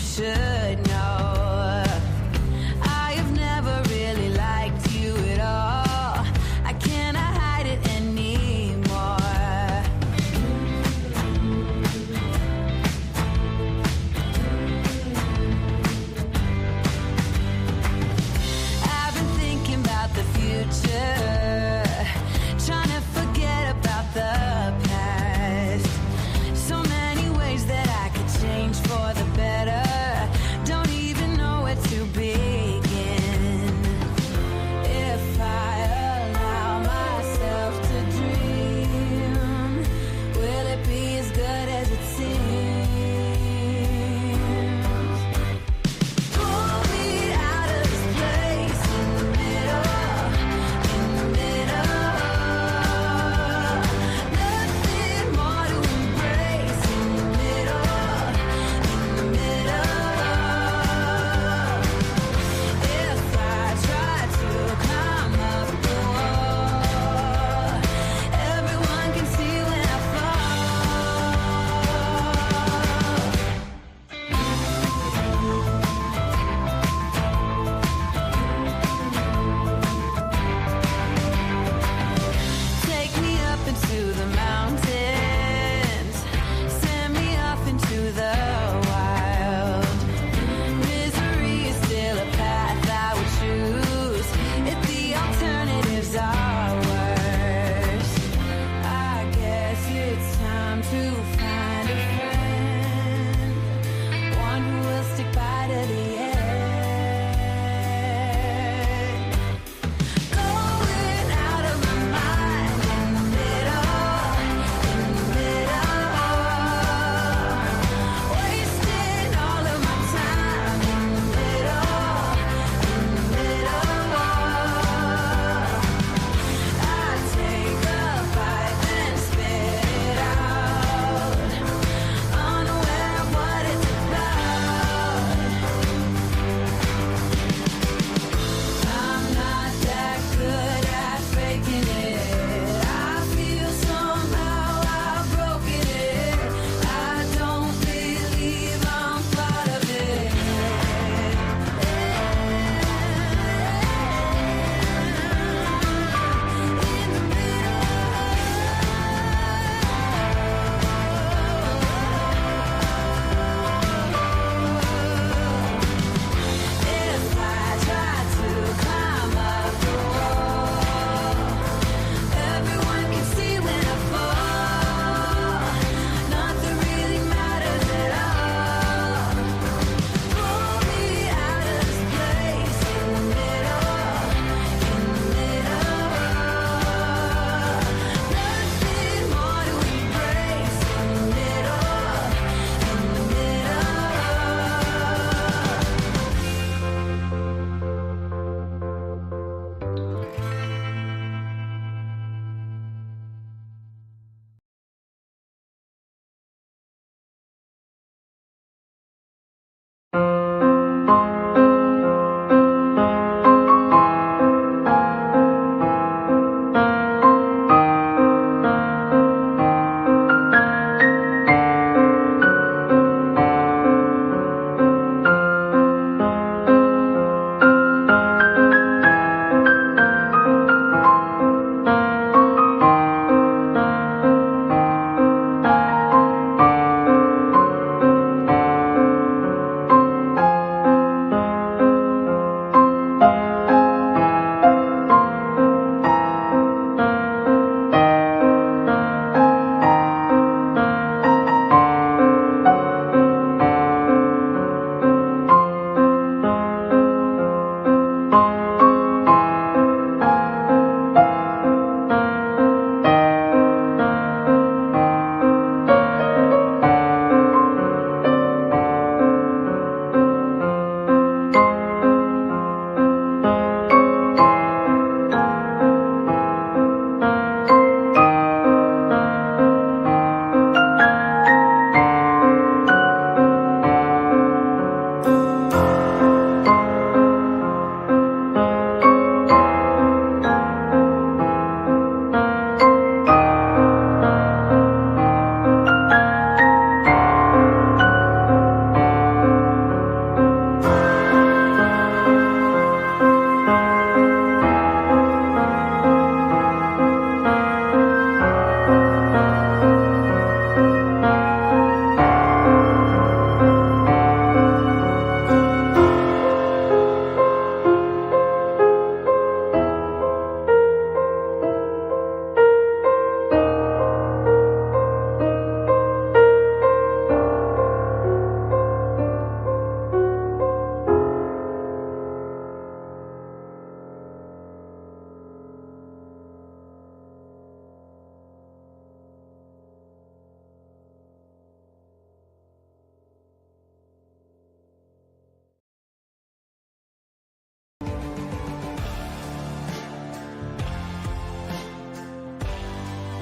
should know. I have never really liked you at all. I cannot hide it anymore. I've been thinking about the future, trying to forget about the past. So many ways that I could change for the better.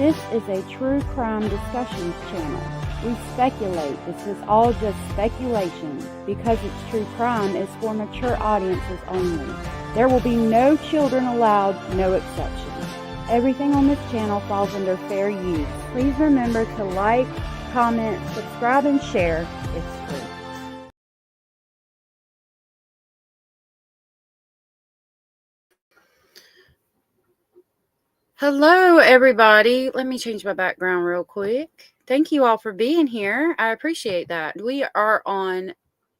This is a true crime discussions channel. We speculate. This is all just speculation. Because it's true crime, it's for mature audiences only. There will be no children allowed, no exceptions. Everything on this channel falls under fair use. Please remember to like, comment, subscribe, and share. It's free. Hello, everybody. Let me change my background real quick. Thank you all for being here. I appreciate that. We are on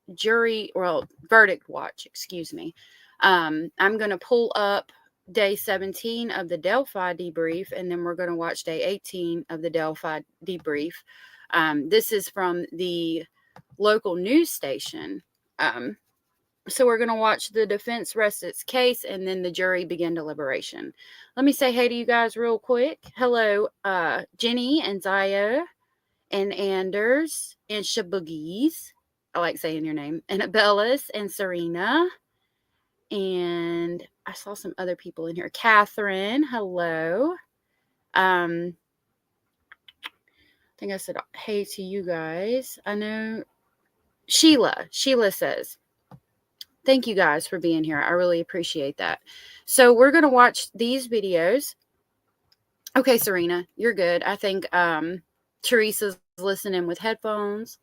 verdict watch, excuse me. I'm going to pull up day 17 of the Delphi debrief, and then we're going to watch day 18 of the Delphi debrief. This is from the local news station. So we're going to watch the defense rest its case and then the jury begin deliberation. Let me say hey to you guys real quick. Hello, Jenny and Zaya and Anders and Shaboogies. I like saying your name. And Bellis and Serena. And I saw some other people in here. Catherine, hello. I think I said hey to you guys. I know Sheila says, thank you guys for being here. I really appreciate that. So we're going to watch these videos. Okay, Serena, you're good. I think Teresa's listening with headphones.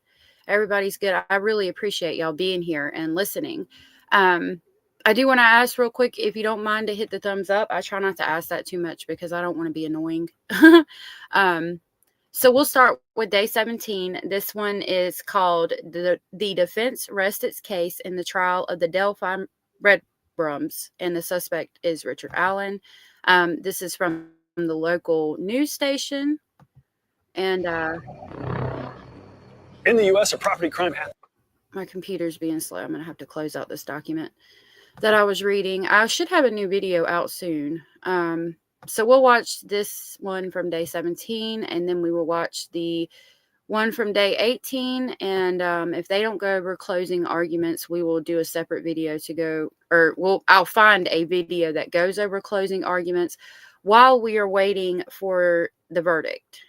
Everybody's good. I really appreciate y'all being here and listening. I do want to ask real quick, if you don't mind, to hit the thumbs up. I try not to ask that too much because I don't want to be annoying. So we'll start with day 17. This one is called the defense rests its case in the trial of the Delphi breadcrumbs, and the suspect is Richard Allen. This is from the local news station. And in the U.S., a property crime happened. My computer's being slow. I'm going to have to close out this document that I was reading. I should have a new video out soon. So we'll watch this one from day 17, and then we will watch the one from day 18. And if they don't go over closing arguments, we will do a separate video to go, I'll find a video that goes over closing arguments while we are waiting for the verdict.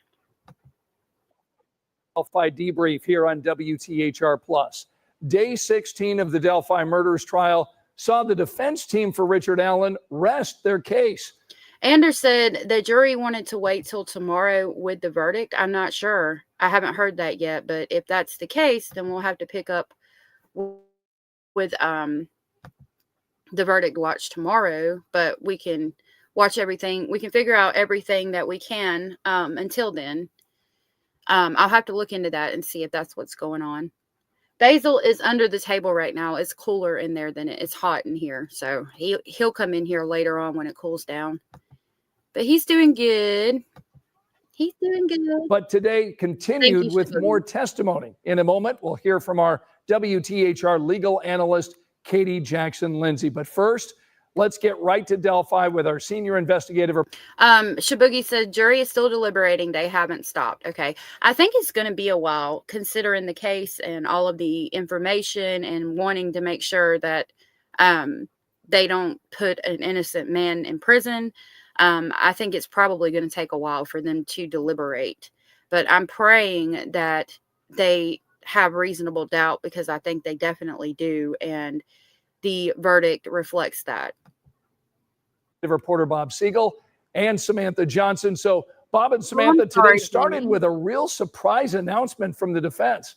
Delphi debrief here on WTHR Plus. Day 16 of the Delphi murders trial saw the defense team for Richard Allen rest their case. Anders said the jury wanted to wait till tomorrow with the verdict. I'm not sure. I haven't heard that yet, but if that's the case, then we'll have to pick up with the verdict watch tomorrow. But we can watch everything. We can figure out everything that we can until then. I'll have to look into that and see if that's what's going on. Basil is under the table right now. It's cooler in there than it's hot in here. So he'll come in here later on when it cools down. But he's doing good. He's doing good. But today continued with more testimony. In a moment, we'll hear from our WTHR legal analyst, Katie Jackson-Lindsay. But first, let's get right to Delphi with our senior investigative. Shaboogie said jury is still deliberating. They haven't stopped. Okay. I think it's going to be a while considering the case and all of the information and wanting to make sure that they don't put an innocent man in prison. I think it's probably going to take a while for them to deliberate. But I'm praying that they have reasonable doubt, because I think they definitely do. And the verdict reflects that. Reporter Bob Siegel and Samantha Johnson. So Bob and Samantha, today started with a real surprise announcement from the defense.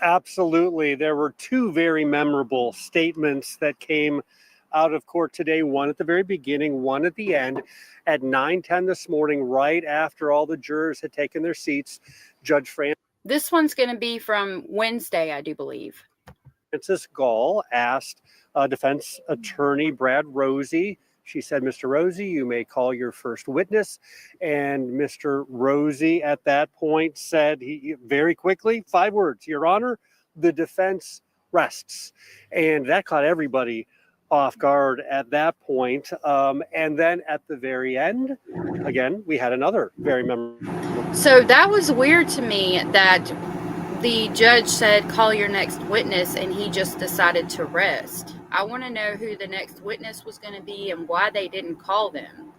Absolutely. There were two very memorable statements that came out of court today, one at the very beginning, one at the end. At 9:10 this morning, right after all the jurors had taken their seats, Judge Francis. This one's going to be from Wednesday, I do believe. Francis Gall asked defense attorney Brad Rosie. She said, Mr. Rosie, you may call your first witness. And Mr. Rosie at that point said, very quickly, 5 words, Your Honor, the defense rests. And that caught everybody off guard at that point. And then at the very end, again, we had another very memorable. So that was weird to me that the judge said, call your next witness, and he just decided to rest. I want to know who the next witness was going to be and why they didn't call them.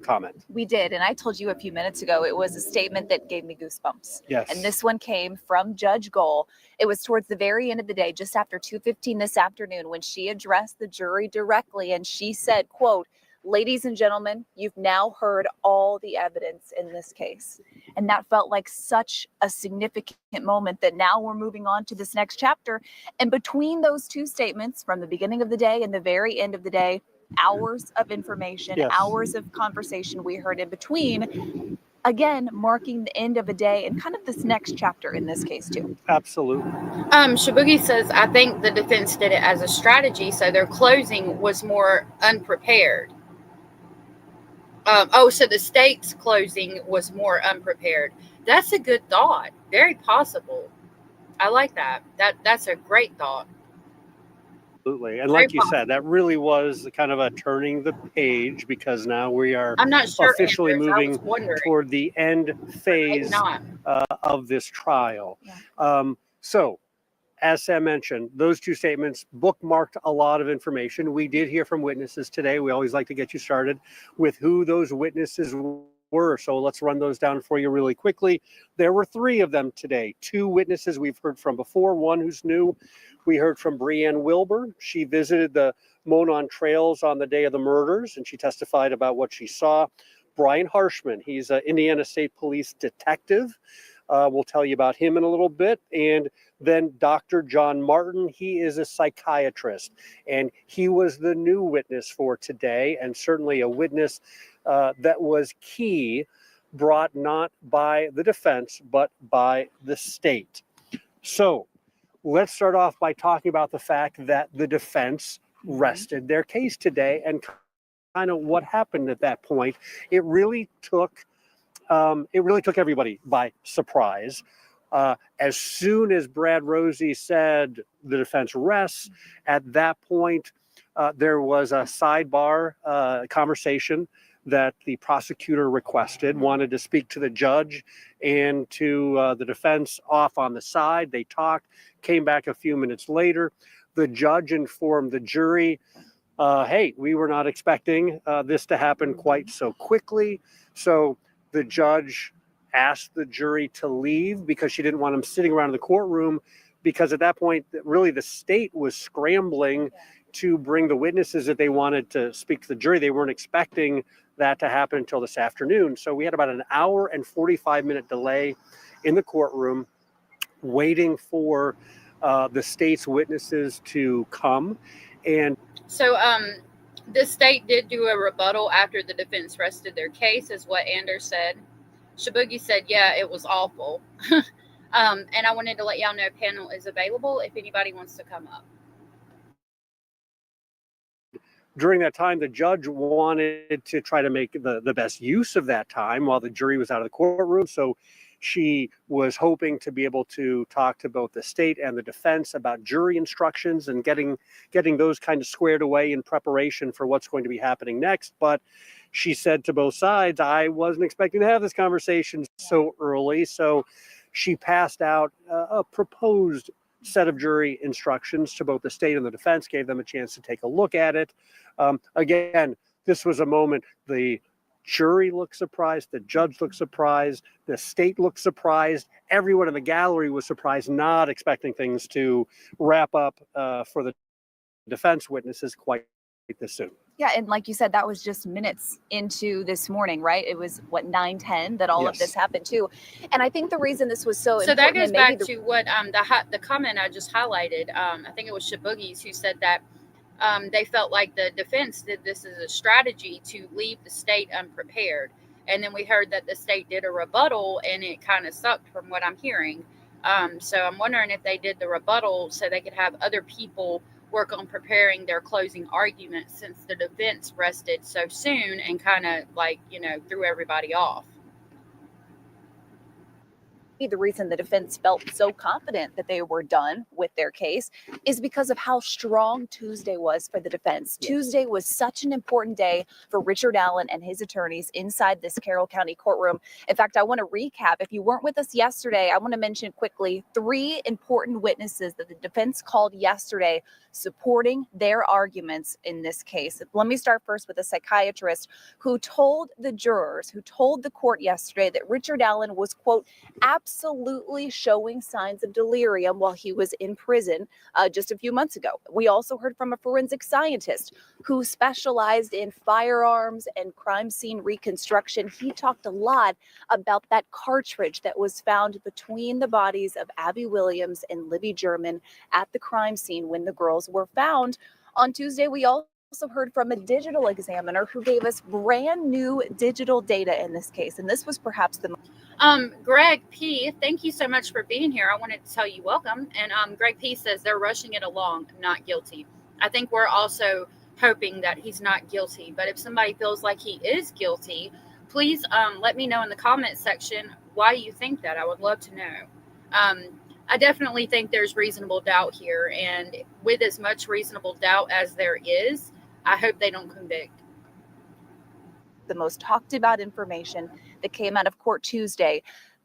comment. We did. And I told you a few minutes ago, it was a statement that gave me goosebumps. Yes. And this one came from Judge Gohl. It was towards the very end of the day, just after 2:15 this afternoon, when she addressed the jury directly. And she said, quote, "Ladies and gentlemen, you've now heard all the evidence in this case." And that felt like such a significant moment that now we're moving on to this next chapter. And between those two statements, from the beginning of the day and the very end of the day, hours of information, Yes. hours of conversation we heard in between, again, marking the end of a day and kind of this next chapter in this case too. Absolutely. Shabugi says, I think the defense did it as a strategy, so their closing was more unprepared. So the state's closing was more unprepared. That's a good thought. Very possible. I like that. That's a great thought. Absolutely. And like you said, that really was kind of a turning the page, because now we are I'm not sure, officially Andrews, moving toward the end phase of this trial. Yeah. So, as Sam mentioned, those two statements bookmarked a lot of information. We did hear from witnesses today. We always like to get you started with who those witnesses were. So let's run those down for you really quickly. There were 3 of them today. 2 witnesses we've heard from before, one who's new. We heard from Breanne Wilbur. She visited the Monon Trails on the day of the murders, and she testified about what she saw. Brian Harshman, he's an Indiana State Police detective. We'll tell you about him in a little bit. And then Dr. John Martin, he is a psychiatrist, and he was the new witness for today, and certainly a witness that was key, brought not by the defense, but by the state. So let's start off by talking about the fact that the defense rested their case today, and kind of what happened at that point. It really took everybody by surprise. As soon as Brad Rosie said the defense rests, at that point, there was a sidebar conversation that the prosecutor requested, wanted to speak to the judge and to the defense off on the side. They talked, came back a few minutes later. The judge informed the jury, hey, we were not expecting this to happen quite so quickly. So the judge asked the jury to leave because she didn't want them sitting around in the courtroom, because at that point, really the state was scrambling to bring the witnesses that they wanted to speak to the jury. They weren't expecting that to happen until this afternoon. So we had about an hour and 45-minute delay in the courtroom waiting for the state's witnesses to come. And so the state did do a rebuttal after the defense rested their case, is what Anders said. Shabugi said, yeah, it was awful. And I wanted to let y'all know a panel is available if anybody wants to come up. During that time, the judge wanted to try to make the best use of that time while the jury was out of the courtroom. So she was hoping to be able to talk to both the state and the defense about jury instructions and getting those kind of squared away in preparation for what's going to be happening next. But she said to both sides, I wasn't expecting to have this conversation so early. So she passed out a proposed set of jury instructions to both the state and the defense, gave them a chance to take a look at it. Again, this was a moment the jury looked surprised, the judge looked surprised, the state looked surprised, everyone in the gallery was surprised, not expecting things to wrap up for the defense witnesses quite this soon. Yeah, and like you said, that was just minutes into this morning, right? It was, 9:10 that all of this happened too. And I think the reason this was so important... So that goes back to what the comment I just highlighted. I think it was Shabugi's who said that they felt like the defense did this as a strategy to leave the state unprepared. And then we heard that the state did a rebuttal, and it kind of sucked from what I'm hearing. So I'm wondering if they did the rebuttal so they could have other people work on preparing their closing arguments, since the defense rested so soon and kind of threw everybody off. the reason the defense felt so confident that they were done with their case is because of how strong Tuesday was for the defense. Tuesday was such an important day for Richard Allen and his attorneys inside this Carroll County courtroom. In fact, I want to recap. If you weren't with us yesterday, I want to mention quickly 3 important witnesses that the defense called yesterday supporting their arguments in this case. Let me start first with a psychiatrist who told the jurors, who told the court yesterday that Richard Allen was, quote, absolutely showing signs of delirium while he was in prison just a few months ago. We also heard from a forensic scientist who specialized in firearms and crime scene reconstruction. He talked a lot about that cartridge that was found between the bodies of Abby Williams and Libby German at the crime scene when the girls were found. On Tuesday, we also heard from a digital examiner who gave us brand new digital data in this case. And this was perhaps the Greg P., thank you so much for being here. I wanted to tell you welcome. And Greg P. says they're rushing it along, not guilty. I think we're also hoping that he's not guilty. But if somebody feels like he is guilty, please let me know in the comment section why you think that. I would love to know. I definitely think there's reasonable doubt here. And with as much reasonable doubt as there is, I hope they don't convict. The most talked about information that came out of court Tuesday.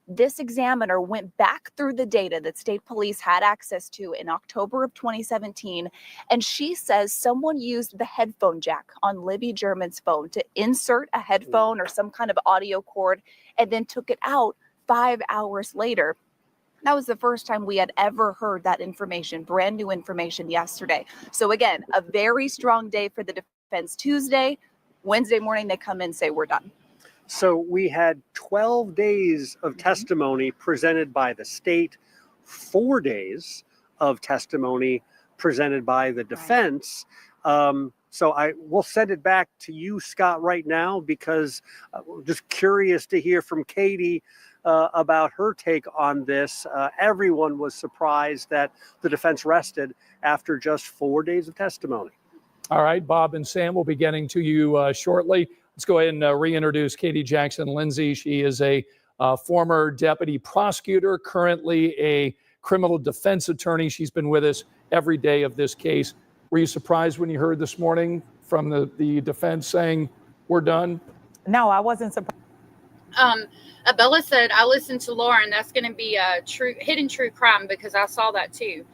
This examiner went back through the data that state police had access to in October of 2017, and she says someone used the headphone jack on Libby German's phone to insert a headphone or some kind of audio cord and then took it out 5 hours later. That was the first time we had ever heard that information, brand new information yesterday. So again, a very strong day for the defense Tuesday. Wednesday morning, they come in and say, we're done. So we had 12 days of testimony presented by the state, 4 days of testimony presented by the defense. So I will send it back to you, Scott, right now, because I'm just curious to hear from Katie about her take on this. Everyone was surprised that the defense rested after just 4 days of testimony. All right, Bob and Sam will be getting to you shortly. Let's go ahead and reintroduce Katie Jackson Lindsay. She is a former deputy prosecutor, currently a criminal defense attorney. She's been with us every day of this case. Were you surprised when you heard this morning from the defense saying, we're done? No, I wasn't surprised. Abella said, I listened to Lauren. That's going to be a hidden true crime because I saw that too.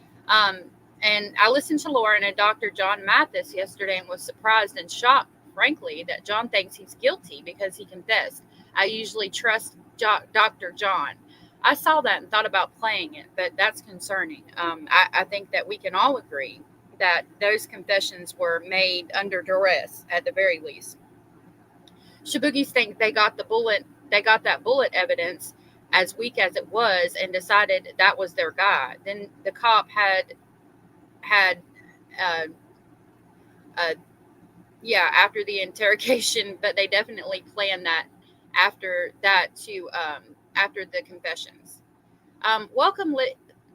And I listened to Lauren and Dr. John Mathis yesterday and was surprised and shocked, frankly, that John thinks he's guilty because he confessed. I usually trust Dr. John. I saw that and thought about playing it, but that's concerning. I think that we can all agree that those confessions were made under duress at the very least. Shaboogies think they got that bullet evidence as weak as it was and decided that was their guy. Then the cop had after the interrogation, but they definitely planned that after the confessions. Welcome.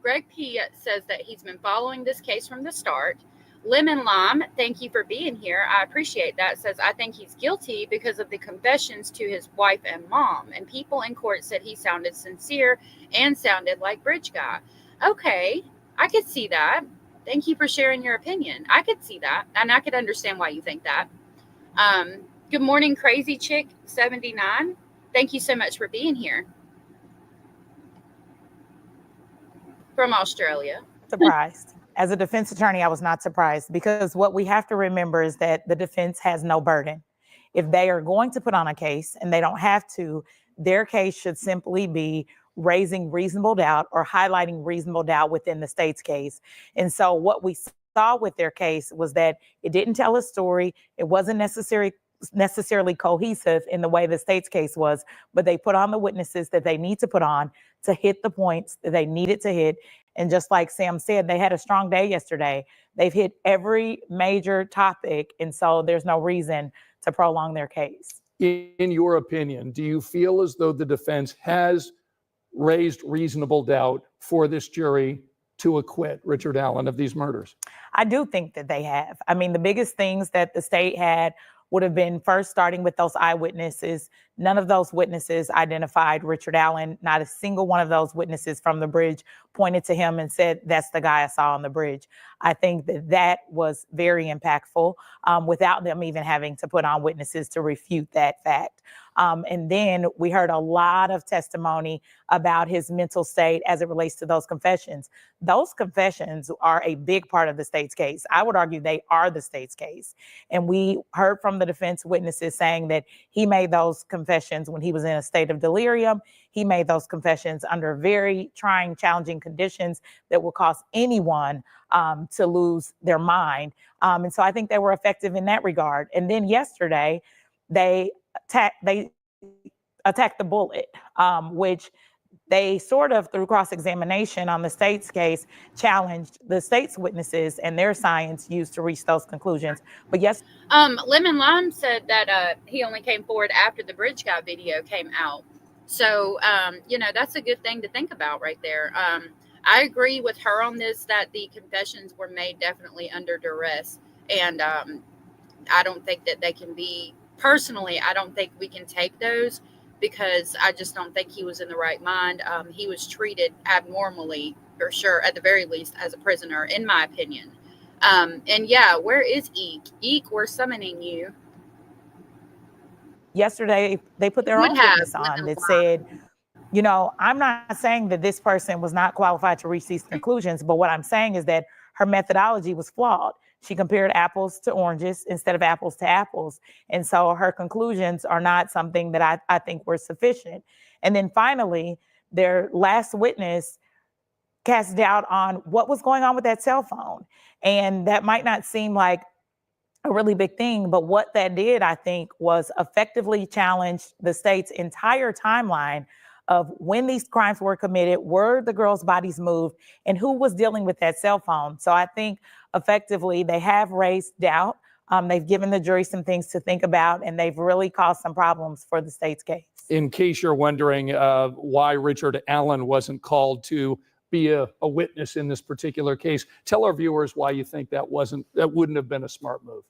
Greg P. says that he's been following this case from the start. Lemon Lime, thank you for being here. I appreciate that. Says, I think he's guilty because of the confessions to his wife and mom. And people in court said he sounded sincere and sounded like Bridge Guy. Okay, I could see that. Thank you for sharing your opinion. I could see that, and I could understand why you think that. Good morning, Crazy Chick 79. Thank you so much for being here. From Australia. Surprised. As a defense attorney, I was not surprised because what we have to remember is that the defense has no burden. If they are going to put on a case and they don't have to, their case should simply be raising reasonable doubt or highlighting reasonable doubt within the state's case. And so what we saw with their case was that it didn't tell a story. It wasn't necessarily cohesive in the way the state's case was, but they put on the witnesses that they need to put on to hit the points that they needed to hit. And just like Sam said, they had a strong day yesterday. They've hit every major topic. And so there's no reason to prolong their case. In your opinion, do you feel as though the defense has raised reasonable doubt for this jury to acquit Richard Allen of these murders? I do think that they have. I mean, the biggest things that the state had would have been first starting with those eyewitnesses. None of those witnesses identified Richard Allen. Not a single one of those witnesses from the bridge pointed to him and said, that's the guy I saw on the bridge. I think that was very impactful without them even having to put on witnesses to refute that fact. And then we heard a lot of testimony about his mental state as it relates to those confessions. Those confessions are a big part of the state's case. I would argue they are the state's case. And we heard from the defense witnesses saying that he made those confessions when he was in a state of delirium. He made those confessions under very trying, challenging conditions that will cause anyone to lose their mind. And so I think they were effective in that regard. And then yesterday, they attacked the bullet, which they sort of, through cross-examination on the state's case, challenged the state's witnesses and their science used to reach those conclusions. But yes. Lemon Lime said that he only came forward after the Bridge Guy video came out. So, that's a good thing to think about right there. I agree with her on this, that the confessions were made definitely under duress. And I don't think that they can be, personally, I don't think we can take those, because I just don't think he was in the right mind. He was treated abnormally, for sure, at the very least, as a prisoner, in my opinion. And yeah, where is Eek? Eek, we're summoning you. Yesterday, they put their own witness on that said, I'm not saying that this person was not qualified to reach these conclusions, but what I'm saying is that her methodology was flawed. She compared apples to oranges instead of apples to apples. And so her conclusions are not something that I think were sufficient. And then finally, their last witness cast doubt on what was going on with that cell phone. And that might not seem like a really big thing, but what that did, I think, was effectively challenge the state's entire timeline of when these crimes were committed, where the girls' bodies moved, and who was dealing with that cell phone. So I think effectively they have raised doubt. They've given the jury some things to think about, and they've really caused some problems for the state's case. In case you're wondering why Richard Allen wasn't called to be a witness in this particular case, tell our viewers why you think that wouldn't have been a smart move.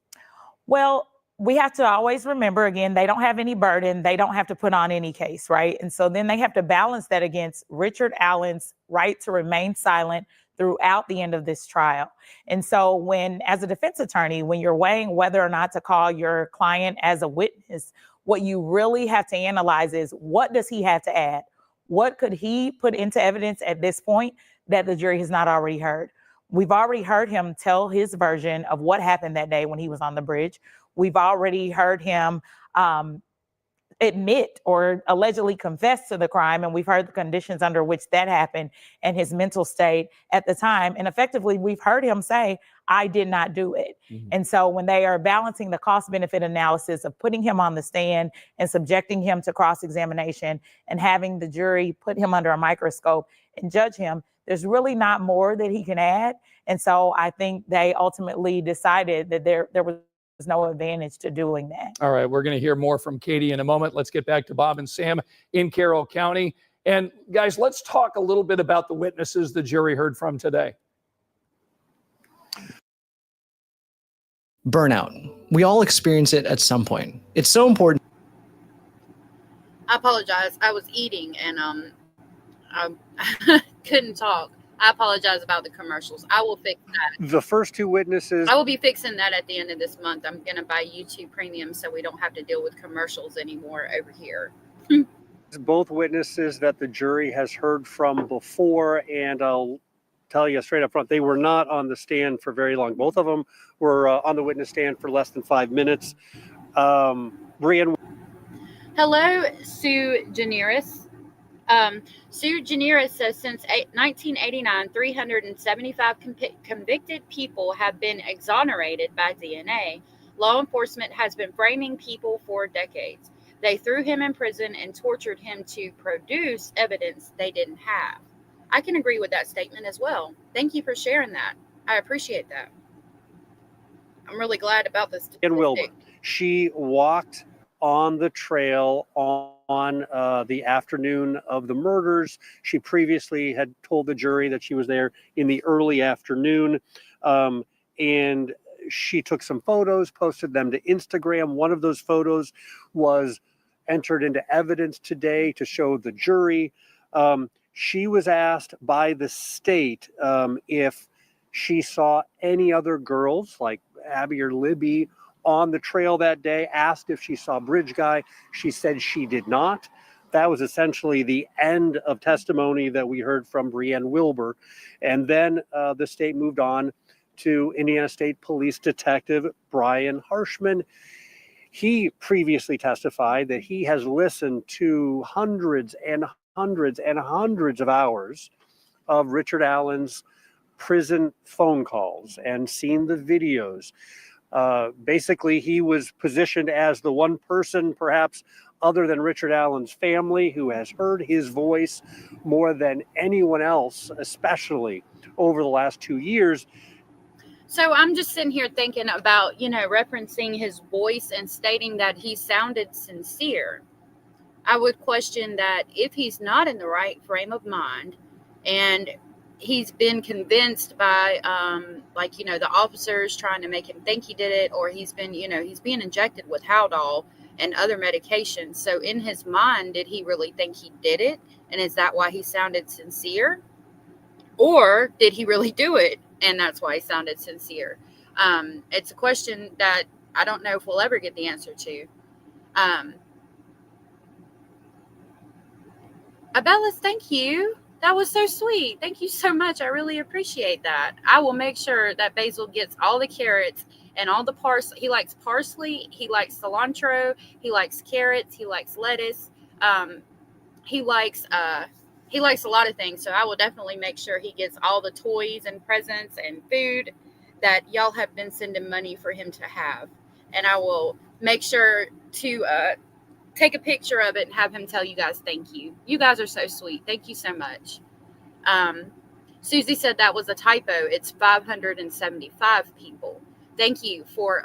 Well, we have to always remember, again, they don't have any burden. They don't have to put on any case, right? And so then they have to balance that against Richard Allen's right to remain silent throughout the end of this trial. And so as a defense attorney, when you're weighing whether or not to call your client as a witness, what you really have to analyze is, what does he have to add? What could he put into evidence at this point that the jury has not already heard? We've already heard him tell his version of what happened that day when he was on the bridge. We've already heard him admit or allegedly confess to the crime, and we've heard the conditions under which that happened and his mental state at the time. And effectively, we've heard him say, I did not do it. Mm-hmm. And so when they are balancing the cost-benefit analysis of putting him on the stand and subjecting him to cross-examination and having the jury put him under a microscope and judge him, there's really not more that he can add. And so I think they ultimately decided that there was no advantage to doing that. All right, we're going to hear more from Katie in a moment. Let's get back to Bob and Sam in Carroll County. And guys, let's talk a little bit about the witnesses the jury heard from today. Burnout. We all experience it at some point. It's so important. I apologize. I was eating and I couldn't talk. I apologize about the commercials. I will fix that. The first two witnesses. I will be fixing that at the end of this month. I'm going to buy YouTube Premium so we don't have to deal with commercials anymore over here. Both witnesses that the jury has heard from before, and I'll tell you straight up front, they were not on the stand for very long. Both of them were on the witness stand for less than 5 minutes. Brian. Hello, Sue Generis. Sue Generis says since 1989, 375 convicted people have been exonerated by DNA. Law enforcement has been framing people for decades. They threw him in prison and tortured him to produce evidence they didn't have. I can agree with that statement as well. Thank you for sharing that. I appreciate that. I'm really glad about this. And Wilbur, she walked on the trail on the afternoon of the murders. She previously had told the jury that she was there in the early afternoon. And She took some photos, posted them to Instagram. One of those photos was entered into evidence today to show the jury. She was asked by the state if she saw any other girls like Abby or Libby on the trail that day, asked if she saw Bridge Guy. She said she did not. That was essentially the end of testimony that we heard from Brienne Wilbur. And then the state moved on to Indiana State Police Detective Brian Harshman. He previously testified that he has listened to hundreds and hundreds and hundreds of hours of Richard Allen's prison phone calls and seen the videos. Basically, he was positioned as the one person, perhaps other than Richard Allen's family, who has heard his voice more than anyone else, especially over the last 2 years. So I'm just sitting here thinking about, referencing his voice and stating that he sounded sincere. I would question that if he's not in the right frame of mind and he's been convinced by, the officers trying to make him think he did it, or he's been, he's being injected with Haldol and other medications. So in his mind, did he really think he did it? And is that why he sounded sincere? Or did he really do it? And that's why he sounded sincere. It's a question that I don't know if we'll ever get the answer to. Abellis, thank you. That was so sweet. Thank you so much. I really appreciate that. I will make sure that Basil gets all the carrots and all the parsley. He likes parsley. He likes cilantro. He likes carrots. He likes lettuce. He likes a lot of things. So I will definitely make sure he gets all the toys and presents and food that y'all have been sending money for him to have. And I will make sure to take a picture of it and have him tell you guys thank you. You guys are so sweet. Thank you so much. Susie said that was a typo. It's 575 people. Thank you for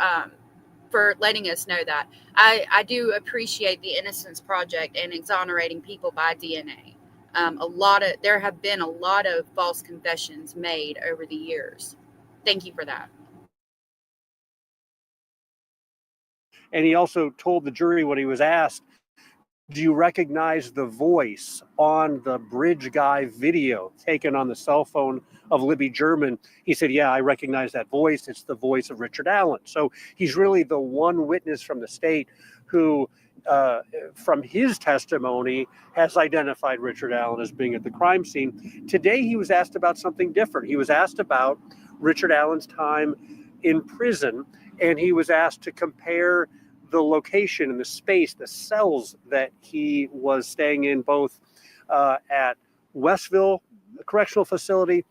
letting us know that. I do appreciate the Innocence Project and exonerating people by DNA. There have been a lot of false confessions made over the years. Thank you for that. And he also told the jury when he was asked, do you recognize the voice on the Bridge Guy video taken on the cell phone of Libby German? He said, yeah, I recognize that voice. It's the voice of Richard Allen. So he's really the one witness from the state who, from his testimony, has identified Richard Allen as being at the crime scene. Today, he was asked about something different. He was asked about Richard Allen's time in prison, and he was asked to compare the location and the space, the cells that he was staying in, both at Westville Correctional Facility,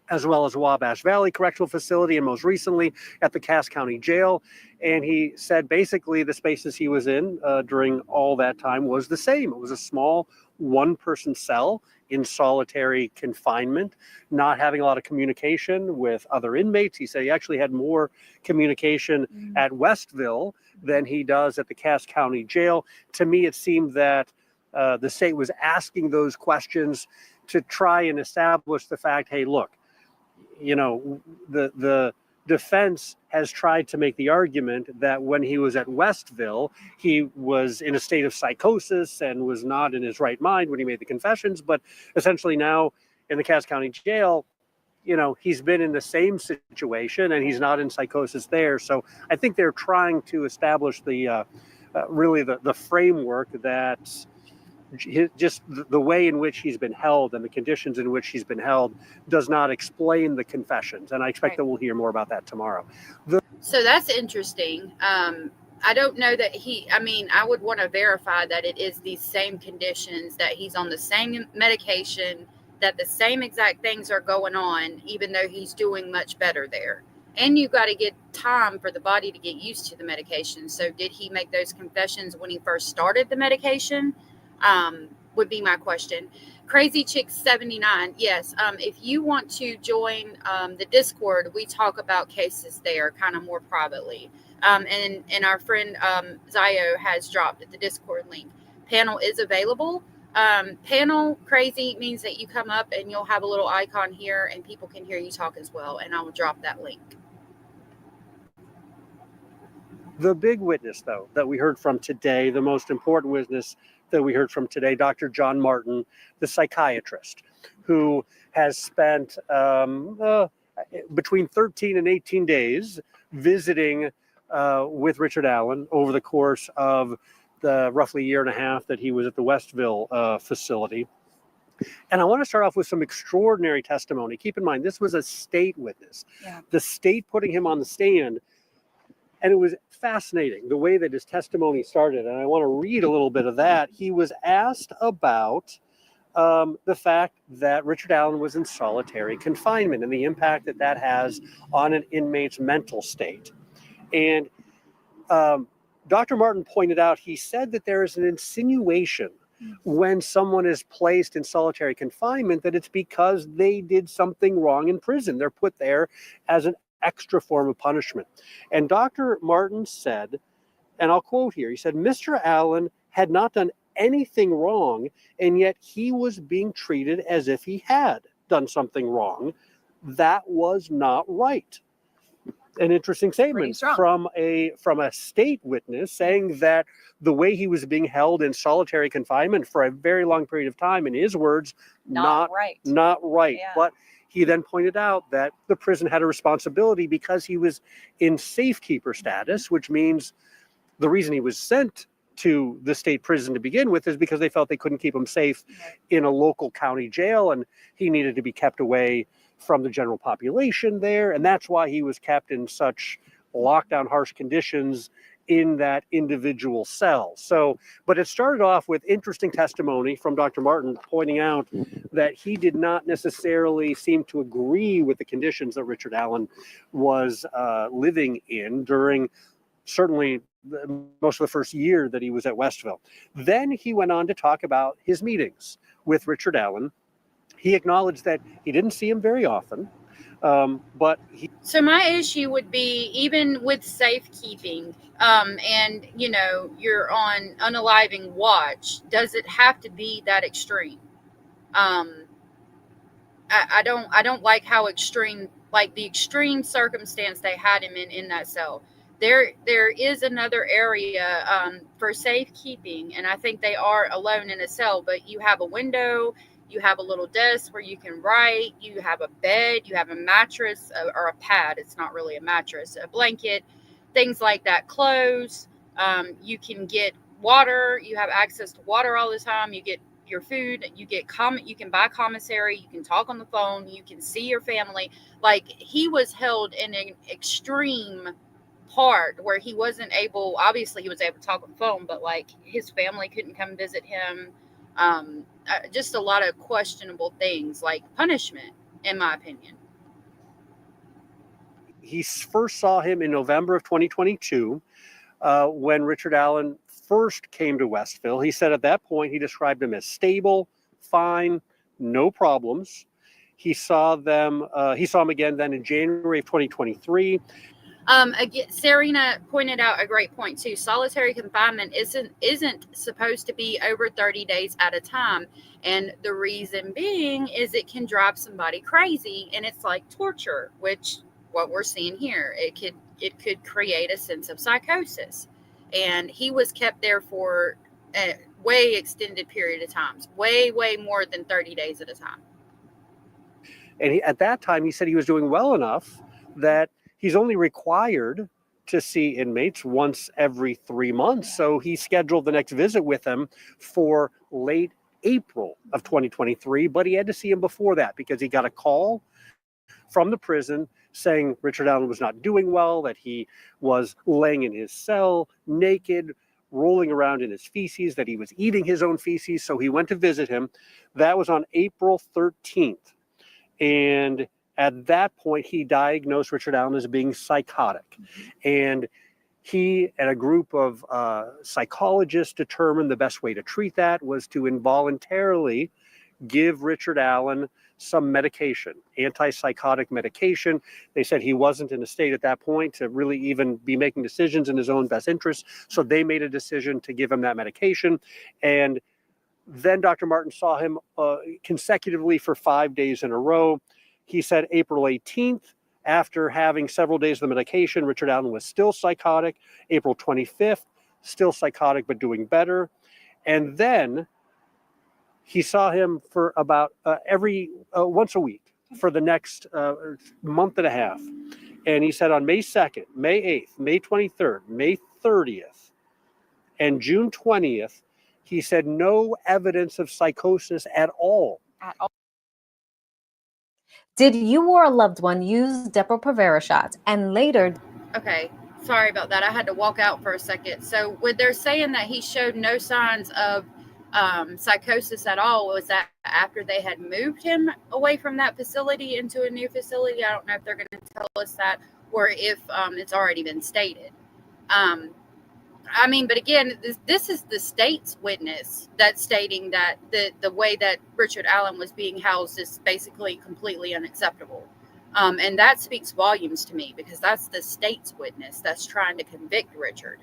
as well as Wabash Valley Correctional Facility, and most recently at the Cass County Jail. And he said basically the spaces he was in during all that time was the same. It was a small one-person cell in solitary confinement, not having a lot of communication with other inmates. He said he actually had more communication at Westville than he does at the Cass County Jail. To me, it seemed that the state was asking those questions to try and establish the fact, hey, look, the defense has tried to make the argument that when he was at Westville, he was in a state of psychosis and was not in his right mind when he made the confessions. But essentially now in the Cass County Jail, he's been in the same situation and he's not in psychosis there. So I think they're trying to establish the really the framework that just the way in which he's been held and the conditions in which he's been held does not explain the confessions. And I expect that we'll hear more about that tomorrow. So that's interesting. I don't know that I would want to verify that it is these same conditions, that he's on the same medication, that the same exact things are going on, even though he's doing much better there. And you've got to get time for the body to get used to the medication. So did he make those confessions when he first started the medication? Would be my question. Crazy Chick 79. Yes. If you want to join the Discord, we talk about cases there kind of more privately. And our friend Zio has dropped the Discord link. Panel is available. Panel crazy means that you come up and you'll have a little icon here and people can hear you talk as well. And I will drop that link. The big witness, though, that we heard from today, the most important witness that we heard from today, Dr. John Martin, the psychiatrist, who has spent between 13 and 18 days visiting with Richard Allen over the course of the roughly year and a half that he was at the Westville facility. And I want to start off with some extraordinary testimony. Keep in mind, this was a state witness. Yeah. The state putting him on the stand. And it was fascinating the way that his testimony started. And I want to read a little bit of that. He was asked about the fact that Richard Allen was in solitary confinement and the impact that that has on an inmate's mental state. And Dr. Martin pointed out, he said that there is an insinuation when someone is placed in solitary confinement that it's because they did something wrong in prison. They're put there as an extra form of punishment. And Dr. Martin said, and I'll quote here, he said, Mr. Allen had not done anything wrong, and yet he was being treated as if he had done something wrong. That was not right. An interesting statement from a state witness saying that the way he was being held in solitary confinement for a very long period of time, in his words, not right. Yeah. But he then pointed out that the prison had a responsibility because he was in safekeeper status, which means the reason he was sent to the state prison to begin with is because they felt they couldn't keep him safe in a local county jail, and he needed to be kept away from the general population there. And that's why he was kept in such lockdown, harsh conditions in that individual cell. So, but it started off with interesting testimony from Dr. Martin pointing out that he did not necessarily seem to agree with the conditions that Richard Allen was living in during certainly most of the first year that he was at Westville. Then he went on to talk about his meetings with Richard Allen. He acknowledged that he didn't see him very often, but So my issue would be, even with safekeeping, and you're on unaliving watch, does it have to be that extreme? I don't like how extreme, like the extreme circumstance they had him in that cell. There is another area for safekeeping, and I think they are alone in a cell, but you have a window, you have a little desk where you can write, you have a bed, you have a mattress or a pad. It's not really a mattress, a blanket, things like that, clothes. You can get water. You have access to water all the time. You get your food. You can buy commissary. You can talk on the phone. You can see your family. Like, he was held in an extreme part where he wasn't able, obviously he was able to talk on the phone, but like his family couldn't come visit him. Just a lot of questionable things, like punishment, in my opinion. He first saw him in November of 2022 when Richard Allen first came to Westville. He said at that point he described him as stable, fine, no problems. He saw him again then in January of 2023. Again, Serena pointed out a great point too. Solitary confinement isn't supposed to be over 30 days at a time, and the reason being is it can drive somebody crazy, and it's like torture, which what we're seeing here, it could create a sense of psychosis. And he was kept there for a way extended period of times, way more than 30 days at a time. And at that time, he said he was doing well enough that he's only required to see inmates once every 3 months. So he scheduled the next visit with them for late April of 2023, but he had to see him before that because he got a call from the prison saying Richard Allen was not doing well, that he was laying in his cell naked, rolling around in his feces, that he was eating his own feces. So he went to visit him. That was on April 13th. And at that point, he diagnosed Richard Allen as being psychotic. And he and a group of psychologists determined the best way to treat that was to involuntarily give Richard Allen some medication, antipsychotic medication. They said he wasn't in a state at that point to really even be making decisions in his own best interest. So they made a decision to give him that medication. And then Dr. Martin saw him consecutively for 5 days in a row. He said April 18th After having several days of the medication, Richard Allen was still psychotic. April 25th, still psychotic, but doing better. And then he saw him for about once a week for the next month and a half. And he said on May 2nd, May 8th, May 23rd, May 30th, and June 20th, he said no evidence of psychosis at all. Did you or a loved one use Depo-Provera shots and later? Okay, sorry about that. I had to walk out for a second. So when they're saying that he showed no signs of psychosis at all, was that after they had moved him away from that facility into a new facility? I don't know if they're going to tell us that or if it's already been stated. I mean, but again, this is the state's witness that's stating that the way that Richard Allen was being housed is basically completely unacceptable. And that speaks volumes to me because that's the state's witness that's trying to convict Richard.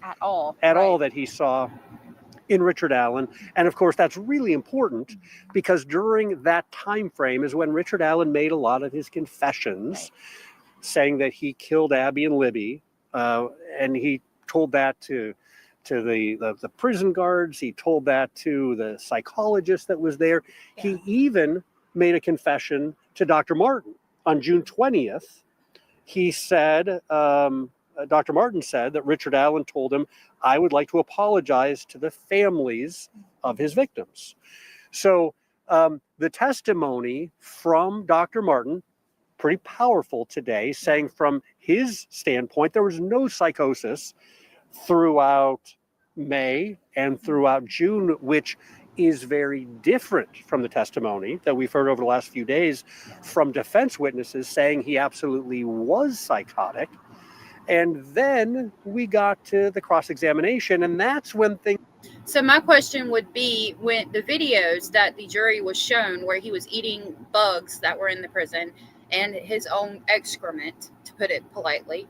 At all That he saw in Richard Allen. And of course, that's really important because during that time frame is when Richard Allen made a lot of his confessions, saying that he killed Abby and Libby. And he told that to the prison guards. He told that to the psychologist that was there. Yeah. He even made a confession to Dr. Martin on June 20th. He said, Dr. Martin said that Richard Allen told him, I would like to apologize to the families of his victims. So the testimony from Dr. Martin, pretty powerful today, saying from his standpoint, there was no psychosis throughout May and throughout June, which is very different from the testimony that we've heard over the last few days from defense witnesses saying he absolutely was psychotic. And then we got to the cross-examination, and that's when things... So my question would be, when the videos that the jury was shown where he was eating bugs that were in the prison and his own excrement, to put it politely,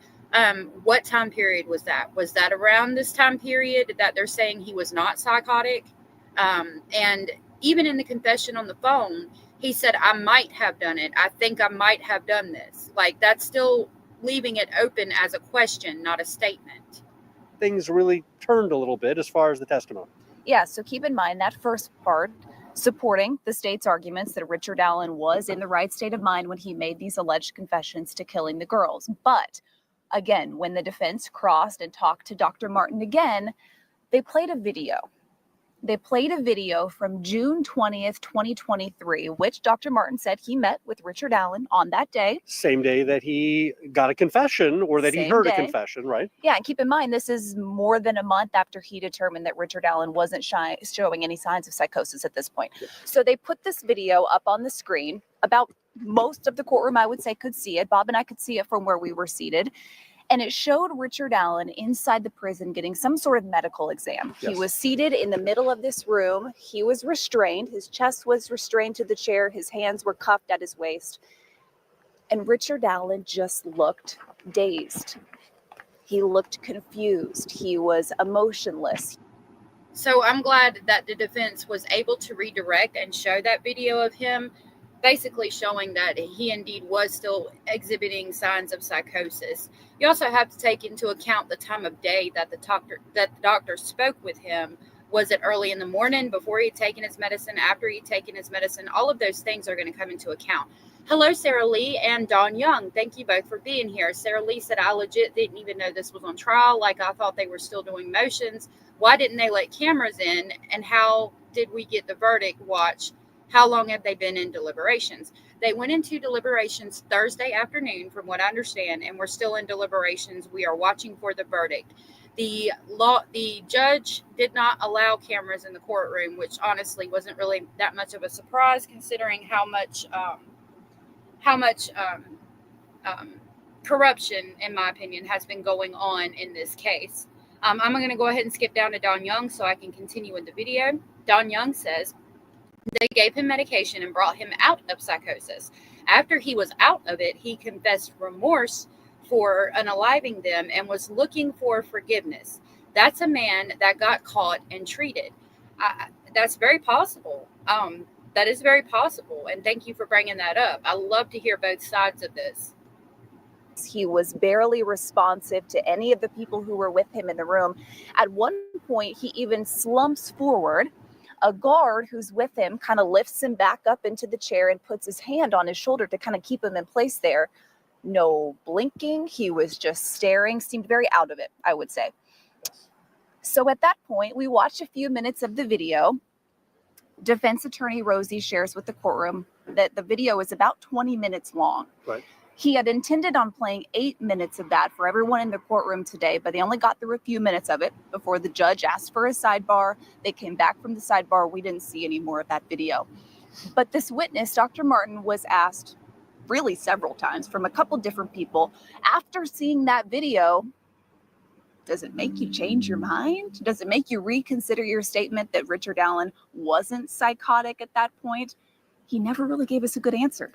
what time period was that? Was that around this time period that they're saying he was not psychotic? And even in the confession on the phone, he said, I might have done it. I think I might have done this. Like, that's still leaving it open as a question, not a statement. Things really turned a little bit as far as the testimony. Yeah, so keep in mind that first part, supporting the state's arguments that Richard Allen was in the right state of mind when he made these alleged confessions to killing the girls. But again, when the defense crossed and talked to Dr. Martin again, they played a video. They played a video from June 20th, 2023, which Dr. Martin said he met with Richard Allen on that day. Same day that he got a confession or that he heard a confession, right? Yeah, and keep in mind, this is more than a month after he determined that Richard Allen wasn't showing any signs of psychosis at this point. Yeah. So they put this video up on the screen. About most of the courtroom, I would say, could see it. Bob and I could see it from where we were seated. And it showed Richard Allen inside the prison getting some sort of medical exam. Yes. He was seated in the middle of this room. He was restrained. His chest was restrained to the chair. His hands were cuffed at his waist. And Richard Allen just looked dazed. He looked confused. He was emotionless. So I'm glad that the defense was able to redirect and show that video of him, basically showing that he indeed was still exhibiting signs of psychosis. You also have to take into account the time of day that the doctor spoke with him. Was it early in the morning, before he had taken his medicine, after he had taken his medicine? All of those things are going to come into account. Hello, Sarah Lee and Don Young. Thank you both for being here. Sarah Lee said, I legit didn't even know this was on trial. Like, I thought they were still doing motions. Why didn't they let cameras in? And how did we get the verdict watch? How long have they been in deliberations? They went into deliberations Thursday afternoon, from what I understand, and we're still in deliberations. We are watching for the verdict. The judge did not allow cameras in the courtroom, which honestly wasn't really that much of a surprise, considering how much corruption, in my opinion, has been going on in this case. I'm going to go ahead and skip down to Don Young so I can continue with the video. Don Young says, they gave him medication and brought him out of psychosis. After he was out of it, he confessed remorse for unaliving them and was looking for forgiveness. That's a man that got caught and treated. That's very possible. That is very possible. And thank you for bringing that up. I love to hear both sides of this. He was barely responsive to any of the people who were with him in the room. At one point, he even slumps forward. A guard who's with him kind of lifts him back up into the chair and puts his hand on his shoulder to kind of keep him in place there. No blinking. He was just staring, seemed very out of it, I would say. So at that point, we watch a few minutes of the video. Defense attorney Rosie shares with the courtroom that the video is about 20 minutes long. Right. He had intended on playing 8 minutes of that for everyone in the courtroom today, but they only got through a few minutes of it before the judge asked for a sidebar. They came back from the sidebar. We didn't see any more of that video. But this witness, Dr. Martin, was asked really several times from a couple different people after seeing that video, does it make you change your mind? Does it make you reconsider your statement that Richard Allen wasn't psychotic at that point? He never really gave us a good answer.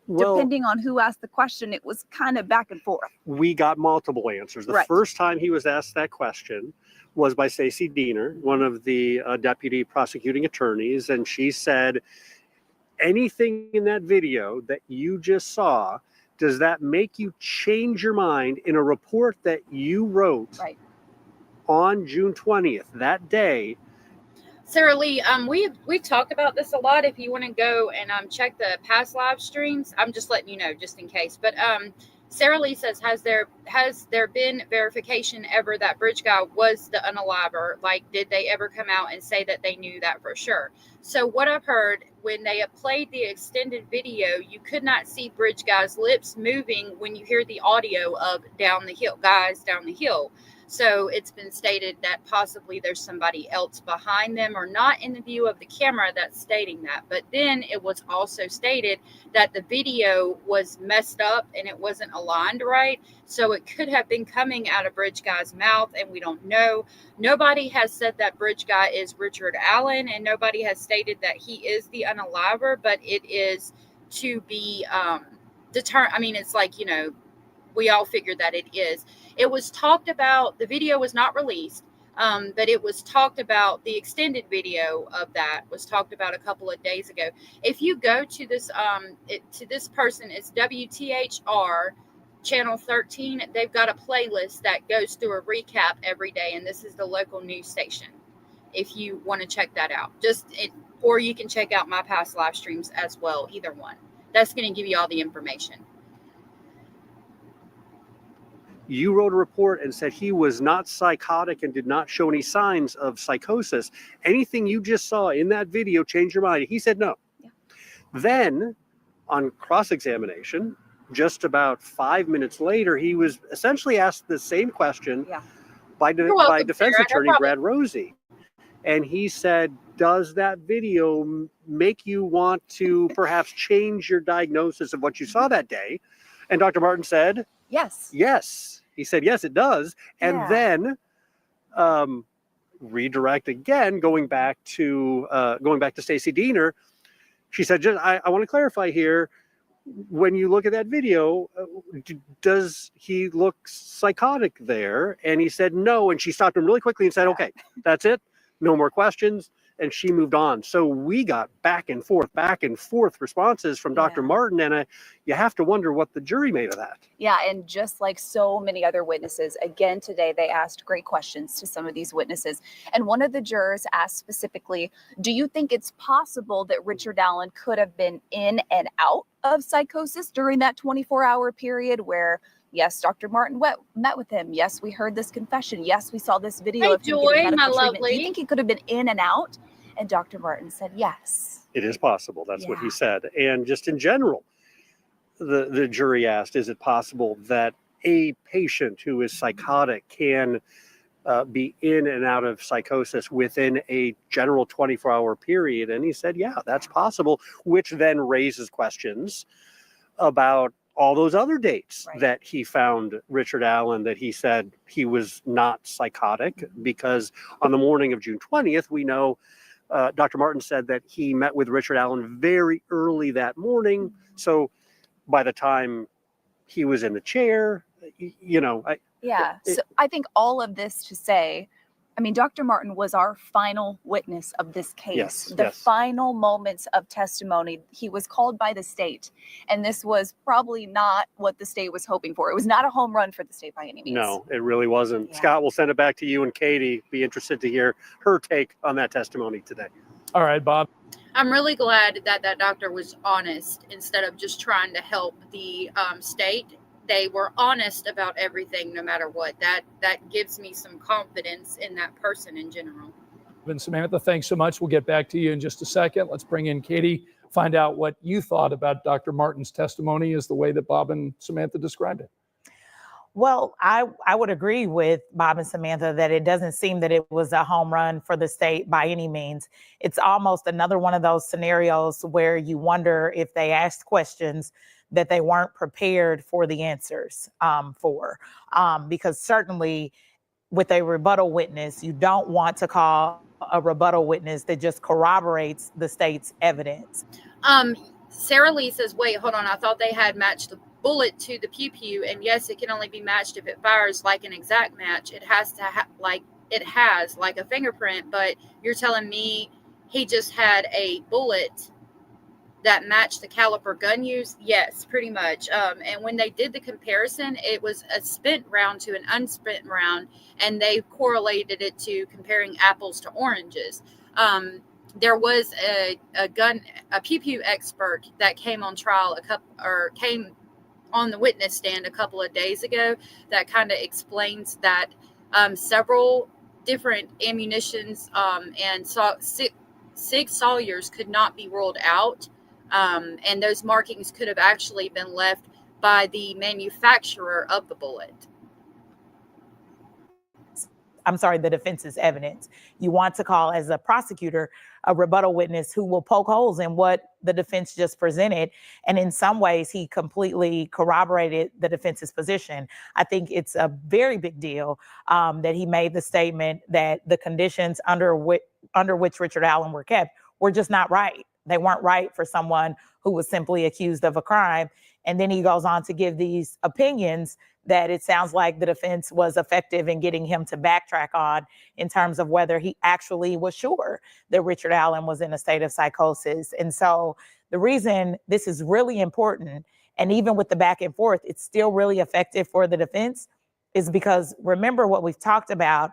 Well, Depending on who asked the question, it was kind of back and forth. we got multiple answers. The Right. first time he was asked that question was by Stacey Diener, one of the deputy prosecuting attorneys, and she said, anything in that video that you just saw, does that make you change your mind in a report that you wrote Right. on June 20th, that day? Sarah Lee, we've talked about this a lot. If you want to go and check the past live streams, I'm just letting you know, just in case. But Sarah Lee says, has there been verification ever that Bridge Guy was the unaliver? Like, did they ever come out and say that they knew that for sure? So what I've heard, when they played the extended video, you could not see Bridge Guy's lips moving when you hear the audio of down the hill, guys down the hill. So it's been stated that possibly there's somebody else behind them or not in the view of the camera that's stating that. But then it was also stated that the video was messed up and it wasn't aligned right. So it could have been coming out of Bridge Guy's mouth, and we don't know. Nobody has said that Bridge Guy is Richard Allen, and nobody has stated that he is the unaliver, but it is to be determined. I mean, it's like, you know, we all figured that it is. It was talked about, the video was not released, but it was talked about, the extended video of that was talked about a couple of days ago. If you go to this, to this person, it's WTHR channel 13. They've got a playlist that goes through a recap every day, and this is the local news station. If you want to check that out, or you can check out my past live streams as well, either one. That's going to give you all the information. You wrote a report and said he was not psychotic and did not show any signs of psychosis. Anything you just saw in that video changed your mind? He said no. Yeah. Then, on cross-examination, just about 5 minutes later, he was essentially asked the same question by defense attorney Brad Rosie. And he said, does that video make you want to perhaps change your diagnosis of what you saw that day? And Dr. Martin said, yes. Yes. He said, yes, it does. And then redirect again, going back to Stacey Diener. She said, I want to clarify here. When you look at that video, does he look psychotic there? And he said, no. And she stopped him really quickly and said, okay, that's it. No more questions. And she moved on. So we got back and forth responses from Dr. Martin. And you have to wonder what the jury made of that. Yeah, and just like so many other witnesses, again today, they asked great questions to some of these witnesses. And one of the jurors asked specifically, do you think it's possible that Richard Allen could have been in and out of psychosis during that 24-hour period where, yes, Dr. Martin met with him. Yes, we heard this confession. Yes, we saw this video of him getting medical treatment. Do you think he could have been in and out? And Dr. Martin said yes. It is possible. That's what he said. And just in general, the jury asked, is it possible that a patient who is psychotic can be in and out of psychosis within a general 24-hour period? And he said, yeah, that's possible, which then raises questions about all those other dates that he found Richard Allen, that he said he was not psychotic, because on the morning of June 20th, we know Dr. Martin said that he met with Richard Allen very early that morning. So by the time he was in the chair, you know. So I think all of this to say, I mean, Dr. Martin was our final witness of this case. Yes, the yes. final moments of testimony. He was called by the state, and this was probably not what the state was hoping for. It was not a home run for the state by any means. No, it really wasn't. Yeah. Scott, we'll send it back to you and Katie. Be interested to hear her take on that testimony today. All right, Bob. I'm really glad that that doctor was honest instead of just trying to help the state. They were honest about everything, no matter what. That gives me some confidence in that person in general. And Samantha, thanks so much. We'll get back to you in just a second. Let's bring in Katie, find out what you thought about Dr. Martin's testimony as the way that Bob and Samantha described it. Well, I would agree with Bob and Samantha that it doesn't seem that it was a home run for the state by any means. It's almost another one of those scenarios where you wonder if they asked questions that they weren't prepared for the answers because certainly with a rebuttal witness, you don't want to call a rebuttal witness that just corroborates the state's evidence. Sarah Lee says, wait, hold on. I thought they had matched the bullet to the pew, and yes, it can only be matched if it fires like an exact match. It has to has like a fingerprint, but you're telling me he just had a bullet that matched the caliber gun used? Yes, pretty much. And when they did the comparison, it was a spent round to an unspent round, and they correlated it to comparing apples to oranges. There was a pew expert that came on trial came on the witness stand a couple of days ago that kind of explains that several different ammunitions and Sig Sawyers could not be ruled out. And those markings could have actually been left by the manufacturer of the bullet. I'm sorry, the defense's evidence. You want to call, as a prosecutor, a rebuttal witness who will poke holes in what the defense just presented. And in some ways, he completely corroborated the defense's position. I think it's a very big deal that he made the statement that the conditions under which Richard Allen were kept were just not right. They weren't right for someone who was simply accused of a crime. And then he goes on to give these opinions that it sounds like the defense was effective in getting him to backtrack on in terms of whether he actually was sure that Richard Allen was in a state of psychosis. And so the reason this is really important, and even with the back and forth, it's still really effective for the defense, is because remember what we've talked about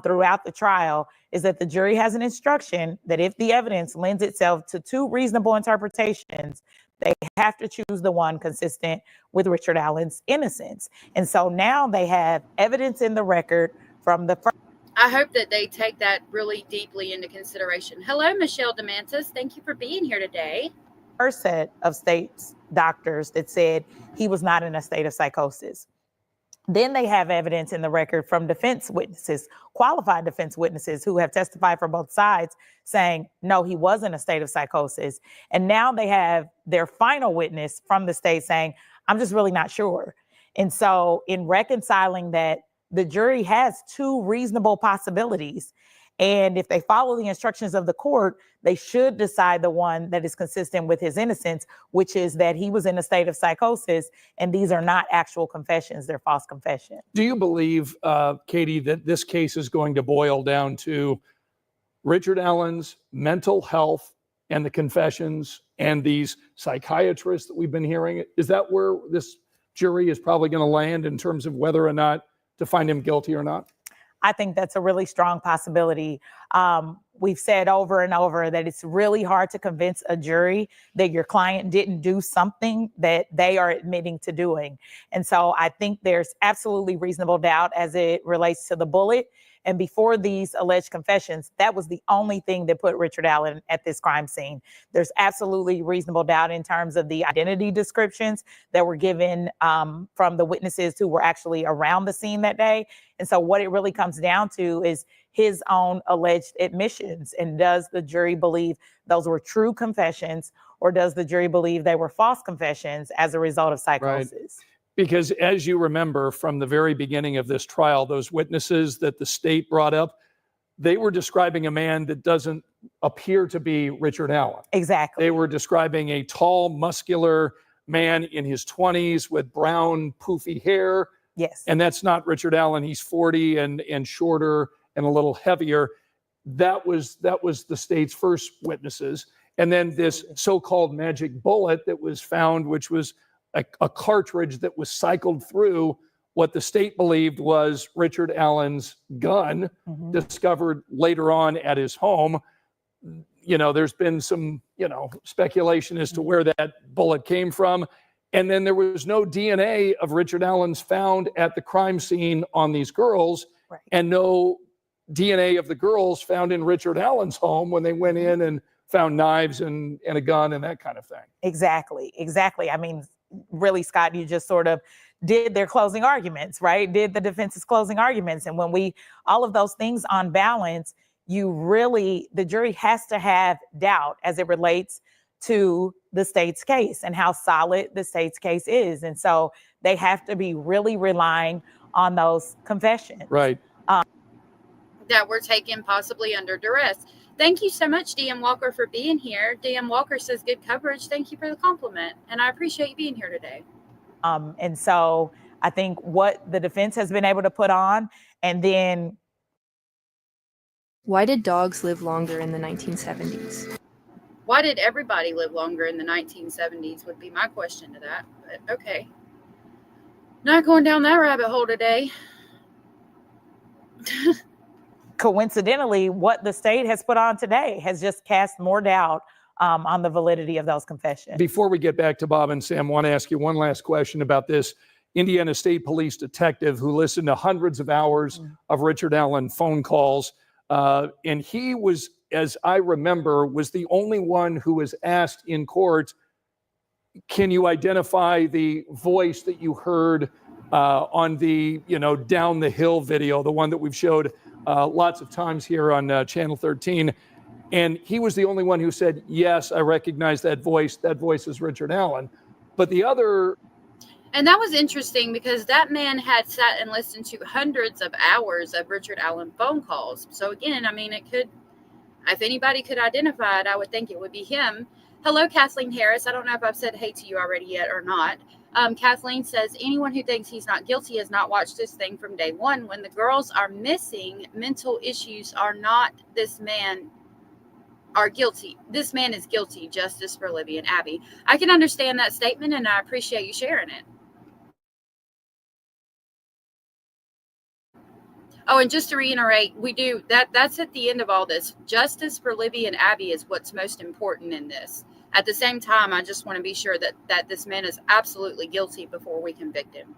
throughout the trial is that the jury has an instruction that if the evidence lends itself to two reasonable interpretations, they have to choose the one consistent with Richard Allen's innocence. And so now they have evidence in the record from the first. I hope that they take that really deeply into consideration. Hello, Michelle DeMantis. Thank you for being here today. First set of state's doctors that said he was not in a state of psychosis. Then they have evidence in the record from defense witnesses, qualified defense witnesses who have testified for both sides saying, no, he was in a state of psychosis. And now they have their final witness from the state saying, I'm just really not sure. And so in reconciling that, the jury has two reasonable possibilities. And if they follow the instructions of the court, they should decide the one that is consistent with his innocence, which is that he was in a state of psychosis. And these are not actual confessions, they're false confessions. Do you believe, Katie, that this case is going to boil down to Richard Allen's mental health and the confessions and these psychiatrists that we've been hearing? Is that where this jury is probably going to land in terms of whether or not to find him guilty or not? I think that's a really strong possibility. We've said over and over that it's really hard to convince a jury that your client didn't do something that they are admitting to doing. And so I think there's absolutely reasonable doubt as it relates to the bullet. And before these alleged confessions, that was the only thing that put Richard Allen at this crime scene. There's absolutely reasonable doubt in terms of the identity descriptions that were given from the witnesses who were actually around the scene that day. And so what it really comes down to is his own alleged admissions. And does the jury believe those were true confessions, or does the jury believe they were false confessions as a result of psychosis? Right. Because as you remember from the very beginning of this trial, those witnesses that the state brought up, they were describing a man that doesn't appear to be Richard Allen. Exactly. They were describing a tall, muscular man in his 20s with brown, poofy hair. Yes. And that's not Richard Allen. He's 40 and shorter and a little heavier. That was the state's first witnesses. And then this so-called magic bullet that was found, which was a cartridge that was cycled through what the state believed was Richard Allen's gun, discovered later on at his home. You know, there's been some, speculation as to where that bullet came from. And then there was no DNA of Richard Allen's found at the crime scene on these girls, and no DNA of the girls found in Richard Allen's home when they went in and found knives and a gun and that kind of thing. Exactly. I mean, really, Scott, you just sort of did their closing arguments, right? Did the defense's closing arguments. And when all of those things on balance, the jury has to have doubt as it relates to the state's case and how solid the state's case is. And so they have to be really relying on those confessions. Right. That were taken possibly under duress. Thank you so much, DM Walker, for being here. DM Walker says, good coverage. Thank you for the compliment. And I appreciate you being here today. And so I think what the defense has been able to put on, and then. Why did dogs live longer in the 1970s? Why did everybody live longer in the 1970s would be my question to that. But okay. Not going down that rabbit hole today. Coincidentally, what the state has put on today has just cast more doubt on the validity of those confessions. Before we get back to Bob and Sam, I want to ask you one last question about this Indiana State Police detective who listened to hundreds of hours of Richard Allen phone calls. And he was, as I remember, was the only one who was asked in court, can you identify the voice that you heard on the, down the hill video, the one that we've showed lots of times here on Channel 13. And he was the only one who said, yes, I recognize that voice. That voice is Richard Allen. But the other. And that was interesting because that man had sat and listened to hundreds of hours of Richard Allen phone calls. So again, I mean, it could, if anybody could identify it, I would think it would be him. Hello, Kathleen Harris. I don't know if I've said hey to you already yet or not. Kathleen says, anyone who thinks he's not guilty has not watched this thing from day one. When the girls are missing, mental issues are not this man are guilty. This man is guilty. Justice for Libby and Abby. I can understand that statement, and I appreciate you sharing it. Oh, and just to reiterate, we do that's at the end of all this. Justice for Libby and Abby is what's most important in this. At the same time, I just want to be sure that this man is absolutely guilty before we convict him,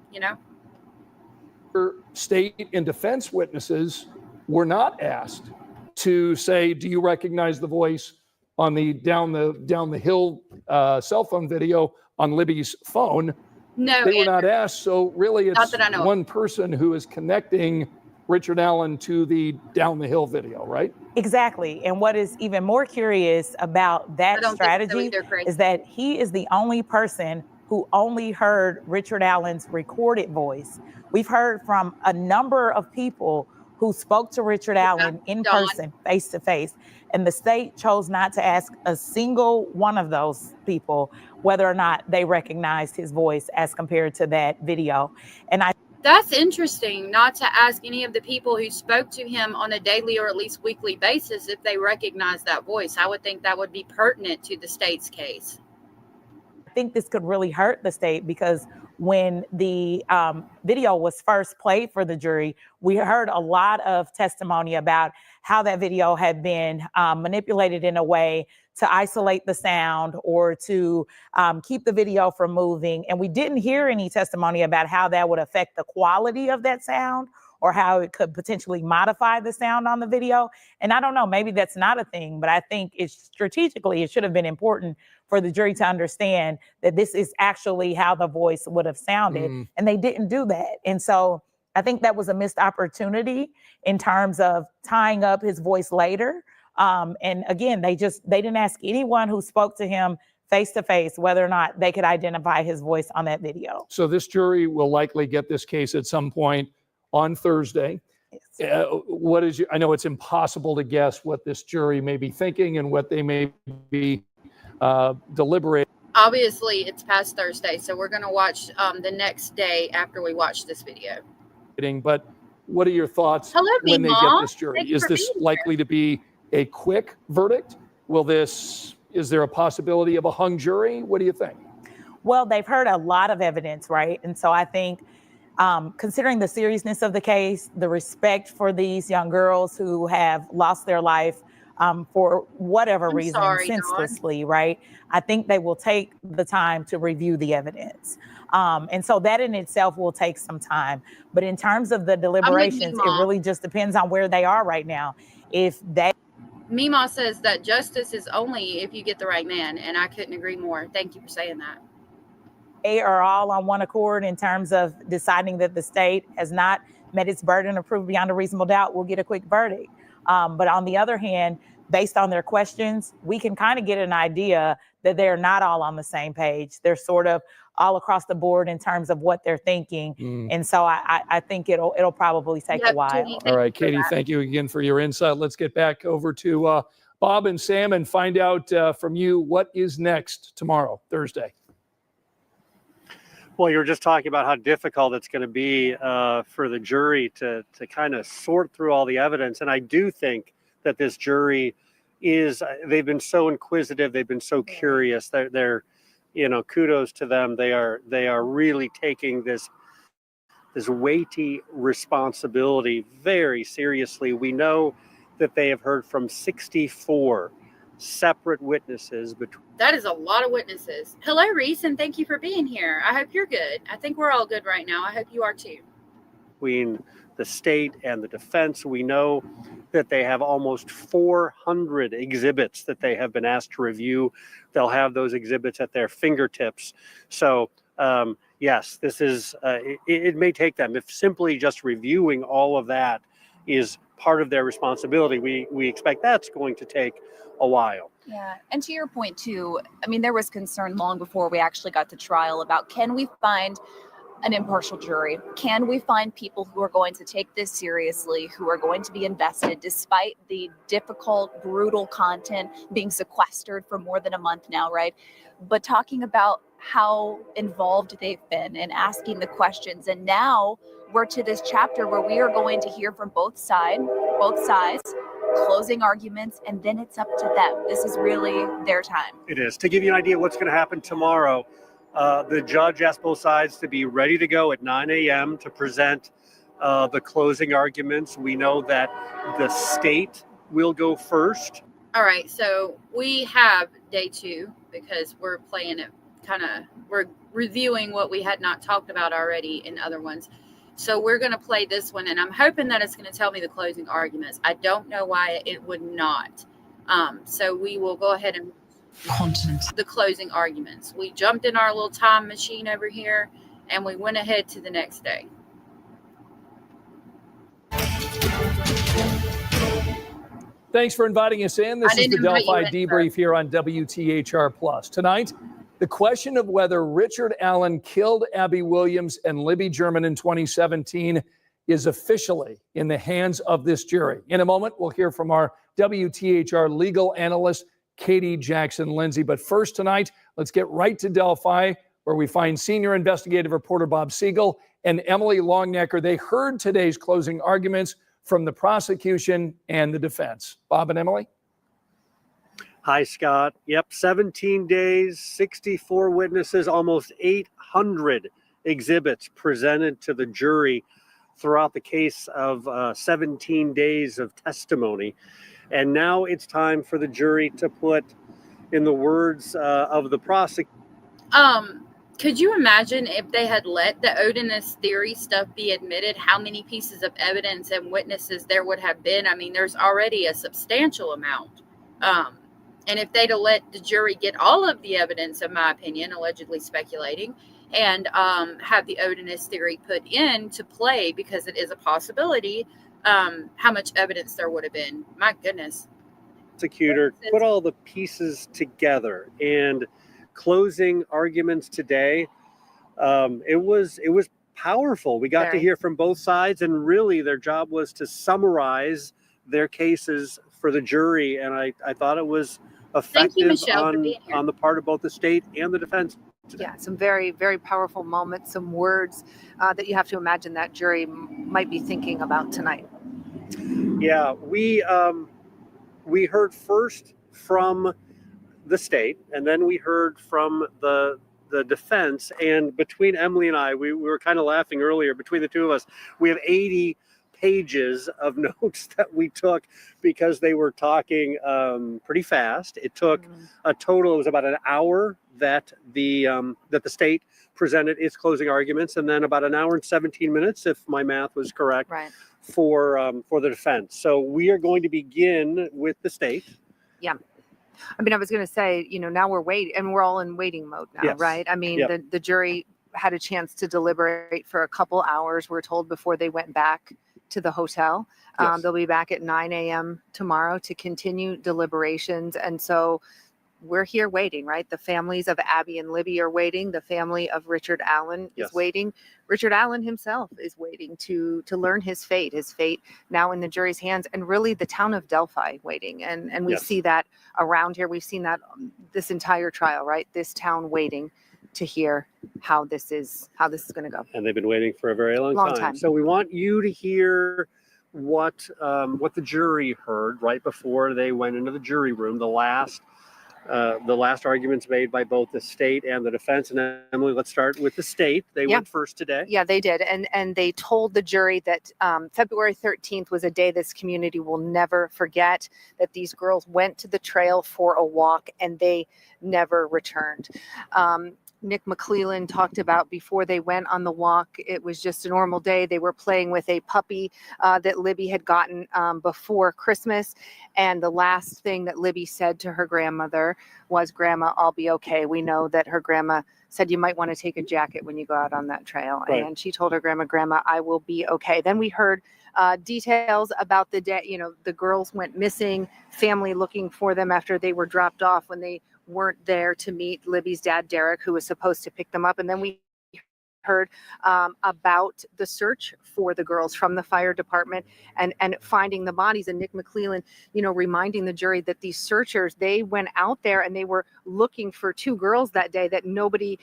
State and defense witnesses were not asked to say, do you recognize the voice on the down the hill cell phone video on Libby's phone? No, they were not asked. So really it's one person who is connecting Richard Allen to the down the hill video, right? Exactly. And what is even more curious about that strategy is that he is the only person who only heard Richard Allen's recorded voice. We've heard from a number of people who spoke to Richard Allen in person, face to face. And the state chose not to ask a single one of those people whether or not they recognized his voice as compared to that video. And that's interesting, not to ask any of the people who spoke to him on a daily or at least weekly basis if they recognize that voice. I would think that would be pertinent to the state's case. I think this could really hurt the state because when the video was first played for the jury, we heard a lot of testimony about how that video had been manipulated in a way to isolate the sound or to keep the video from moving. And we didn't hear any testimony about how that would affect the quality of that sound or how it could potentially modify the sound on the video. And I don't know, maybe that's not a thing, but I think strategically, it should have been important for the jury to understand that this is actually how the voice would have sounded. And they didn't do that. And so I think that was a missed opportunity in terms of tying up his voice later. And again, they didn't ask anyone who spoke to him face to face whether or not they could identify his voice on that video. So this jury will likely get this case at some point on Thursday. Yes. I know it's impossible to guess what this jury may be thinking and what they may be deliberating. Obviously, it's past Thursday, so we're going to watch the next day after we watch this video. But what are your thoughts Hello, when they get Mom. this jury? Thank you Is for this being likely to be a quick verdict? Is there a possibility of a hung jury? What do you think? Well, they've heard a lot of evidence, right? And so I think considering the seriousness of the case, the respect for these young girls who have lost their life for whatever I'm reason, sorry, Dawn. senselessly, right? I think they will take the time to review the evidence. And so that in itself will take some time. But in terms of the deliberations, it Mima. really just depends on where they are right now. If they Mima says that justice is only if you get the right man, and I couldn't agree more. Thank you for saying that. they are all on one accord in terms of deciding that the state has not met its burden of proof beyond a reasonable doubt, we'll get a quick verdict. But on the other hand, based on their questions, we can kind of get an idea that they're not all on the same page. They're sort of all across the board in terms of what they're thinking. And so I think it'll probably take a while. Katie, All right, Katie, thank you again for your insight. Let's get back over to Bob and Sam and find out from you what is next tomorrow, Thursday. Well, you were just talking about how difficult it's going to be for the jury to kind of sort through all the evidence. And I do think that this jury they've been so inquisitive. They've been so curious. They're kudos to them. They are really taking this weighty responsibility very seriously. We know that they have heard from 64 separate witnesses. That is a lot of witnesses. Hello, Reese, and thank you for being here. I hope you're good. I think we're all good right now. I hope you are too. Between the state and the defense, we know that they have almost 400 exhibits that they have been asked to review. They'll have those exhibits at their fingertips. So, yes, this is, it may take them, if simply just reviewing all of that is part of their responsibility, we expect that's going to take a while. Yeah. And to your point too, I mean, there was concern long before we actually got to trial about, can we find an impartial jury? Can we find people who are going to take this seriously, who are going to be invested despite the difficult, brutal content being sequestered for more than a month now, right? But talking about how involved they've been and asking the questions. And now we're to this chapter where we are going to hear from both sides, closing arguments, and then it's up to them. This is really their time. It is. To give you an idea of what's going to happen tomorrow, the judge asked both sides to be ready to go at 9 a.m. to present the closing arguments. We know that the state will go first. All right, so we have day 2 because we're playing it we're reviewing what we had not talked about already in other ones. So we're going to play this one, and I'm hoping that it's going to tell me the closing arguments. I don't know why it would not. So we will go ahead and the closing arguments. We jumped in our little time machine over here, and we went ahead to the next day. Thanks for inviting us in. This is the Delphi Debrief here on WTHR Plus. Tonight, the question of whether Richard Allen killed Abby Williams and Libby German in 2017 is officially in the hands of this jury. In a moment, we'll hear from our WTHR legal analyst, Katie Jackson Lindsay. But first tonight, let's get right to Delphi, where we find senior investigative reporter Bob Siegel and Emily Longnecker. They heard today's closing arguments from the prosecution and the defense. Bob and Emily? Hi, Scott. Yep, 17 days, 64 witnesses, almost 800 exhibits presented to the jury throughout the case of 17 days of testimony. And now it's time for the jury to put, in the words of the prosecutor. Could you imagine if they had let the Odinist theory stuff be admitted, how many pieces of evidence and witnesses there would have been? I mean, there's already a substantial amount. And if they'd have let the jury get all of the evidence, in my opinion, allegedly speculating, and have the Odinist theory put into play, because it is a possibility, how much evidence there would have been. My goodness. Prosecutor put all the pieces together, and closing arguments today, it was powerful. We got to hear from both sides, and really their job was to summarize their cases for the jury, and I thought it was effective on the part of both the state and the defense. Yeah, some very, very powerful moments, some words that you have to imagine that jury might be thinking about tonight. Yeah, we heard first from the state, and then we heard from the defense. And between Emily and I, we were kind of laughing earlier. Between the two of us, we have 80 pages of notes that we took because they were talking pretty fast. It took a total. It was about an hour that the state presented its closing arguments, and then about an hour and 17 minutes, if my math was correct, Right. for the defense. So we are going to begin with the state. Yeah. I mean, I was going to say, now we're waiting, and we're all in waiting mode now, Yes. right? I mean, Yep. the jury had a chance to deliberate for a couple hours, we're told, before they went back to the hotel. Yes. They'll be back at 9 a.m. tomorrow to continue deliberations. And so we're here waiting, right? The families of Abby and Libby are waiting. The family of Richard Allen Yes. is waiting. Richard Allen himself is waiting to learn his fate now in the jury's hands, and really the town of Delphi waiting. And we Yes. see that around here. We've seen that this entire trial, right? This town waiting to hear how this is going to go. And they've been waiting for a very long Time. So we want you to hear what the jury heard right before they went into the jury room. The last arguments made by both the state and the defense. And Emily, let's start with the state. They went first today. Yeah, they did. And they told the jury that February 13th was a day this community will never forget, that these girls went to the trail for a walk and they never returned. Nick McClellan talked about before they went on the walk, it was just a normal day. They were playing with a puppy that Libby had gotten before Christmas. And the last thing that Libby said to her grandmother was, "Grandma, I'll be okay." We know that her grandma said, "You might want to take a jacket when you go out on that trail." Right. And she told her "Grandma, I will be okay." Then we heard details about the day, the girls went missing, family looking for them after they were dropped off when they weren't there to meet Libby's dad, Derek, who was supposed to pick them up. And then we heard about the search for the girls from the fire department and finding the bodies. And Nick McClellan, reminding the jury that these searchers, they went out there and they were looking for two girls that day, that nobody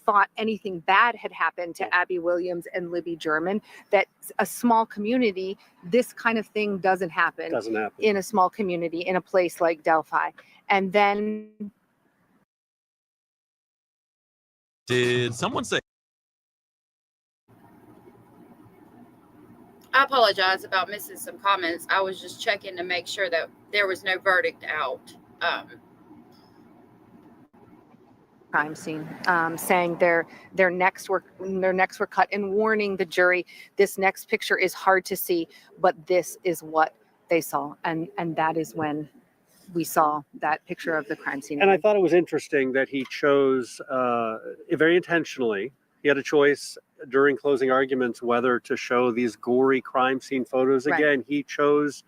thought anything bad had happened to Abby Williams and Libby German, that a small community, this kind of thing doesn't happen in a small community, in a place like Delphi. And then did someone say? I apologize about missing some comments. I was just checking to make sure that there was no verdict out. crime scene, saying their necks were cut, and warning the jury, this next picture is hard to see, but this is what they saw. And that is when we saw that picture of the crime scene. And I thought it was interesting that he chose, very intentionally, he had a choice during closing arguments whether to show these gory crime scene photos again. Right. He chose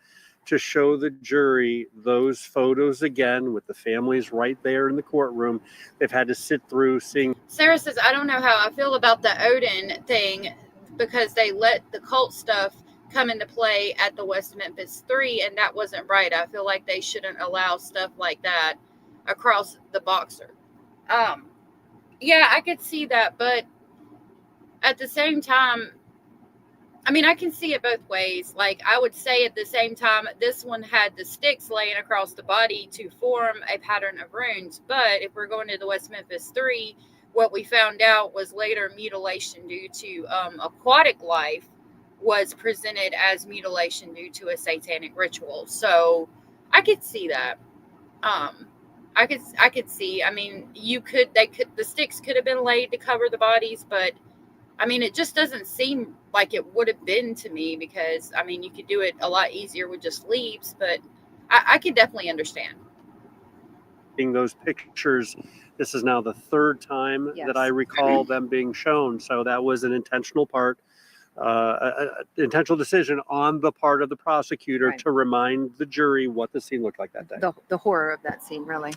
to show the jury those photos again with the families right there in the courtroom. They've had to sit through seeing. Sarah says, I don't know how I feel about the Odin thing, because they let the cult stuff come into play at the West Memphis 3, and that wasn't right. I feel like they shouldn't allow stuff like that across the boxer. Yeah, I could see that, but at the same time, I mean, I can see it both ways. Like, I would say at the same time, this one had the sticks laying across the body to form a pattern of runes. But if we're going to the West Memphis 3, what we found out was later mutilation due to aquatic life was presented as mutilation due to a satanic ritual. So I could see that. I could see, I mean, the sticks could have been laid to cover the bodies, but I mean, it just doesn't seem like it would have been to me, because, I mean, you could do it a lot easier with just leaves, but I can definitely understand. Those pictures, this is now the third time that I recall them being shown. So that was an intentional part, intentional decision on the part of the prosecutor to remind the jury what the scene looked like that day. The horror of that scene, really.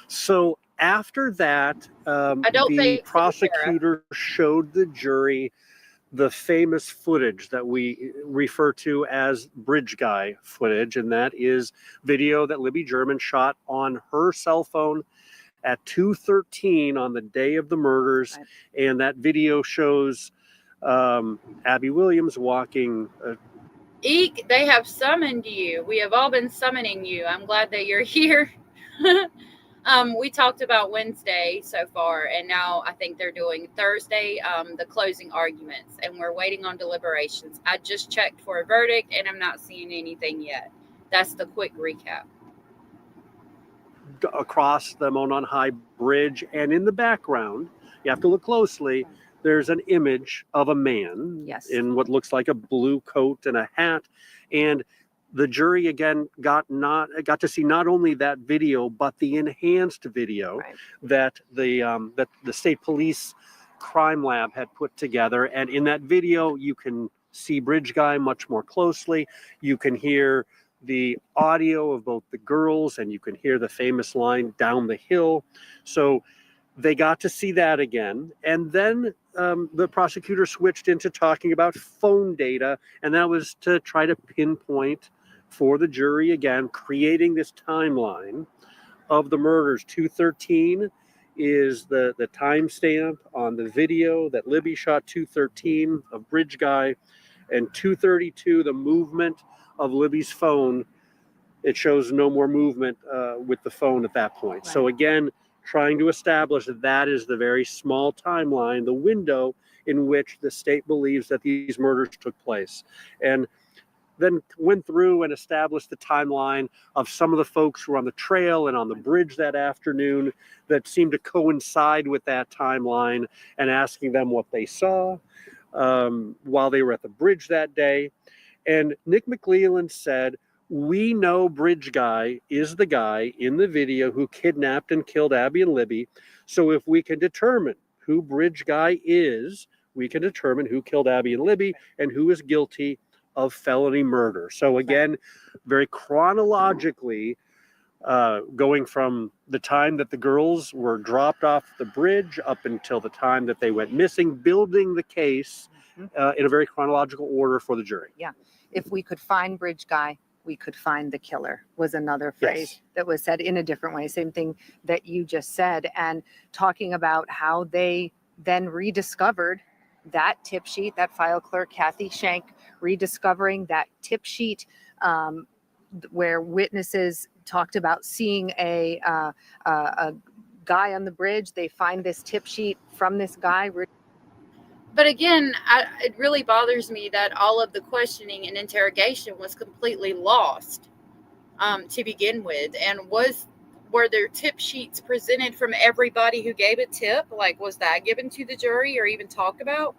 So after that, the prosecutor showed the jury the famous footage that we refer to as bridge guy footage, and that is video that Libby German shot on her cell phone at 2:13 on the day of the murders. Right. And that video shows Abby Williams walking. Eek, they have summoned you. We have all been summoning you. I'm glad that you're here. We talked about Wednesday so far, and now I think they're doing Thursday, the closing arguments, and we're waiting on deliberations. I just checked for a verdict, and I'm not seeing anything yet. That's the quick recap. Across the Monon High Bridge, and in the background, you have to look closely, there's an image of a man in what looks like a blue coat and a hat. And the jury again got to see not only that video, but the enhanced video that the state police crime lab had put together. And in that video, you can see Bridge Guy much more closely. You can hear the audio of both the girls, and you can hear the famous line, "Down the hill." So they got to see that again. And then the prosecutor switched into talking about phone data, and that was to try to pinpoint for the jury again, creating this timeline of the murders. 2:13 is the timestamp on the video that Libby shot 2:13 of Bridge Guy, and 2:32 the movement of Libby's phone. It shows no more movement with the phone at that point. Right. So again, trying to establish that is the very small timeline, the window in which the state believes that these murders took place. And then went through and established the timeline of some of the folks who were on the trail and on the bridge that afternoon that seemed to coincide with that timeline, and asking them what they saw while they were at the bridge that day. And Nick McClelland said, "We know Bridge Guy is the guy in the video who kidnapped and killed Abby and Libby. So if we can determine who Bridge Guy is, we can determine who killed Abby and Libby and who is guilty of felony murder." So again, very chronologically, going from the time that the girls were dropped off the bridge up until the time that they went missing, building the case in a very chronological order for the jury. Yeah. If we could find Bridge Guy, we could find the killer, was another phrase that was said in a different way. Same thing that you just said, and talking about how they then rediscovered that tip sheet, that file clerk, Kathy Shank, rediscovering that tip sheet where witnesses talked about seeing a guy on the bridge. They find this tip sheet from this guy. But again, it really bothers me that all of the questioning and interrogation was completely lost to begin with. And were there tip sheets presented from everybody who gave a tip? Like, was that given to the jury or even talked about?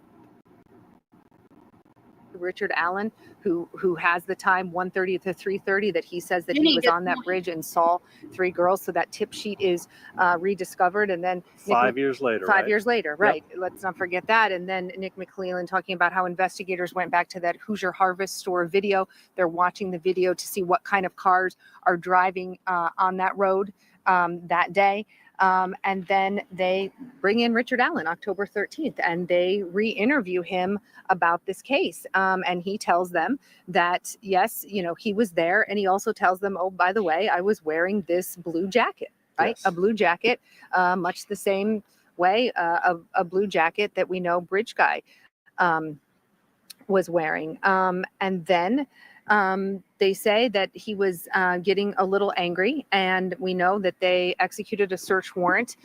Richard Allen, who has the time 1:30 to 3:30 that he says that he was on that bridge and saw three girls. So that tip sheet is rediscovered. And then 5 years later. 5 years later, right. Yep. Let's not forget that. And then Nick McClelland talking about how investigators went back to that Hoosier Harvest store video. They're watching the video to see what kind of cars are driving on that road that day. And then they bring in Richard Allen October 13th, and they re-interview him about this case. And he tells them that, yes, he was there. And he also tells them, oh, by the way, I was wearing this blue jacket, right? Yes. A blue jacket, much the same way, a blue jacket that we know Bridge Guy was wearing. And then they say that he was getting a little angry, and we know that they executed a search warrant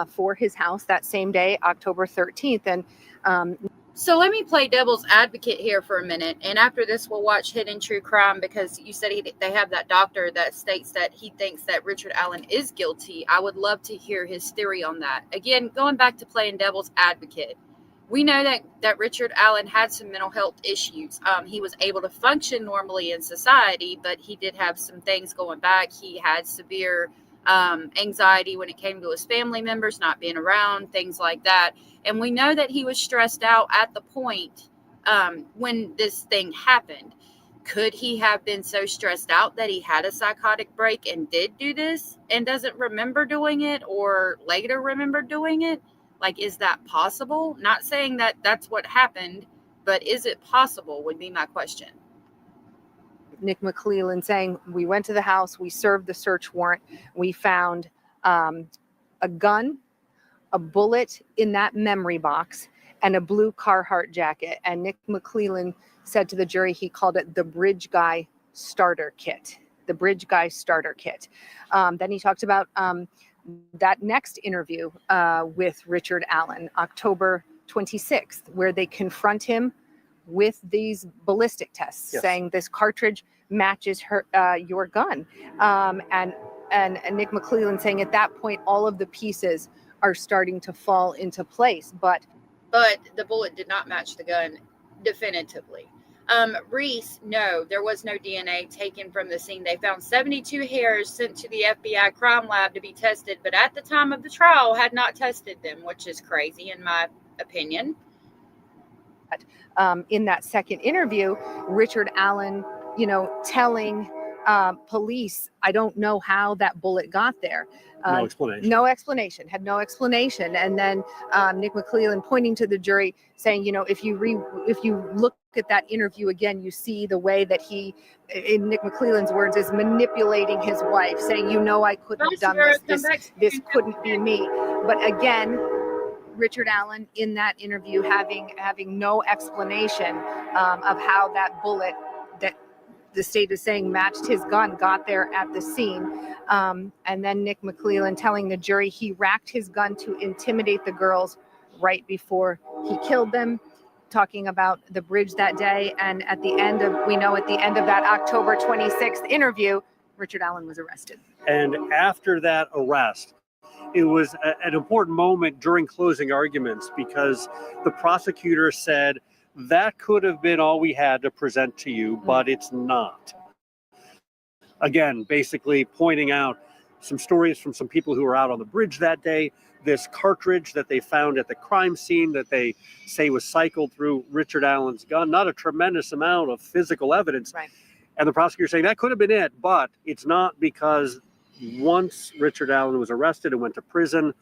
for his house that same day, October 13th. And so let me play devil's advocate here for a minute. And after this, we'll watch Hidden True Crime, because you said they have that doctor that states that he thinks that Richard Allen is guilty. I would love to hear his theory on that. Again, going back to playing devil's advocate. We know that Richard Allen had some mental health issues. He was able to function normally in society, but he did have some things going back. He had severe anxiety when it came to his family members not being around, things like that. And we know that he was stressed out at the point when this thing happened. Could he have been so stressed out that he had a psychotic break and did do this and doesn't remember doing it, or later remember doing it? Like, is that possible? Not saying that that's what happened, but is it possible would be my question. Nick McClelland saying, we went to the house, we served the search warrant, we found a a gun, a bullet in that memory box, and a blue Carhartt jacket. And Nick McClellan said to the jury he called it the Bridge Guy starter kit. The Bridge Guy starter kit. Then he talked about that next interview with Richard Allen, October 26th, where they confront him with these ballistic tests, Yes. saying this cartridge matches your gun. And Nick McClellan saying at that point, all of the pieces are starting to fall into place. But the bullet did not match the gun definitively. Reese, no, there was no DNA taken from the scene. They found 72 hairs sent to the FBI crime lab to be tested, but at the time of the trial had not tested them, which is crazy in my opinion. In that second interview, Richard Allen, telling police, I don't know how that bullet got there. No explanation. Had no explanation. And then Nick McClellan pointing to the jury saying, if you look at that interview again, you see the way that he, in Nick McClellan's words, is manipulating his wife, saying, I couldn't have done this. This couldn't be me. But again, Richard Allen in that interview having no explanation of how that bullet that the state is saying matched his gun got there at the scene. And then Nick McClellan telling the jury he racked his gun to intimidate the girls right before he killed them, talking about the bridge that day. And at the end of that October 26th interview, Richard Allen was arrested. And after that arrest, it was an important moment during closing arguments because the prosecutor said that could have been all we had to present to you, but it's not. Again, basically pointing out some stories from some people who were out on the bridge that day, this cartridge that they found at the crime scene that they say was cycled through Richard Allen's gun, not a tremendous amount of physical evidence. Right. And the prosecutor saying that could have been it, but it's not, because once Richard Allen was arrested and went to prison,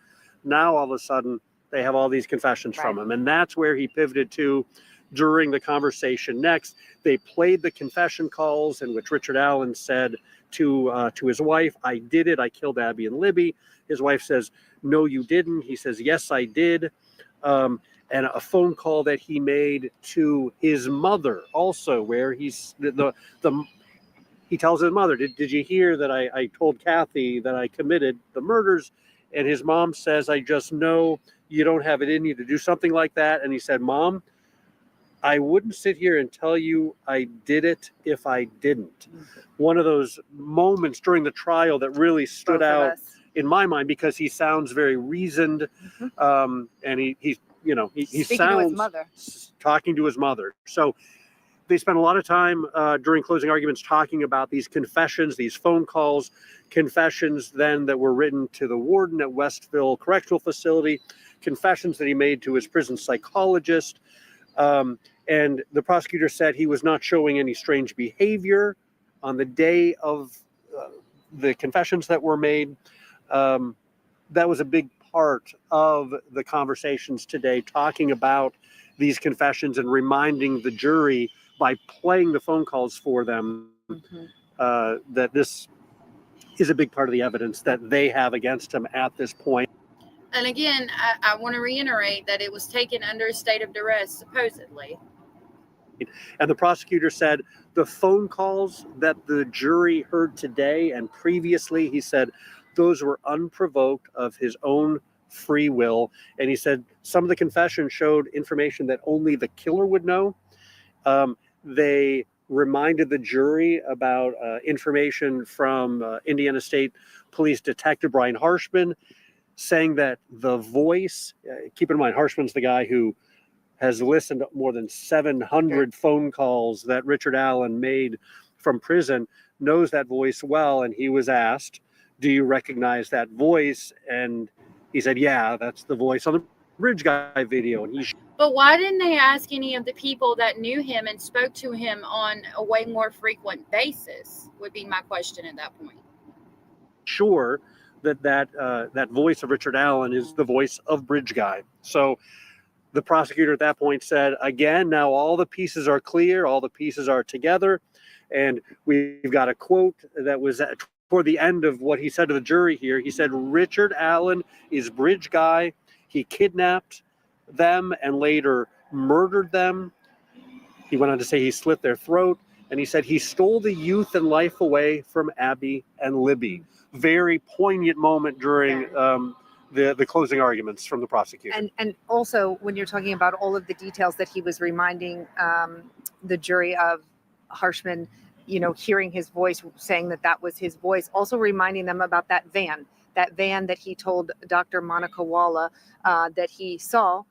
now all of a sudden they have all these confessions from him. And that's where he pivoted to during the conversation next. They played the confession calls in which Richard Allen said to his wife, I did it. I killed Abby and Libby. His wife says, no, you didn't. He says, yes, I did. And a phone call that he made to his mother also, where he's he tells his mother, did you hear that I told Kathy that I committed the murders? And his mom says, I just know you don't have it in you to do something like that. And he said, Mom, I wouldn't sit here and tell you I did it if I didn't. One of those moments during the trial that really stood out in my mind, because he sounds very reasoned, and he sounds talking to his mother. So they spent a lot of time during closing arguments talking about these confessions, these phone calls, confessions then that were written to the warden at Westville Correctional Facility, confessions that he made to his prison psychologist. And the prosecutor said he was not showing any strange behavior on the day of the confessions that were made. That was a big part of the conversations today, talking about these confessions and reminding the jury by playing the phone calls for them that this is a big part of the evidence that they have against him at this point. And again, I want to reiterate that it was taken under a state of duress, supposedly. And the prosecutor said the phone calls that the jury heard today and previously, he said, those were unprovoked of his own free will. And he said some of the confessions showed information that only the killer would know. They reminded the jury about information from Indiana State Police Detective Brian Harshman, saying that the voice, keep in mind, Harshman's the guy who has listened to more than 700 phone calls that Richard Allen made from prison, knows that voice well. And he was asked, do you recognize that voice? And he said, yeah, that's the voice on the Bridge Guy video. And But why didn't they ask any of the people that knew him and spoke to him on a way more frequent basis, would be my question at that point. Sure that voice of Richard Allen is the voice of Bridge Guy. So the prosecutor at that point said, again, now all the pieces are clear, all the pieces are together. And we've got a quote that was for the end of what he said to the jury here. He said Richard Allen is bridge guy. He kidnapped them and later murdered them. He went on to say he slit their throat, and he said he stole the youth and life away from Abby and Libby. Very poignant moment during the closing arguments from the prosecutor. And also, when you're talking about all of the details that he was reminding the jury of, Harshman, hearing his voice, saying that was his voice, also reminding them about that van that he told Dr. Monica Walla that he saw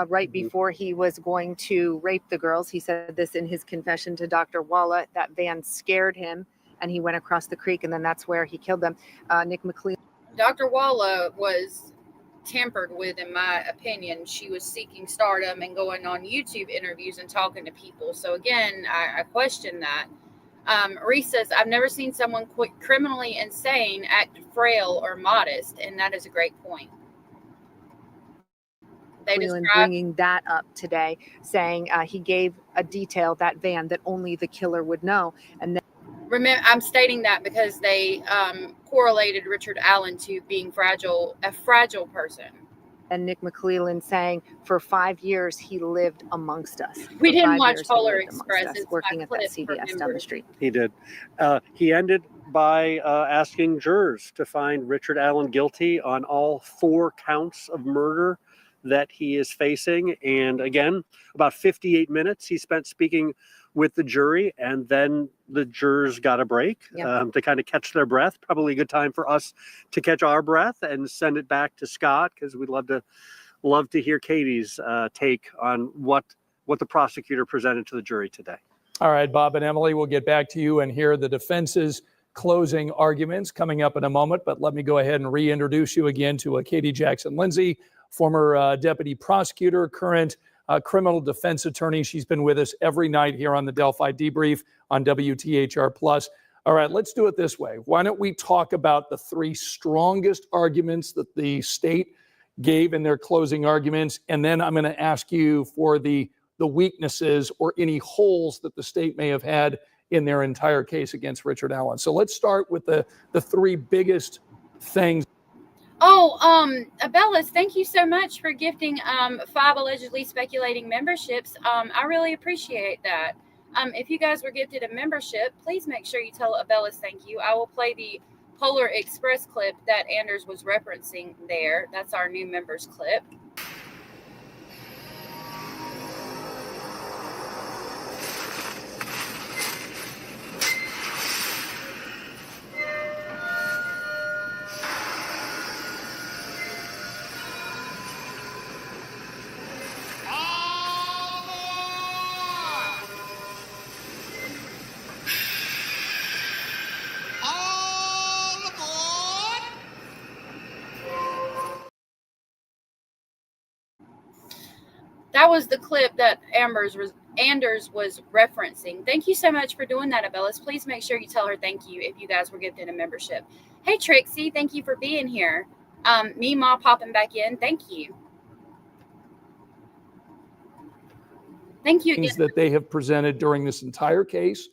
right before he was going to rape the girls. He said this in his confession to Dr. Walla. That van scared him, and he went across the creek, and then that's where he killed them. Nick McLean. Dr. Walla was tampered with, in my opinion. She was seeking stardom and going on YouTube interviews and talking to people. So again, I question that. Reese says, I've never seen someone criminally insane act frail or modest, and that is a great point. They bringing that up today, saying he gave a detail, that van, that only the killer would know. And then, remember, I'm stating that because they correlated Richard Allen to being a fragile person. And Nick McClellan saying for 5 years he lived amongst us. We didn't watch Polar Express. It's working at that CVS down the street. He did. He ended by asking jurors to find Richard Allen guilty on all 4 counts of murder that he is facing. And again, about 58 minutes he spent speaking with the jury, and then the jurors got a break to kind of catch their breath. Probably a good time for us to catch our breath and send it back to Scott, because we'd love to hear Katie's take on what the prosecutor presented to the jury today. All right, Bob and Emily, we'll get back to you and hear the defense's closing arguments coming up in a moment. But let me go ahead and reintroduce you again to Katie Jackson Lindsay, former deputy prosecutor, current criminal defense attorney. She's been with us every night here on the Delphi Debrief on WTHR+. All right, let's do it this way. Why don't we talk about the 3 strongest arguments that the state gave in their closing arguments, and then I'm going to ask you for the weaknesses or any holes that the state may have had in their entire case against Richard Allen. So let's start with the 3 biggest things. Oh, Abellis, thank you so much for gifting 5 allegedly speculating memberships. I really appreciate that. If you guys were gifted a membership, please make sure you tell Abellis thank you. I will play the Polar Express clip that Anders was referencing there. That's our new members clip. That was the clip that Anders was referencing. Thank you so much for doing that, Abellis. Please make sure you tell her thank you if you guys were gifted a membership. Hey, Trixie, thank you for being here. Meemaw popping back in. Thank you. Thank you again. Things that they have presented during this entire case,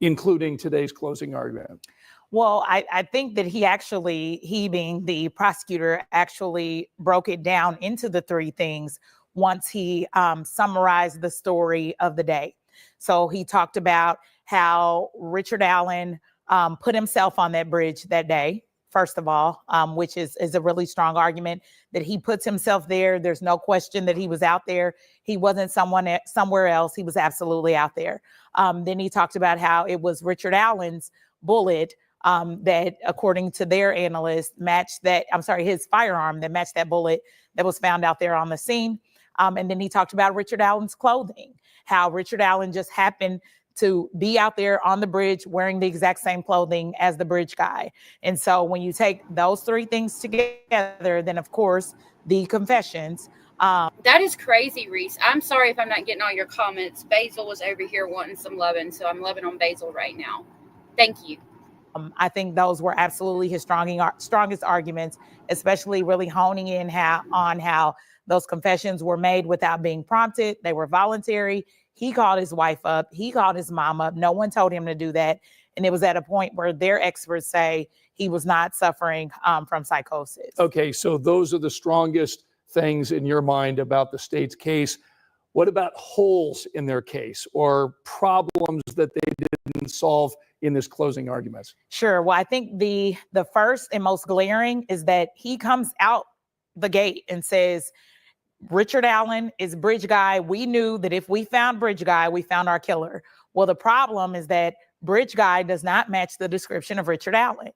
including today's closing argument. Well, I think that he being the prosecutor, actually broke it down into the 3 things once he summarized the story of the day. So he talked about how Richard Allen put himself on that bridge that day, first of all, which is a really strong argument that he puts himself there. There's no question that he was out there. He wasn't somewhere else. He was absolutely out there. Then he talked about how it was Richard Allen's bullet that, according to their analyst, his firearm that matched that bullet that was found out there on the scene. And then he talked about Richard Allen's clothing, how Richard Allen just happened to be out there on the bridge wearing the exact same clothing as the bridge guy. And so when you take those 3 things together, then of course the confessions. That is crazy, Reese. I'm sorry if I'm not getting all your comments. Basil was over here wanting some loving, so I'm loving on Basil right now. Thank you. I think those were absolutely his strongest arguments, especially really honing in on how those confessions were made without being prompted. They were voluntary. He called his wife up. He called his mom up. No one told him to do that. And it was at a point where their experts say he was not suffering from psychosis. Okay, so those are the strongest things in your mind about the state's case. What about holes in their case or problems that they didn't solve in this closing arguments? Sure. Well, I think the first and most glaring is that he comes out the gate and says, Richard Allen is Bridge Guy. We knew that if we found Bridge Guy, we found our killer. Well, the problem is that Bridge Guy does not match the description of Richard Allen.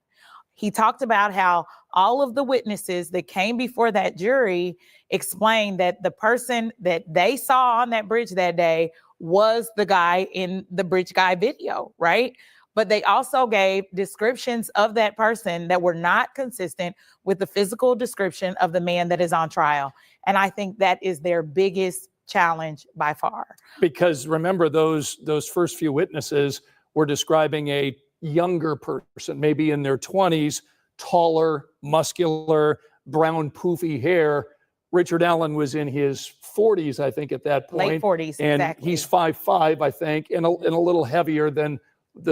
He talked about how all of the witnesses that came before that jury explained that the person that they saw on that bridge that day was the guy in the Bridge Guy video, right? But they also gave descriptions of that person that were not consistent with the physical description of the man that is on trial. And I think that is their biggest challenge by far. Because remember, those first few witnesses were describing a younger person, maybe in their 20s, taller, muscular, brown, poofy hair. Richard Allen was in his 40s, I think, at that point. Late 40s, and exactly. He's 5'5", I think, and a little heavier than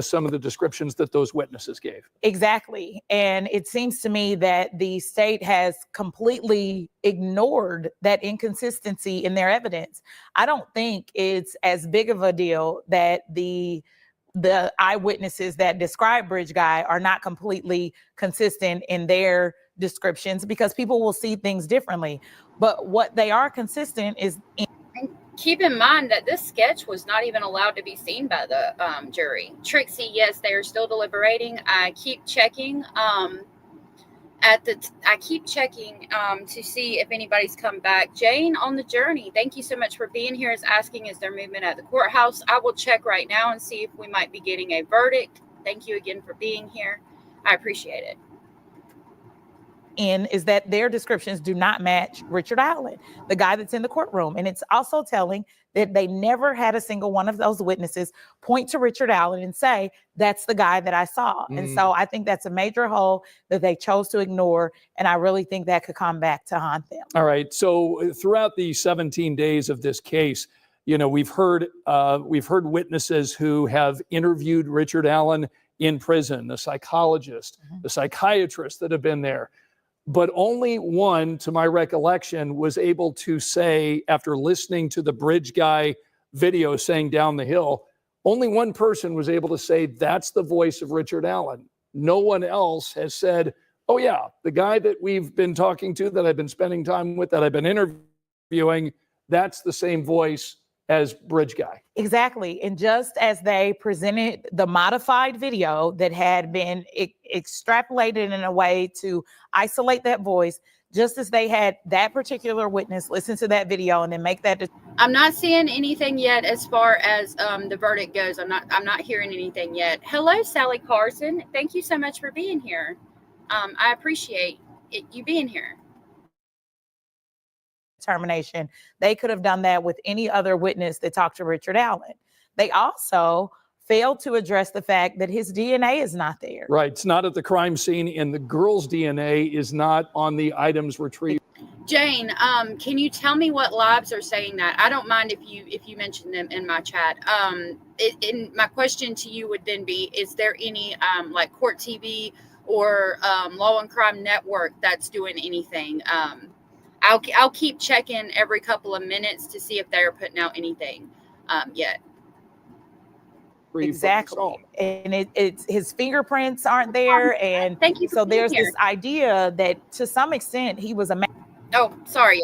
some of the descriptions that those witnesses gave. Exactly. And it seems to me that the state has completely ignored that inconsistency in their evidence. I don't think it's as big of a deal that the eyewitnesses that describe Bridge Guy are not completely consistent in their descriptions, because people will see things differently. But what they are consistent is And keep in mind that this sketch was not even allowed to be seen by the jury. Trixie, yes, they are still deliberating. I keep checking to see if anybody's come back. Jane on the journey, thank you so much for being here, is asking, is there movement at the courthouse? I will check right now and see if we might be getting a verdict. Thank you again for being here. I appreciate it. is that their descriptions do not match Richard Allen, the guy that's in the courtroom. And it's also telling that they never had a single one of those witnesses point to Richard Allen and say, that's the guy that I saw. And so I think that's a major hole that they chose to ignore. And I really think that could come back to haunt them. All right. So throughout the 17 days of this case, we've heard witnesses who have interviewed Richard Allen in prison, the psychologist, the psychiatrist that have been there. But only one, to my recollection, was able to say, after listening to the Bridge Guy video saying down the hill, only one person was able to say, that's the voice of Richard Allen. No one else has said, oh yeah, the guy that we've been talking to, that I've been spending time with, that I've been interviewing, that's the same voice as Bridge Guy. Exactly. And just as they presented the modified video that had been extrapolated in a way to isolate that voice, just as they had that particular witness listen to that video and then make that. I'm not seeing anything yet as far as the verdict goes. I'm not hearing anything yet. Hello, Sally Carson. Thank you so much for being here. I appreciate you being here. Determination. They could have done that with any other witness that talked to Richard Allen. They also failed to address the fact that his DNA is not there. Right. It's not at the crime scene, and the girl's DNA is not on the items retrieved. Jane, can you tell me what labs are saying that? I don't mind if you mention them in my chat. My question to you would then be, is there any like Court TV or Law and Crime Network that's doing anything? I'll keep checking every couple of minutes to see if they're putting out anything yet. Exactly. And it's his fingerprints aren't there. And thank you. So there's this idea that to some extent he was a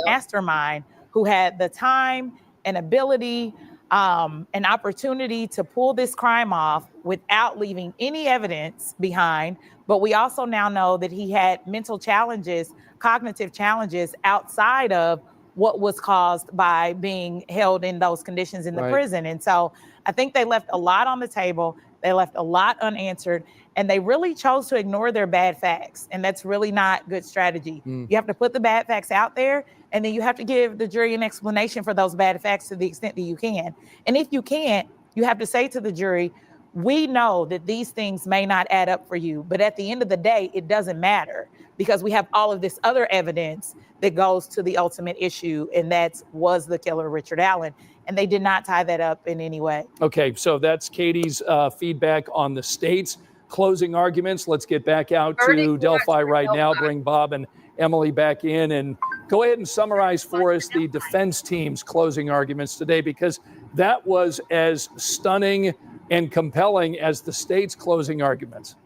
mastermind who had the time and ability and opportunity to pull this crime off without leaving any evidence behind. But we also now know that he had mental challenges, cognitive challenges outside of what was caused by being held in those conditions in the prison. And so I think they left a lot on the table. They left a lot unanswered, and they really chose to ignore their bad facts. And that's really not good strategy. You have to put the bad facts out there, and then you have to give the jury an explanation for those bad facts to the extent that you can. And if you can't, you have to say to the jury, We know that these things may not add up for you, but at the end of the day, it doesn't matter because we have all of this other evidence that goes to the ultimate issue, and was the killer Richard Allen. And they did not tie that up in any way. Okay, so that's Katie's feedback on the state's closing arguments. Let's get back out to Delphi right now, bring Bob and Emily back in, and go ahead and summarize for us the defense team's closing arguments today, because that was as stunning and compelling as the state's closing arguments.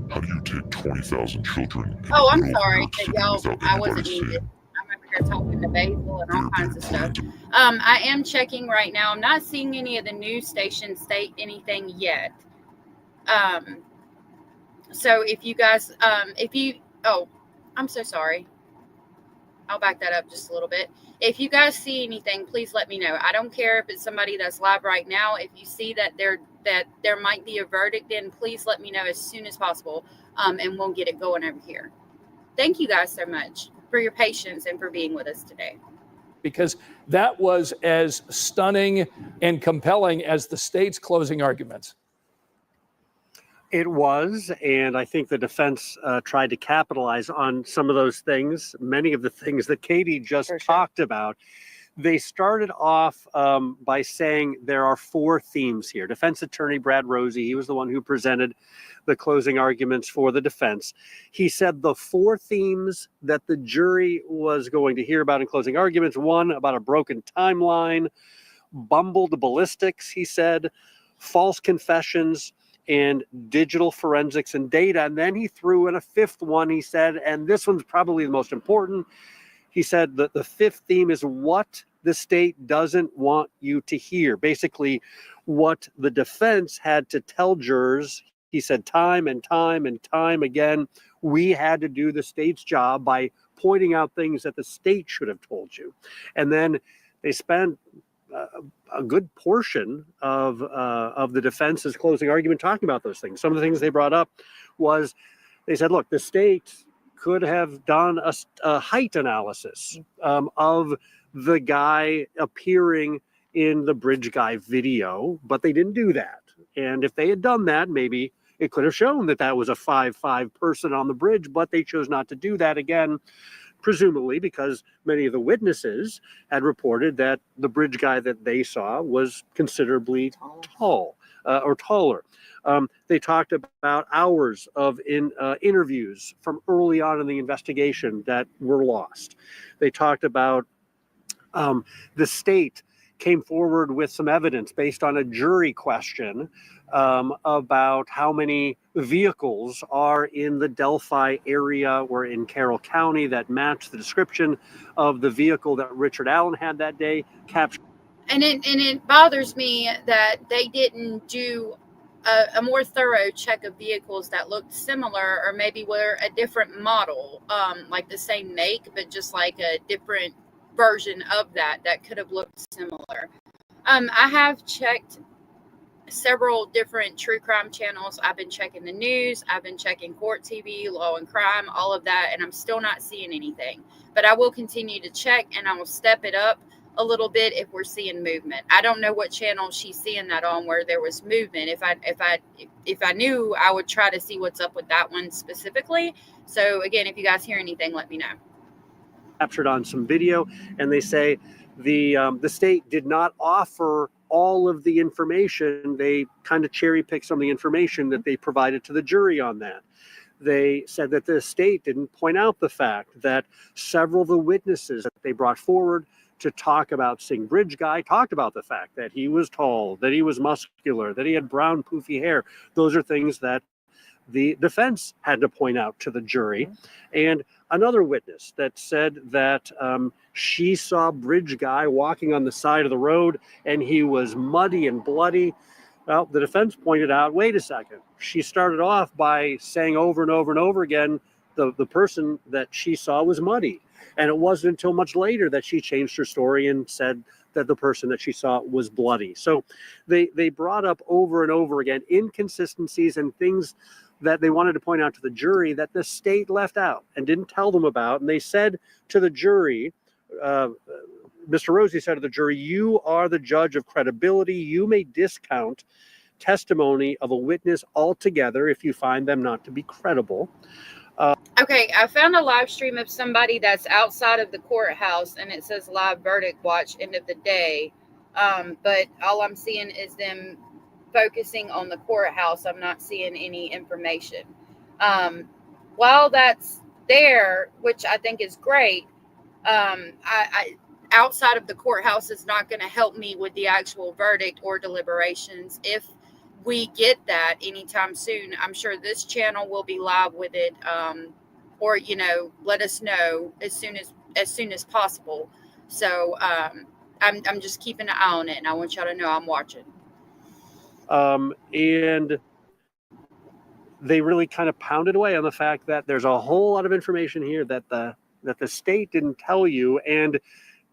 How do you take 20,000 children? Oh, I'm sorry, y'all. I wasn't muted. I'm over here talking to Basil and all kinds of stuff. I am checking right now. I'm not seeing any of the news stations state anything yet. So if you guys, I'm so sorry. I'll back that up just a little bit. If you guys see anything, please let me know. I don't care if it's somebody that's live right now. If you see that there might be a verdict in, please let me know as soon as possible, and we'll get it going over here. Thank you guys so much for your patience and for being with us today. Because that was as stunning and compelling as the state's closing arguments. It was, and I think the defense tried to capitalize on some of those things, many of the things that Katie just talked about. They started off by saying there are 4 themes here. Defense attorney Brad Rosie, he was the one who presented the closing arguments for the defense. He said the 4 themes that the jury was going to hear about in closing arguments: 1, about a broken timeline; bumbled ballistics, he said; false confessions; and digital forensics and data. And then he threw in a 5th one, he said, and this one's probably the most important. He said that the 5th theme is what the state doesn't want you to hear. Basically, what the defense had to tell jurors. He said time and time and time again, we had to do the state's job by pointing out things that the state should have told you. And then they spent a good portion of the defense's closing argument talking about those things. Some of the things they brought up was, they said, look, the state could have done a height analysis of the guy appearing in the bridge guy video, but they didn't do that. And if they had done that, maybe it could have shown that that was a 5'5" person on the bridge, but they chose not to do that, again, presumably because many of the witnesses had reported that the bridge guy that they saw was considerably tall or taller. They talked about hours of interviews from early on in the investigation that were lost. They talked about the state came forward with some evidence based on a jury question about how many vehicles are in the Delphi area or in Carroll County that match the description of the vehicle that Richard Allen had that day captured. And it bothers me that they didn't do a more thorough check of vehicles that looked similar, or maybe were a different model, like the same make, but just like a different version of that could have looked similar. I have checked several different true crime channels. I've been checking the news. I've been checking Court TV, Law and Crime, all of that, and I'm still not seeing anything. But I will continue to check, and I will step it up a little bit if we're seeing movement. I don't know what channel she's seeing that on where there was movement. If I knew, I would try to see what's up with that one specifically. So again, if you guys hear anything, let me know. Captured on some video, and they say the state did not offer all of the information. They kind of cherry picked some of the information that they provided to the jury on that. They said that the state didn't point out the fact that several of the witnesses that they brought forward to talk about seeing Bridge Guy talked about the fact that he was tall, that he was muscular, that he had brown poofy hair. Those are things that the defense had to point out to the jury. And another witness that said that she saw Bridge Guy walking on the side of the road and he was muddy and bloody. Well, the defense pointed out, wait a second. She started off by saying over and over and over again, the person that she saw was muddy. And it wasn't until much later that she changed her story and said that the person that she saw was bloody. So they brought up over and over again inconsistencies and things that they wanted to point out to the jury that the state left out and didn't tell them about. And they said to the jury, Mr. Rosie said to the jury, "You are the judge of credibility. You may discount testimony of a witness altogether if you find them not to be credible." Okay, I found a live stream of somebody that's outside of the courthouse, and it says live verdict watch, end of the day. But all I'm seeing is them focusing on the courthouse. I'm not seeing any information. While that's there, which I think is great, I outside of the courthouse is not going to help me with the actual verdict or deliberations. If we get that anytime soon, I'm sure this channel will be live with it, or let us know as soon as possible. So I'm just keeping an eye on it, and I want y'all to know I'm watching. And they really kind of pounded away on the fact that there's a whole lot of information here that the state didn't tell you, and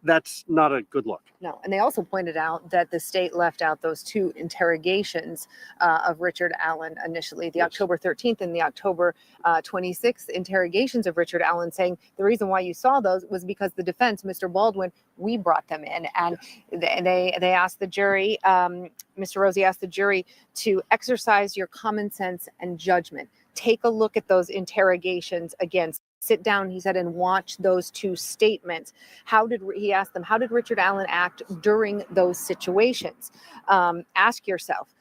that's not a good look. No, and they also pointed out that the state left out those two interrogations of Richard Allen initially, the October 13th and the October 26th interrogations of Richard Allen, saying the reason why you saw those was because the defense, Mr. Baldwin, we brought them in. And they asked the jury, Mr. Rosie asked the jury to exercise your common sense and judgment. Take a look at those interrogations again. Sit down, he said, and watch those two statements. He asked them, how did Richard Allen act during those situations? Ask yourself,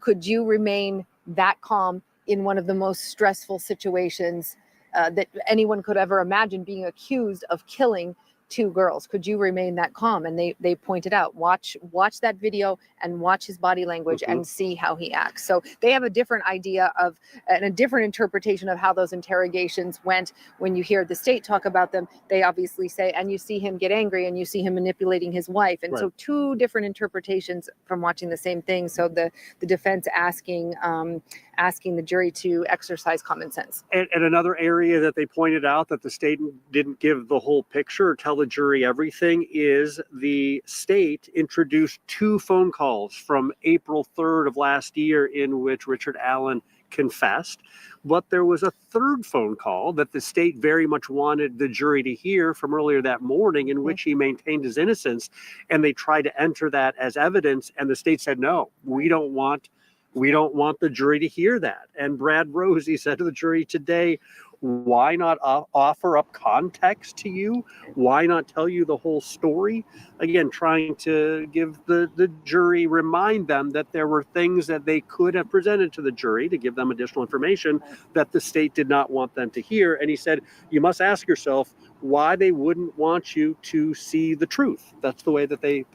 could you remain that calm in one of the most stressful situations that anyone could ever imagine, being accused of killing two girls? Could you remain that calm? And they pointed out, watch that video and watch his body language and see how he acts. So they have a different idea of and a different interpretation of how those interrogations went. When you hear the state talk about them, they obviously say, and you see him get angry and you see him manipulating his wife. And so two different interpretations from watching the same thing. So the defense asking the jury to exercise common sense. And another area that they pointed out that the state didn't give the whole picture or tell the jury everything is the state introduced two phone calls from April 3rd of last year in which Richard Allen confessed. But there was a third phone call that the state very much wanted the jury to hear from earlier that morning, in which he maintained his innocence. And they tried to enter that as evidence. And the state said, no, we don't want the jury to hear that. And Brad Rosie said to the jury today, why not offer up context to you? Why not tell you the whole story? Again, trying to give the jury, remind them that there were things that they could have presented to the jury to give them additional information that the state did not want them to hear. And he said, you must ask yourself why they wouldn't want you to see the truth. That's the way that they...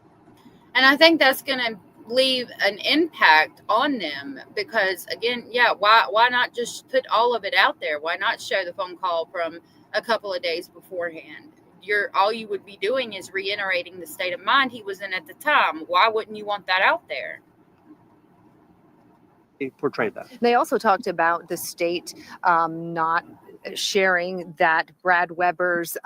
And I think that's going to leave an impact on them, because again, why not just put all of it out there? Why not show the phone call from a couple of days beforehand? All you would be doing is reiterating the state of mind he was in at the time. Why wouldn't you want that out there? They portrayed that. They also talked about the state not sharing that Brad Weber's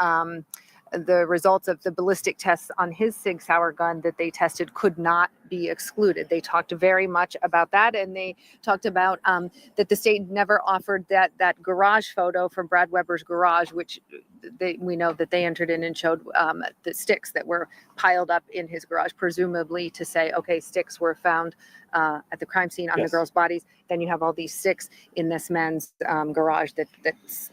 the results of the ballistic tests on his Sig Sauer gun that they tested could not be excluded. They talked very much about that, and they talked about that the state never offered that garage photo from Brad Weber's garage, which we know that they entered in and showed the sticks that were piled up in his garage, presumably to say, okay, sticks were found at the crime scene on the girls' bodies. Then you have all these sticks in this man's garage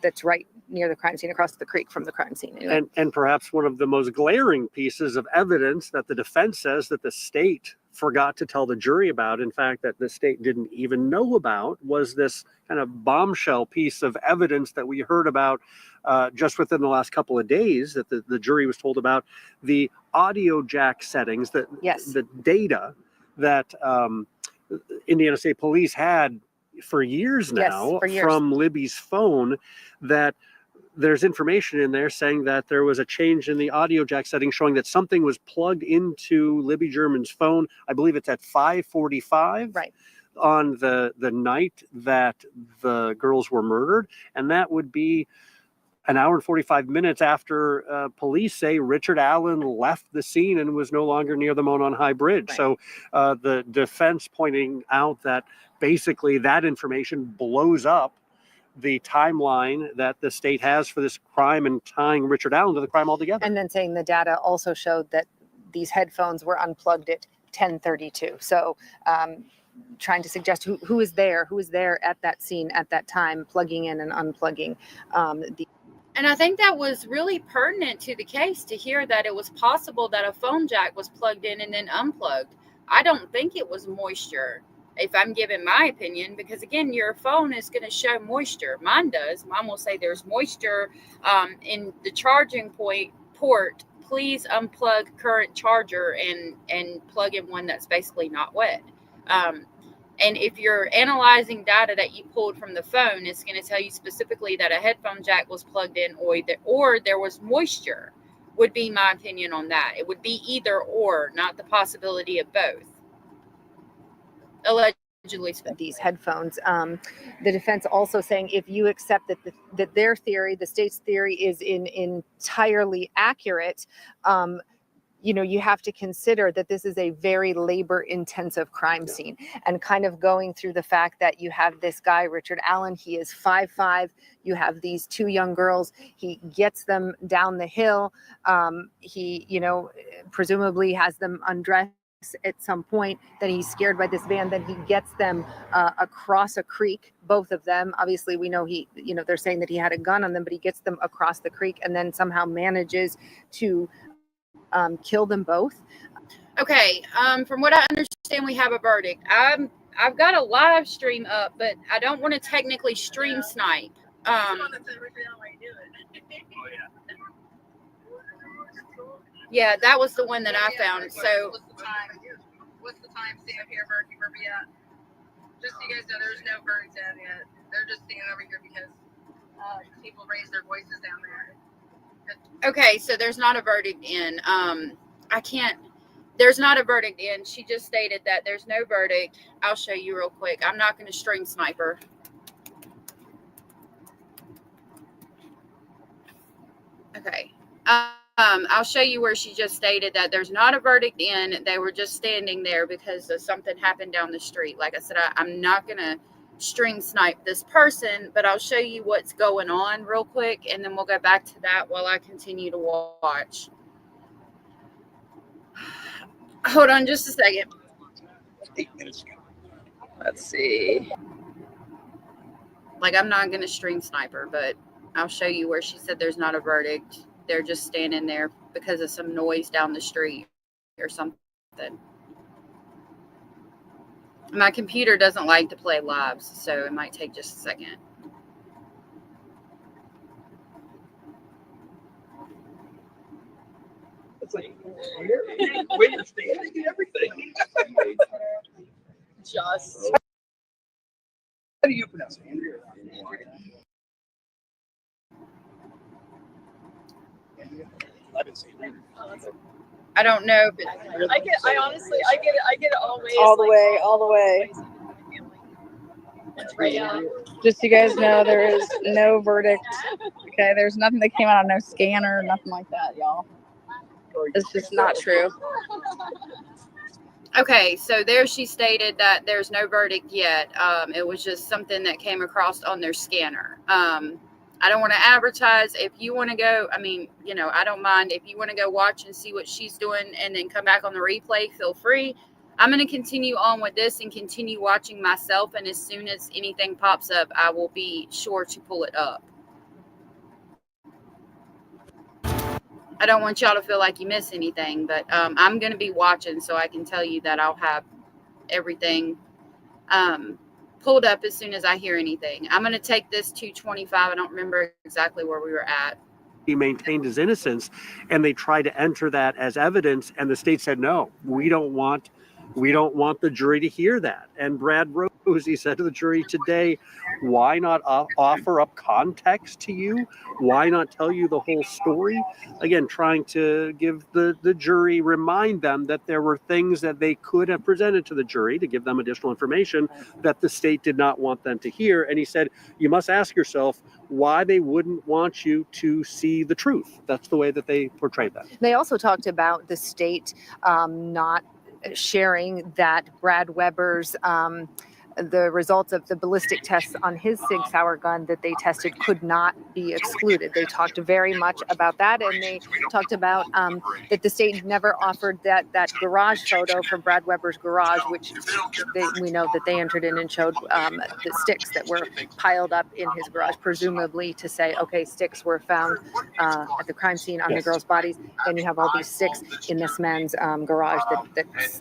that's right near the crime scene, across the creek from the crime scene. Anyway. And perhaps one of the most glaring pieces of evidence that the defense says that the state forgot to tell the jury about, in fact, that the state didn't even know about, was this kind of bombshell piece of evidence that we heard about just within the last couple of days, that the jury was told about, the audio jack settings, the data that Indiana State Police had for years now from Libby's phone, that there's information in there saying that there was a change in the audio jack setting showing that something was plugged into Libby German's phone. I believe it's at 5:45 on the night that the girls were murdered. And that would be an hour and 45 minutes after police say Richard Allen left the scene and was no longer near the Monon High Bridge. So the defense pointing out that basically that information blows up the timeline that the state has for this crime and tying Richard Allen to the crime altogether. And then saying the data also showed that these headphones were unplugged at 10:32. So trying to suggest who is there at that scene at that time, plugging in and unplugging the. And I think that was really pertinent to the case to hear that it was possible that a phone jack was plugged in and then unplugged. I don't think it was moisture, if I'm giving my opinion, because again, your phone is going to show moisture. Mine does. Mine will say there's moisture in the charging port. Please unplug current charger and plug in one that's basically not wet. And if you're analyzing data that you pulled from the phone, it's going to tell you specifically that a headphone jack was plugged in or there was moisture, would be my opinion on that. It would be either or, not the possibility of both. Allegedly. These headphones. The defense also saying if you accept that their theory, the state's theory, is entirely accurate, you have to consider that this is a very labor-intensive crime scene, and kind of going through the fact that you have this guy, Richard Allen, he is 5'5". You have these two young girls. He gets them down the hill. He, presumably has them undressed at some point. Then he's scared by this van. Then he gets them across a creek, both of them. Obviously, we know they're saying that he had a gun on them, but he gets them across the creek and then somehow manages to kill them both. Okay, from what I understand, we have a verdict. I've got a live stream up, but I don't want to technically stream snipe. Yeah, that was the one that I found. So what's the time stamp here for Rebuttal? Just so you guys know, there's no verdict in yet. They're just standing over here because people raise their voices down there. Okay, so there's not a verdict in. There's not a verdict in. She just stated that there's no verdict. I'll show you real quick. I'm not going to stream sniper. Okay. I'll show you where she just stated that there's not a verdict in. They were just standing there because of something happened down the street. Like I said, I'm not going to stream snipe this person, but I'll show you what's going on real quick, and then we'll go back to that while I continue to watch. Hold on just a second. 8 minutes ago. Let's see. Like, I'm not going to stream sniper, but I'll show you where she said there's not a verdict. They're just standing there because of some noise down the street or something. My computer doesn't like to play lives, so it might take just a second. It's like, where you're standing and everything. Just. How do you pronounce it? Andrea? I don't know if it's. I honestly get it all the way. Just so you guys know, there is no verdict. Okay, there's nothing that came out on no scanner, nothing like that, y'all. It's just not true. Okay, so there she stated that there's no verdict yet. It was just something that came across on their scanner. I don't want to advertise. If you want to go, I don't mind. If you want to go watch and see what she's doing and then come back on the replay, feel free. I'm going to continue on with this and continue watching myself. And as soon as anything pops up, I will be sure to pull it up. I don't want y'all to feel like you miss anything, but I'm going to be watching so I can tell you that I'll have everything pulled up as soon as I hear anything. I'm going to take this 225. I don't remember exactly where we were at. He maintained his innocence, and they tried to enter that as evidence, and the state said, no, we don't want the jury to hear that. And Brad Rosie said to the jury today, why not offer up context to you? Why not tell you the whole story? Again, trying to give the jury, remind them that there were things that they could have presented to the jury to give them additional information that the state did not want them to hear. And he said, you must ask yourself why they wouldn't want you to see the truth. That's the way that they portrayed that. They also talked about the state not sharing that Brad Weber's the results of the ballistic tests on his Sig Sauer gun that they tested could not be excluded. They talked very much about that, and they talked about that the state never offered that garage photo from Brad Weber's garage, which we know that they entered in and showed the sticks that were piled up in his garage, presumably to say, okay, sticks were found at the crime scene on the girls' bodies. Then you have all these sticks in this man's garage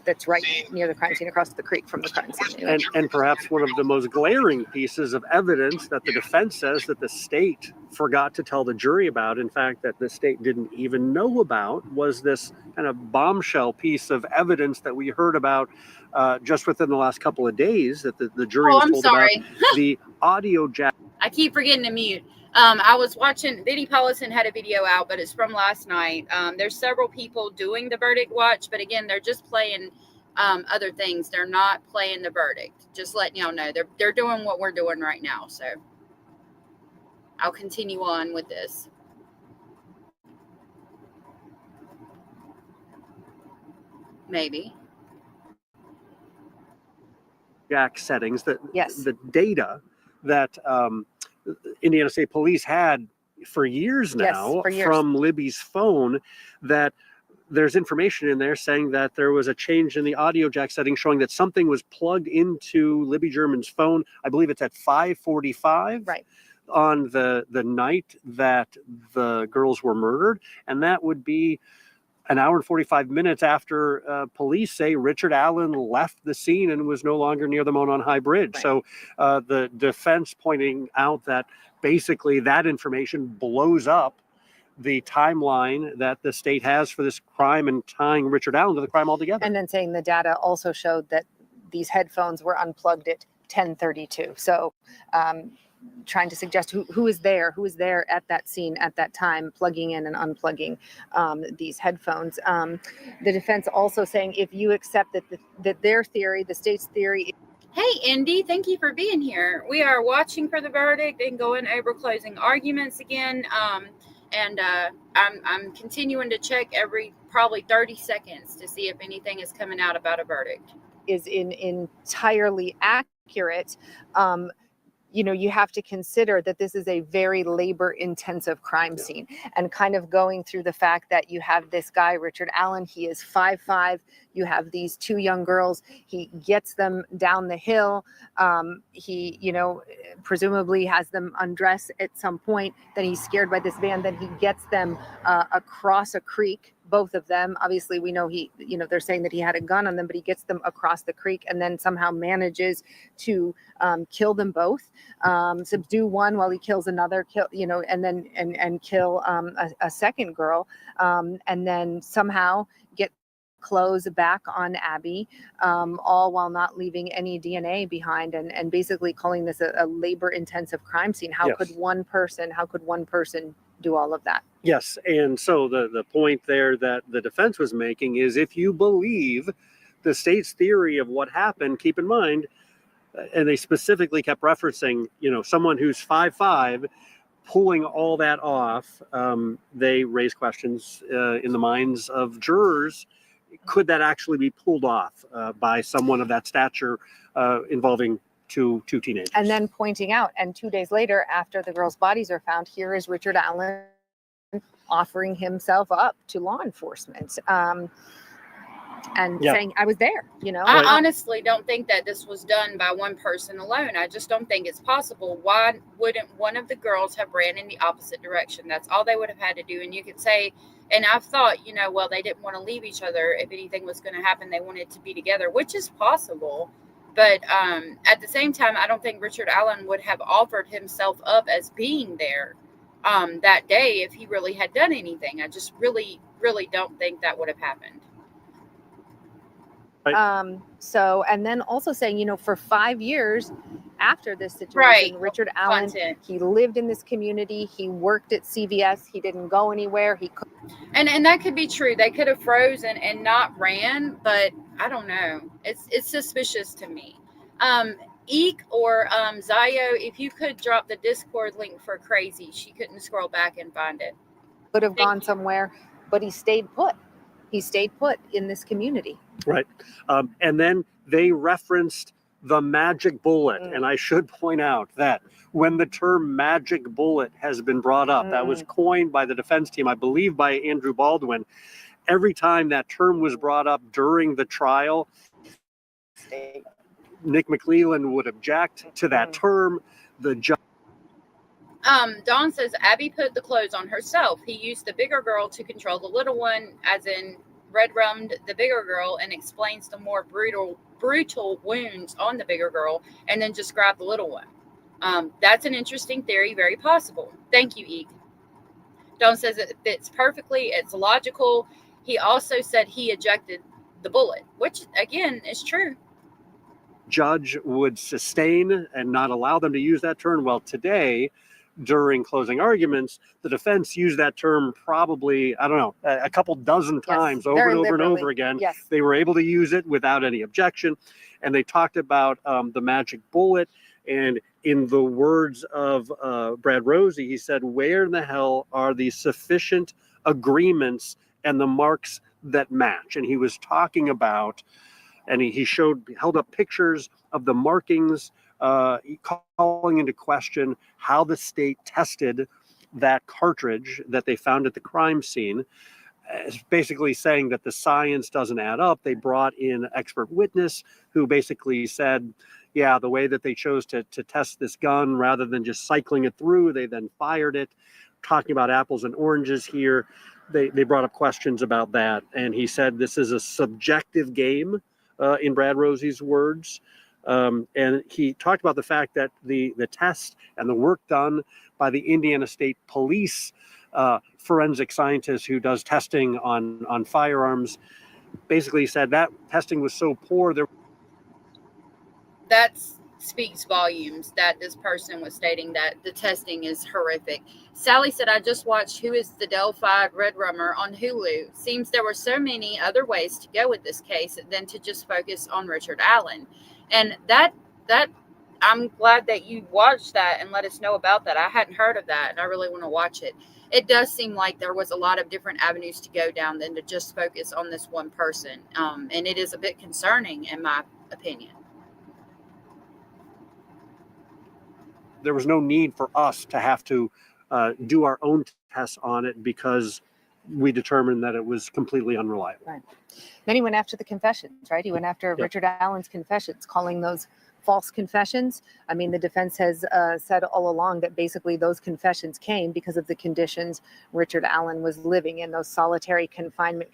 that's right near the crime scene, across the creek from the crime scene. And perhaps one of the most glaring pieces of evidence that the defense says that the state forgot to tell the jury about, in fact, that the state didn't even know about, was this kind of bombshell piece of evidence that we heard about just within the last couple of days, that the jury was told about the audio jack. I keep forgetting to mute. I was watching, Biddy Paulison had a video out, but it's from last night. There's several people doing the verdict watch, but again, they're just playing other things. They're not playing the verdict. Just letting y'all know they're doing what we're doing right now. So I'll continue on with this. Maybe. Jack settings, that yes, the data that Indiana State Police had for years now, from Libby's phone, that there's information in there saying that there was a change in the audio jack setting showing that something was plugged into Libby German's phone. I believe it's at 5:45 on the night that the girls were murdered. And that would be an hour and 45 minutes after police say Richard Allen left the scene and was no longer near the Monon High Bridge. So the defense pointing out that basically that information blows up the timeline that the state has for this crime and tying Richard Allen to the crime altogether. And then saying the data also showed that these headphones were unplugged at 10:32. So trying to suggest who is there at that scene at that time, plugging in and unplugging these headphones. The defense also saying, if you accept that their theory, the state's theory. Hey, Indy, thank you for being here. We are watching for the verdict and going over closing arguments again. And I'm continuing to check every probably 30 seconds to see if anything is coming out about a verdict. Is entirely accurate. You have to consider that this is a very labor-intensive crime scene, and kind of going through the fact that you have this guy, Richard Allen, he is 5'5". You have these two young girls. He gets them down the hill. He, presumably has them undress at some point. Then he's scared by this van. Then he gets them across a creek. Both of them, obviously, we know they're saying that he had a gun on them, but he gets them across the creek and then somehow manages to kill them both, subdue one while he kills another, and kill a second girl, and then somehow get clothes back on Abby, all while not leaving any DNA behind, and basically calling this a labor-intensive crime scene. How could one person do all of that? Yes, and so the point there that the defense was making is, if you believe the state's theory of what happened, keep in mind, and they specifically kept referencing, someone who's 5'5", pulling all that off. They raise questions in the minds of jurors. Could that actually be pulled off by someone of that stature involving two teenagers? And then pointing out, and 2 days later, after the girls' bodies are found, here is Richard Allen offering himself up to law enforcement, and saying, I was there, I honestly don't think that this was done by one person alone. I just don't think it's possible. Why wouldn't one of the girls have ran in the opposite direction? That's all they would have had to do. And you could say, and I've thought, well, they didn't want to leave each other. If anything was going to happen, they wanted to be together, which is possible. But at the same time, I don't think Richard Allen would have offered himself up as being there that day if he really had done anything. I just really, really don't think that would have happened. So, and then also saying, for 5 years after this situation, Richard Allen, he lived in this community. He worked at CVS. He didn't go anywhere. And that could be true. They could have frozen and not ran, but I don't know. It's suspicious to me. Eek or Zayo, if you could drop the Discord link for Crazy, she couldn't scroll back and find it. Could have gone somewhere, but he stayed put. He stayed put in this community. Right. And then they referenced the magic bullet. And I should point out that when the term magic bullet has been brought up, that was coined by the defense team, I believe by Andrew Baldwin. Every time that term was brought up during the trial, Nick McClelland would object to that term. The judge. Dawn says Abby put the clothes on herself. He used the bigger girl to control the little one, as in red rummed the bigger girl, and explains the more brutal wounds on the bigger girl, and then just grabbed the little one. That's an interesting theory, very possible. Thank you, Eek. Dawn says it fits perfectly. It's logical. He also said he ejected the bullet, which again is true. Judge would sustain and not allow them to use that term. Well, today, during closing arguments, the defense used that term probably, I don't know, a couple dozen times, over and over and over again. Yes. They were able to use it without any objection. And they talked about the magic bullet. And in the words of Brad Rosie, he said, where in the hell are the sufficient agreements and the marks that match? And he was talking about, and he held up pictures of the markings, calling into question how the state tested that cartridge that they found at the crime scene, basically saying that the science doesn't add up. They brought in expert witness who basically said, yeah, the way that they chose to test this gun, rather than just cycling it through, they then fired it. Talking about apples and oranges here, they brought up questions about that. And he said this is a subjective game, in Brad Rosie's words. And he talked about the fact that the test and the work done by the Indiana State Police forensic scientist who does testing on firearms basically said that testing was so poor. That speaks volumes that this person was stating that the testing is horrific. Sally said, I just watched Who is the Delphi Red Rummer on Hulu. Seems there were so many other ways to go with this case than to just focus on Richard Allen. And that I'm glad that you watched that and let us know about that. I hadn't heard of that, and I really want to watch it. It does seem like there was a lot of different avenues to go down than to just focus on this one person. And it is a bit concerning, in my opinion. There was no need for us to have to do our own tests on it because we determined that it was completely unreliable. Right. Then he went after the confessions, right? He went after Richard Allen's confessions, calling those false confessions. I mean, the defense has said all along that basically those confessions came because of the conditions Richard Allen was living in, those solitary confinement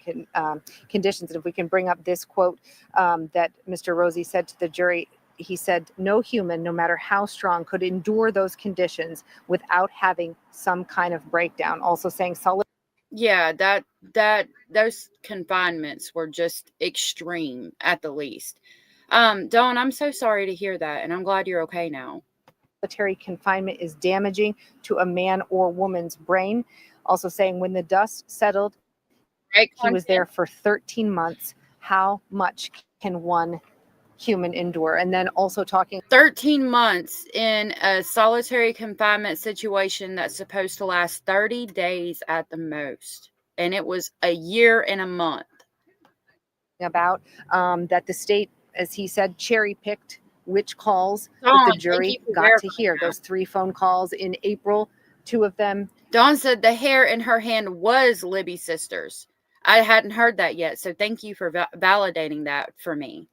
conditions. And if we can bring up this quote that Mr. Rosie said to the jury, he said, no human, no matter how strong, could endure those conditions without having some kind of breakdown. Also saying solid. Yeah, that those confinements were just extreme at the least. Dawn, I'm so sorry to hear that, and I'm glad you're okay now. Solitary confinement is damaging to a man or woman's brain. Also saying when the dust settled, he was there for 13 months. How much can one human endure? And then also talking 13 months in a solitary confinement situation that's supposed to last 30 days at the most, and it was a year and a month. About that the state, as he said, cherry picked which calls that the jury got to hear. Those 3 phone calls in April, 2 of them. Dawn said the hair in her hand was Libby's sister's. I hadn't heard that yet, so thank you for validating that for me.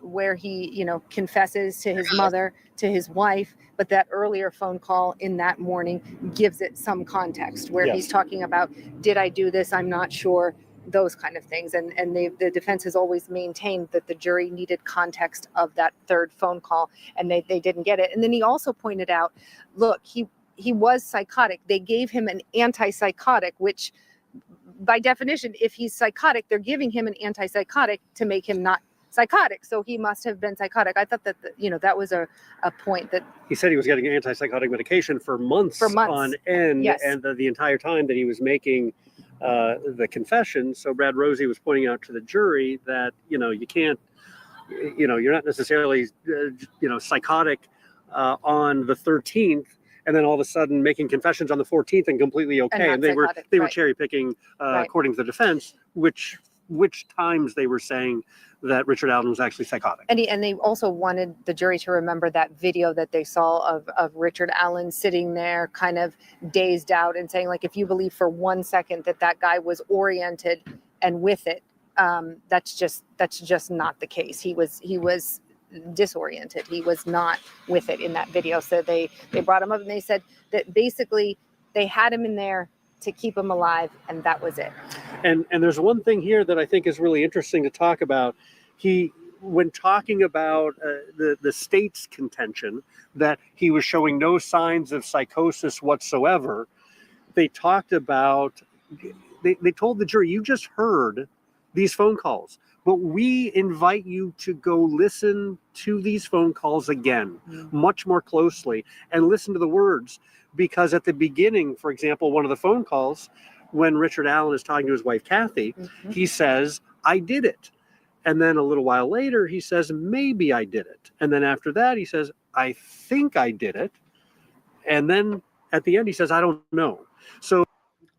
Where he, confesses to his mother, to his wife, but that earlier phone call in that morning gives it some context where he's talking about, did I do this? I'm not sure, those kind of things. And the defense has always maintained that the jury needed context of that third phone call, and they didn't get it. And then he also pointed out, look, he was psychotic. They gave him an antipsychotic, which by definition, if he's psychotic, they're giving him an antipsychotic to make him not psychotic, so he must have been psychotic. I thought that that was a point that he said he was getting antipsychotic medication for months on end, and the entire time that he was making the confession. So Brad Rosie was pointing out to the jury that you can't, you're not necessarily psychotic on the 13th, and then all of a sudden making confessions on the 14th and completely okay. And they were cherry picking according to the defense, which which times they were saying that Richard Allen was actually psychotic. And they also wanted the jury to remember that video that they saw of Richard Allen sitting there kind of dazed out and saying, like, if you believe for 1 second that guy was oriented and with it, that's just not the case. He was disoriented. He was not with it in that video. So they brought him up and they said that basically they had him in there to keep him alive, and that was it. And there's one thing here that I think is really interesting to talk about. When talking about the state's contention that he was showing no signs of psychosis whatsoever, they talked about, they told the jury, you just heard these phone calls, but we invite you to go listen to these phone calls again, much more closely, and listen to the words. Because at the beginning, for example, one of the phone calls, when Richard Allen is talking to his wife, Kathy, he says, I did it. And then a little while later, he says, maybe I did it. And then after that, he says, I think I did it. And then at the end, he says, I don't know. So,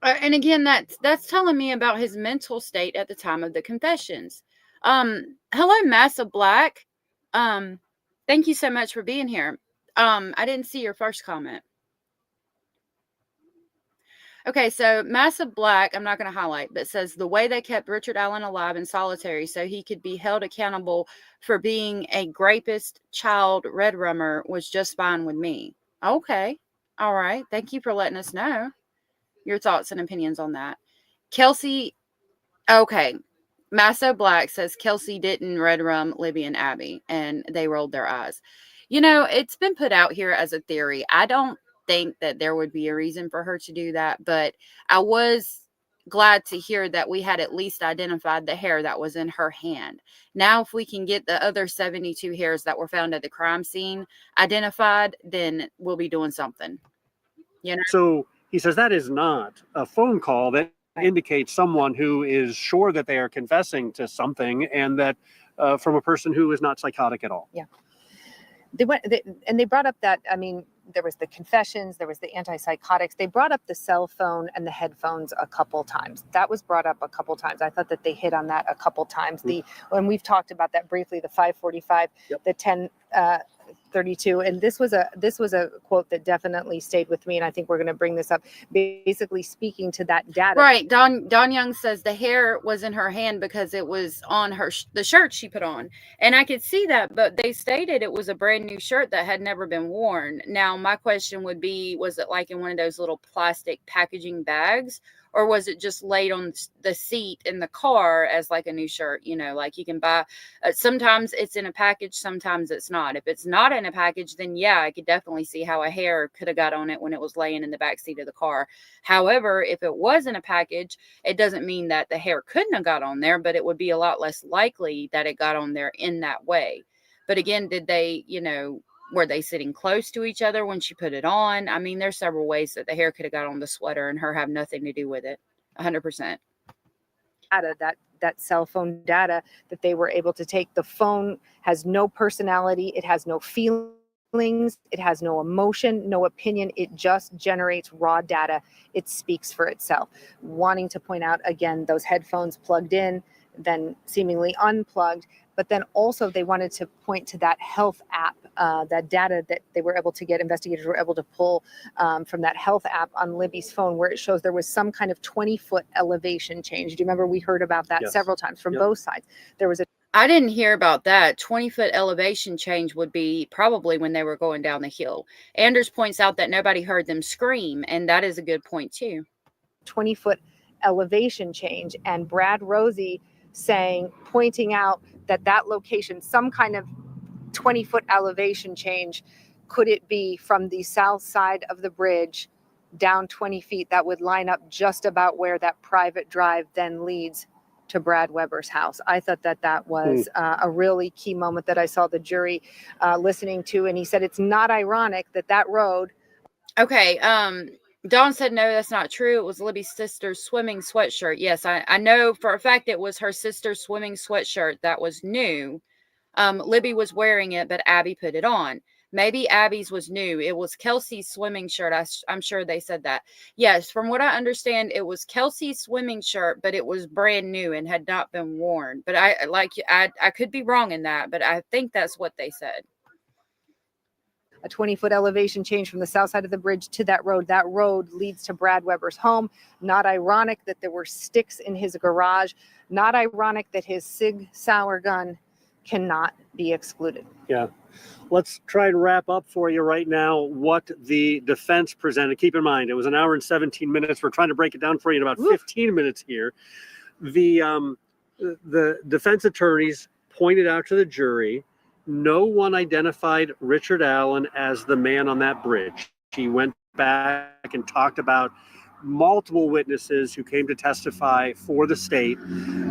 and again, that's telling me about his mental state at the time of the confessions. Hello, Massa Black. Thank you so much for being here. I didn't see your first comment. Okay, so Massive Black, I'm not going to highlight, but says the way they kept Richard Allen alive in solitary so he could be held accountable for being a grapist child red rummer was just fine with me. Okay, all right. Thank you for letting us know your thoughts and opinions on that. Kelsey, okay. Masso Black says Kelsey didn't red rum Libby and Abby, and they rolled their eyes. You know, it's been put out here as a theory. I don't think that there would be a reason for her to do that, but I was glad to hear that we had at least identified the hair that was in her hand. Now, if we can get the other 72 hairs that were found at the crime scene identified, then we'll be doing something. You know? So he says that is not a phone call that indicates someone who is sure that they are confessing to something, and that from a person who is not psychotic at all. Yeah. They brought up that, I mean, there was the confessions, there was the antipsychotics. They brought up the cell phone and the headphones a couple times. That was brought up a couple times. I thought that they hit on that a couple times. When we've talked about that briefly, the 545, the 1032, and this was a quote that definitely stayed with me, and I think we're going to bring this up, basically speaking to that data. Right. Don Young says the hair was in her hand because it was on her the shirt she put on, and I could see that, but they stated it was a brand new shirt that had never been worn. Now, my question would be, was it like in one of those little plastic packaging bags, or was it just laid on the seat in the car as like a new shirt? You know, like you can buy, sometimes it's in a package, sometimes it's not. If it's not in a package, then yeah, I could definitely see how a hair could have got on it when it was laying in the back seat of the car. However, if it was in a package, it doesn't mean that the hair couldn't have got on there, but it would be a lot less likely that it got on there in that way. But again, did they, you know, were they sitting close to each other when she put it on? I mean, there's several ways that the hair could have got on the sweater and her have nothing to do with it. 100%. That cell phone data that they were able to take. The phone has no personality. It has no feelings. It has no emotion, no opinion. It just generates raw data. It speaks for itself. Wanting to point out, again, those headphones plugged in, then seemingly unplugged. But then also they wanted to point to that health app, that data that they were able to get, investigators were able to pull from that health app on Libby's phone, where it shows there was some kind of 20-foot elevation change. Do you remember we heard about that several times from both sides? There was I didn't hear about that. 20-foot elevation change would be probably when they were going down the hill. Anders points out that nobody heard them scream, and that is a good point too. 20-foot elevation change, and Brad Rosie pointing out that location, some kind of 20-foot elevation change, could it be from the south side of the bridge down 20 feet? That would line up just about where that private drive then leads to Brad Weber's house. I thought that was a really key moment that I saw the jury listening to, and he said it's not ironic that road. Okay, Dawn said, no, that's not true. It was Libby's sister's swimming sweatshirt. Yes, I know for a fact it was her sister's swimming sweatshirt that was new. Libby was wearing it, but Abby put it on. Maybe Abby's was new. It was Kelsey's swimming shirt. I'm sure they said that. Yes, from what I understand, it was Kelsey's swimming shirt, but it was brand new and had not been worn. But I could be wrong in that, but I think that's what they said. A 20-foot elevation change from the south side of the bridge to that road. That road leads to Brad Weber's home. Not ironic that there were sticks in his garage. Not ironic that his Sig Sauer gun cannot be excluded. Yeah. Let's try and wrap up for you right now what the defense presented. Keep in mind, it was an hour and 17 minutes. We're trying to break it down for you in about 15 minutes here. The defense attorneys pointed out to the jury, no one identified Richard Allen as the man on that bridge. He went back and talked about multiple witnesses who came to testify for the state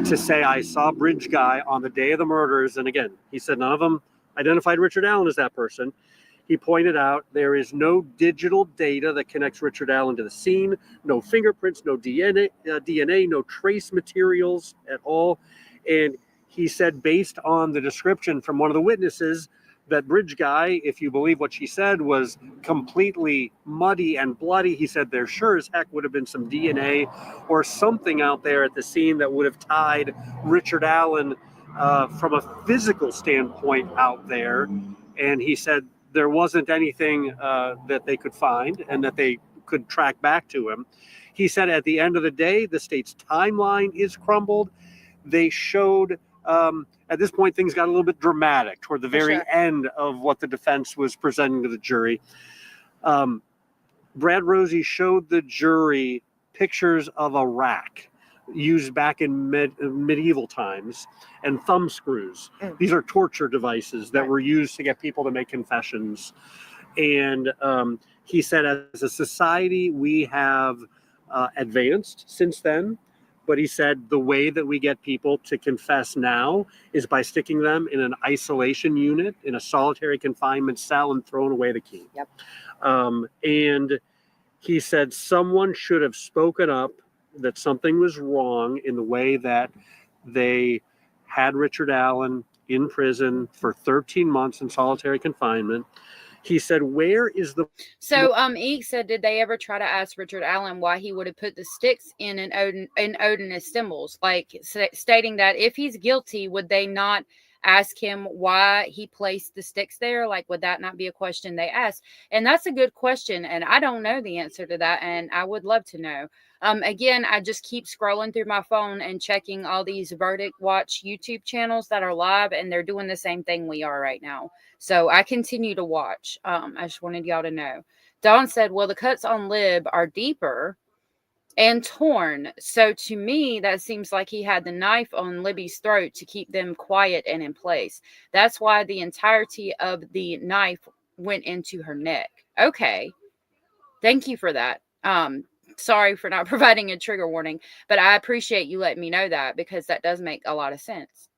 to say, I saw Bridge Guy on the day of the murders. And again, he said none of them identified Richard Allen as that person. He pointed out there is no digital data that connects Richard Allen to the scene, no fingerprints, no DNA, no trace materials at all. And he said, based on the description from one of the witnesses, that Bridge Guy, if you believe what she said, was completely muddy and bloody. He said there sure as heck would have been some DNA or something out there at the scene that would have tied Richard Allen from a physical standpoint out there. And he said there wasn't anything that they could find and that they could track back to him. He said at the end of the day, the state's timeline is crumbled. They showed, at this point, things got a little bit dramatic toward the very end of what the defense was presenting to the jury. Brad Rosie showed the jury pictures of a rack used back in medieval times and thumb screws. These are torture devices that were used to get people to make confessions. And he said, as a society, we have advanced since then. But he said the way that we get people to confess now is by sticking them in an isolation unit, in a solitary confinement cell, and throwing away the key. Yep. And he said someone should have spoken up that something was wrong in the way that they had Richard Allen in prison for 13 months in solitary confinement. He said, where is the... So, Eek said, did they ever try to ask Richard Allen why he would have put the sticks in Odin's symbols? Like, stating that if he's guilty, would they not ask him why he placed the sticks there? Like, would that not be a question they asked? And that's a good question, and I don't know the answer to that, and I would love to know. Again, I just keep scrolling through my phone and checking all these Verdict Watch YouTube channels that are live, and they're doing the same thing we are right now. So I continue to watch. I just wanted y'all to know. Dawn said, well, the cuts on Lib are deeper and torn. So to me, that seems like he had the knife on Libby's throat to keep them quiet and in place. That's why the entirety of the knife went into her neck. Okay. Thank you for that. Sorry for not providing a trigger warning, but I appreciate you letting me know that, because that does make a lot of sense.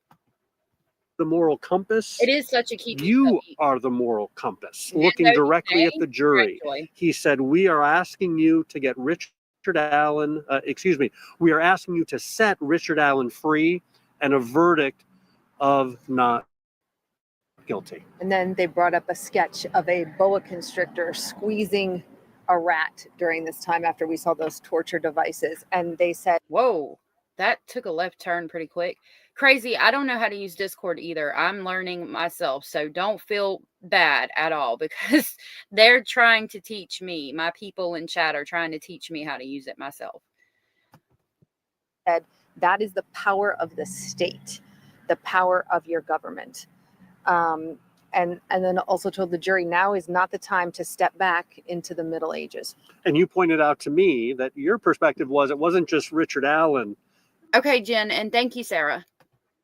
The moral compass. It is such a key. You are the moral compass, looking directly at the jury. He said, we are asking you to get Richard Allen, we are asking you to set Richard Allen free and a verdict of not guilty. And then they brought up a sketch of a boa constrictor squeezing a rat during this time after we saw those torture devices. And they said, whoa, that took a left turn pretty quick. Crazy. I don't know how to use Discord either. I'm learning myself. So don't feel bad at all, because they're trying to teach me. My people in chat are trying to teach me how to use it myself. That is the power of the state, the power of your government. And then also told the jury, now is not the time to step back into the Middle Ages. And you pointed out to me that your perspective was, it wasn't just Richard Allen. Okay, Jen, and thank you, Sarah.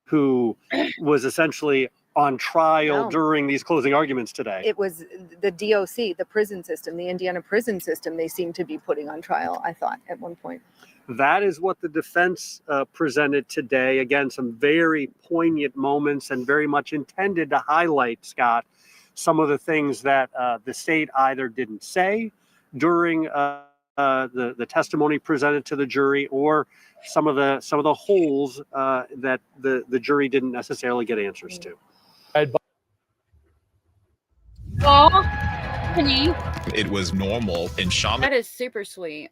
Who was essentially on trial during these closing arguments today. It was the DOC, the prison system, the Indiana prison system, they seemed to be putting on trial, I thought, at one point. That is what the defense presented today. Again, some very poignant moments, and very much intended to highlight, Scott, some of the things that the state either didn't say during the testimony presented to the jury, or some of the holes that the jury didn't necessarily get answers to. Oh, honey. It was normal in shaman. That is super sweet.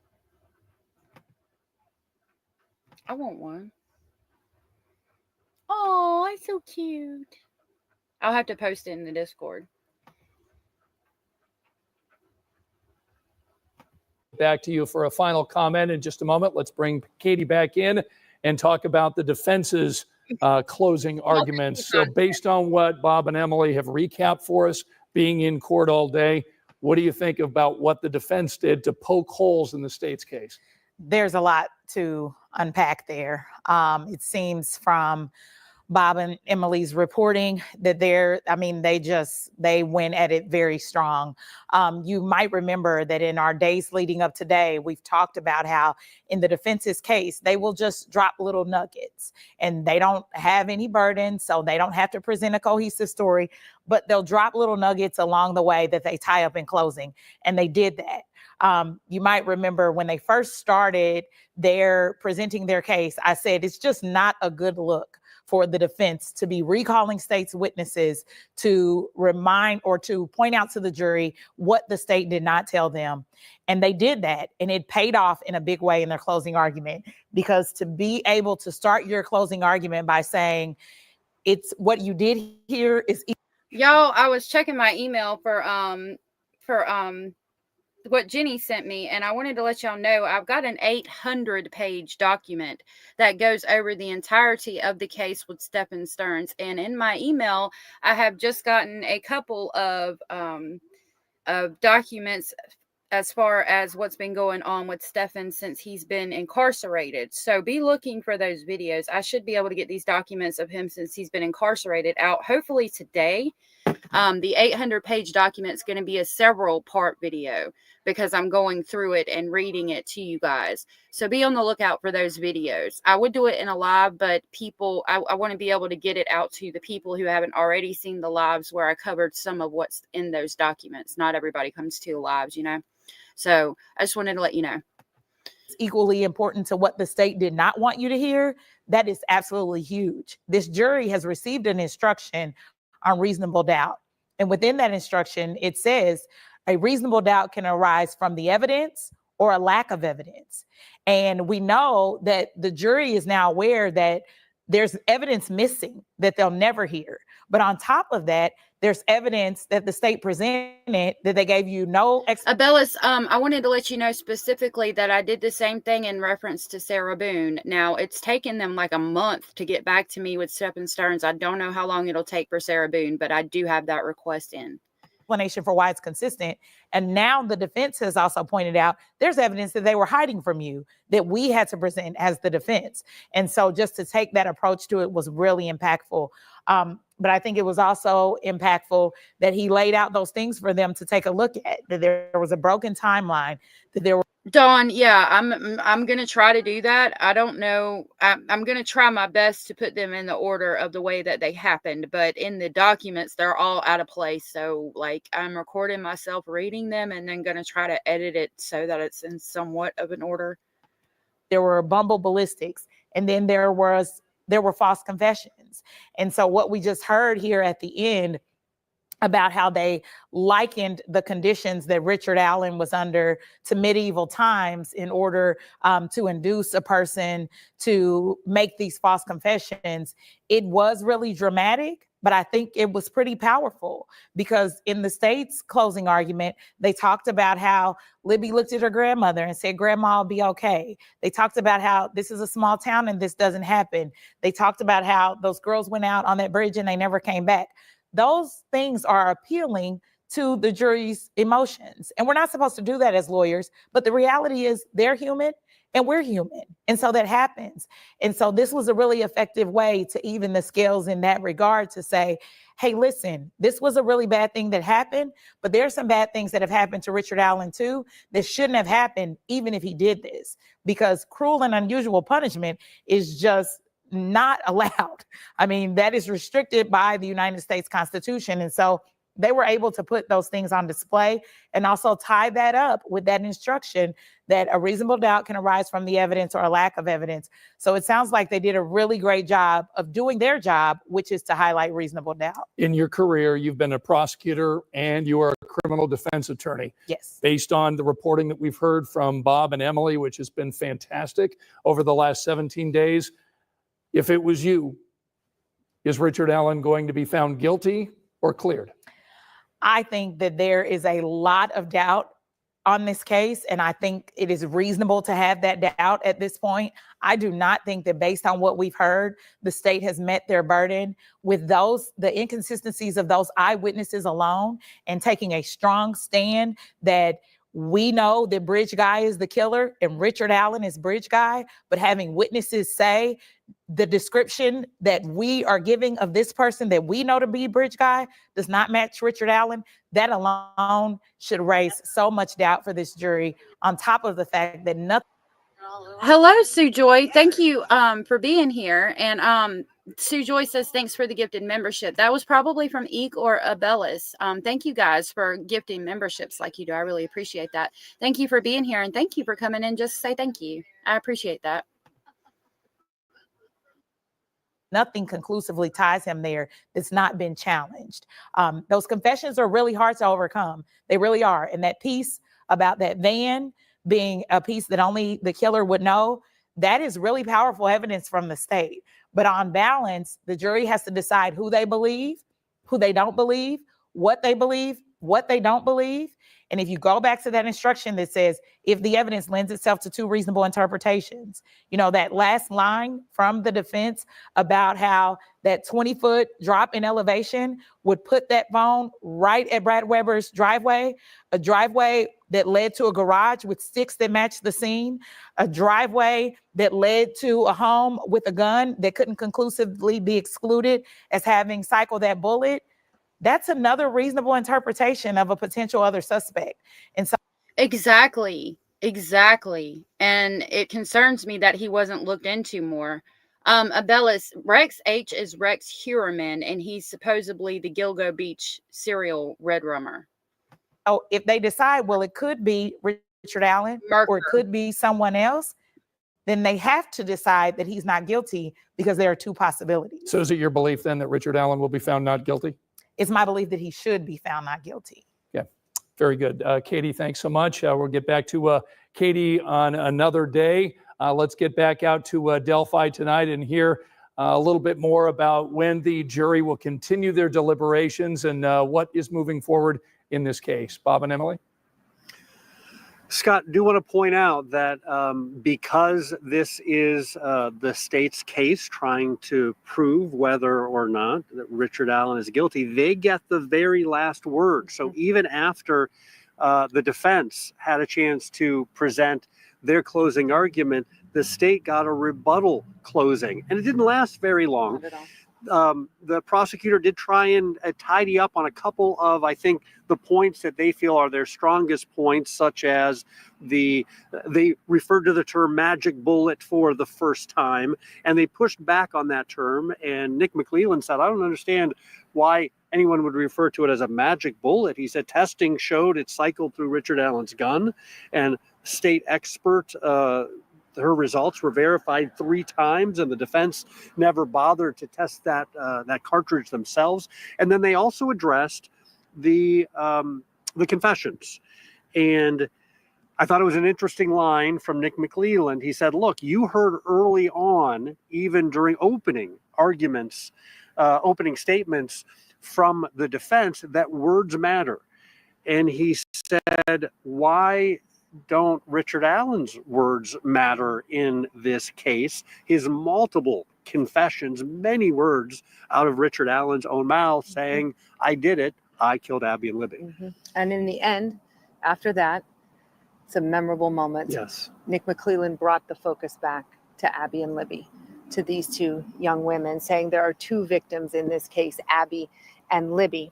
I want one. Oh, it's so cute. I'll have to post it in the Discord. Back to you for a final comment in just a moment. Let's bring Katie back in and talk about the defense's closing arguments. So based on what Bob and Emily have recapped for us, being in court all day, what do you think about what the defense did to poke holes in the state's case? There's a lot to unpack there. It seems from Bob and Emily's reporting that they went at it very strong. You might remember that in our days leading up today, we've talked about how in the defense's case, they will just drop little nuggets and they don't have any burden. So they don't have to present a cohesive story, but they'll drop little nuggets along the way that they tie up in closing. And they did that. You might remember when they first started presenting their case, I said, it's just not a good look for the defense to be recalling state's witnesses to remind or to point out to the jury what the state did not tell them. And they did that, and it paid off in a big way in their closing argument, because to be able to start your closing argument by saying it's what you did here is. Y'all, I was checking my email for what Jenny sent me, and I wanted to let y'all know I've got an 800-page document that goes over the entirety of the case with Stephen Stearns. And in my email, I have just gotten a couple of documents as far as what's been going on with Stephen since he's been incarcerated. So be looking for those videos. I should be able to get these documents of him since he's been incarcerated out hopefully today. The 800-page document is going to be a several-part video because I'm going through it and reading it to you guys. So be on the lookout for those videos. I would do it in a live, but I want to be able to get it out to the people who haven't already seen the lives where I covered some of what's in those documents. Not everybody comes to the lives, you know. So I just wanted to let you know. It's equally important to what the state did not want you to hear. That is absolutely huge. This jury has received an instruction on reasonable doubt. And within that instruction, it says a reasonable doubt can arise from the evidence or a lack of evidence. And we know that the jury is now aware that there's evidence missing that they'll never hear. But on top of that, there's evidence that the state presented that they gave you no Abellis, I wanted to let you know specifically that I did the same thing in reference to Sarah Boone. Now, it's taken them like a month to get back to me with Stephen Stearns. I don't know how long it'll take for Sarah Boone, but I do have that request in. Explanation for why it's consistent. And now the defense has also pointed out there's evidence that they were hiding from you that we had to present as the defense. And so just to take that approach to it was really impactful. But I think it was also impactful that he laid out those things for them to take a look at, that there was a broken timeline, that there were. Dawn, yeah, I'm going to try to do that. I don't know. I'm going to try my best to put them in the order of the way that they happened. But in the documents, they're all out of place. So like I'm recording myself reading them and then going to try to edit it so that it's in somewhat of an order. There were bumble ballistics, and then there were false confessions. And so what we just heard here at the end about how they likened the conditions that Richard Allen was under to medieval times in order to induce a person to make these false confessions. It was really dramatic, but I think it was pretty powerful because in the state's closing argument, they talked about how Libby looked at her grandmother and said, "Grandma will be okay." They talked about how this is a small town and this doesn't happen. They talked about how those girls went out on that bridge and they never came back. Those things are appealing to the jury's emotions. And we're not supposed to do that as lawyers, but the reality is they're human and we're human. And so that happens. And so this was a really effective way to even the scales in that regard to say, hey, listen, this was a really bad thing that happened, but there's some bad things that have happened to Richard Allen too that shouldn't have happened even if he did this, because cruel and unusual punishment is just not allowed. I mean, that is restricted by the United States Constitution. And so they were able to put those things on display and also tie that up with that instruction that a reasonable doubt can arise from the evidence or a lack of evidence. So it sounds like they did a really great job of doing their job, which is to highlight reasonable doubt. In your career, you've been a prosecutor and you are a criminal defense attorney. Yes. Based on the reporting that we've heard from Bob and Emily, which has been fantastic over the last 17 days, if it was you, is Richard Allen going to be found guilty or cleared? I think that there is a lot of doubt on this case, and I think it is reasonable to have that doubt at this point. I do not think that based on what we've heard, the state has met their burden with the inconsistencies of those eyewitnesses alone, and taking a strong stand that we know that Bridge Guy is the killer and Richard Allen is Bridge Guy, but having witnesses say the description that we are giving of this person that we know to be Bridge Guy does not match Richard Allen, that alone should raise so much doubt for this jury, on top of the fact that nothing. Hello, Sue Joy. Thank you for being here. And Sue Joy says, thanks for the gifted membership. That was probably from Eek or Abellis. Thank you guys for gifting memberships like you do. I really appreciate that. Thank you for being here. And thank you for coming in just to say thank you. I appreciate that. Nothing conclusively ties him there that's not been challenged. Those confessions are really hard to overcome. They really are. And that piece about that van being a piece that only the killer would know, that is really powerful evidence from the state. But on balance, the jury has to decide who they believe, who they don't believe, what they don't believe. And if you go back to that instruction that says, if the evidence lends itself to two reasonable interpretations, you know, that last line from the defense about how that 20-foot drop in elevation would put that phone right at Brad Weber's driveway, a driveway that led to a garage with sticks that matched the scene, a driveway that led to a home with a gun that couldn't conclusively be excluded as having cycled that bullet. That's another reasonable interpretation of a potential other suspect. And so Exactly. And it concerns me that he wasn't looked into more. Abellis, Rex H is Rex Heuerman, and he's supposedly the Gilgo Beach serial red rummer. Oh, if they decide, well, it could be Richard Allen or it could be someone else, then they have to decide that he's not guilty because there are two possibilities. So is it your belief then that Richard Allen will be found not guilty? It's my belief that he should be found not guilty. Yeah, very good. Katie, thanks so much. We'll get back to Katie on another day. Let's get back out to Delphi tonight and hear a little bit more about when the jury will continue their deliberations and what is moving forward in this case. Bob and Emily? Scott, do want to point out that because this is the state's case trying to prove whether or not that Richard Allen is guilty, they get the very last word. So even after the defense had a chance to present their closing argument, the state got a rebuttal closing, and it didn't last very long. The prosecutor did try and tidy up on a couple of, I think, the points that they feel are their strongest points, such as they referred to the term magic bullet for the first time, and they pushed back on that term. And Nick McClelland said, I don't understand why anyone would refer to it as a magic bullet. He said testing showed it cycled through Richard Allen's gun, and state expert her results were verified 3 times, and the defense never bothered to test that cartridge themselves. And then they also addressed the confessions. And I thought it was an interesting line from Nick McClelland. He said, look, you heard early on, even during opening arguments, opening statements from the defense, that words matter. And he said, why don't Richard Allen's words matter in this case? His multiple confessions, many words out of Richard Allen's own mouth saying, I did it, I killed Abby and Libby. And in the end, after that, it's a memorable moment. Yes. Nick McClelland brought the focus back to Abby and Libby, to these 2 young women, saying there are 2 victims in this case, Abby and Libby.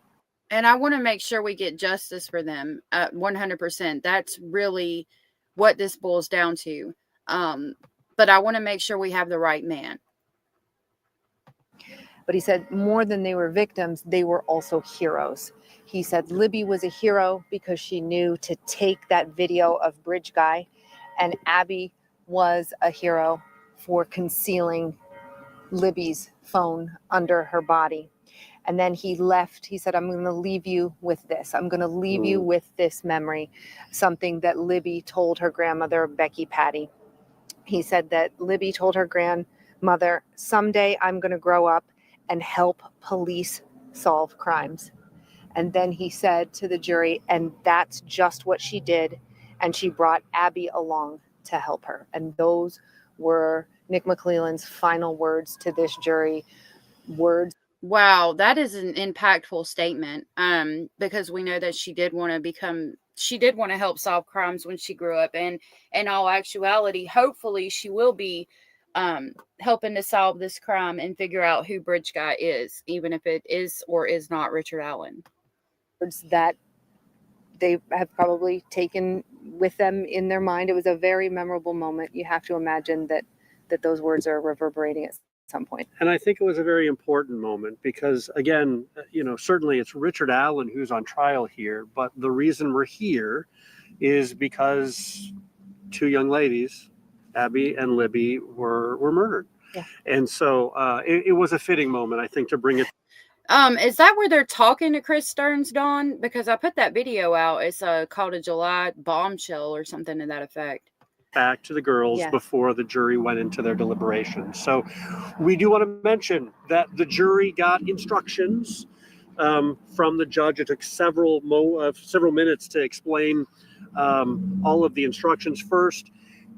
And I want to make sure we get justice for them 100%. That's really what this boils down to. But I want to make sure we have the right man. But he said more than they were victims, they were also heroes. He said Libby was a hero because she knew to take that video of Bridge Guy, and Abby was a hero for concealing Libby's phone under her body. And then he left. He said, I'm going to leave you with this. I'm going to leave you with this memory, something that Libby told her grandmother, Becky Patty. He said that Libby told her grandmother, someday I'm going to grow up and help police solve crimes. And then he said to the jury, and that's just what she did. And she brought Abby along to help her. And those were Nick McClelland's final words to this jury. Words. Wow, that is an impactful statement. Because we know that she did want to help solve crimes when she grew up, and in all actuality, hopefully she will be helping to solve this crime and figure out who Bridge Guy is, even if it is or is not Richard Allen. Words that they have probably taken with them in their mind. It was a very memorable moment. You have to imagine that those words are reverberating at some point. And I think it was a very important moment because, again, certainly it's Richard Allen who's on trial here, but the reason we're here is because two young ladies, Abby and Libby, were murdered. Yeah. And so it was a fitting moment, I think, to bring it. Is that where they're talking to Chris Stearns, Dawn? Because I put that video out. It's called a July bombshell or something to that effect. Back to the girls before the jury went into their deliberations. So we do want to mention that the jury got instructions from the judge. It took several minutes to explain all of the instructions. First,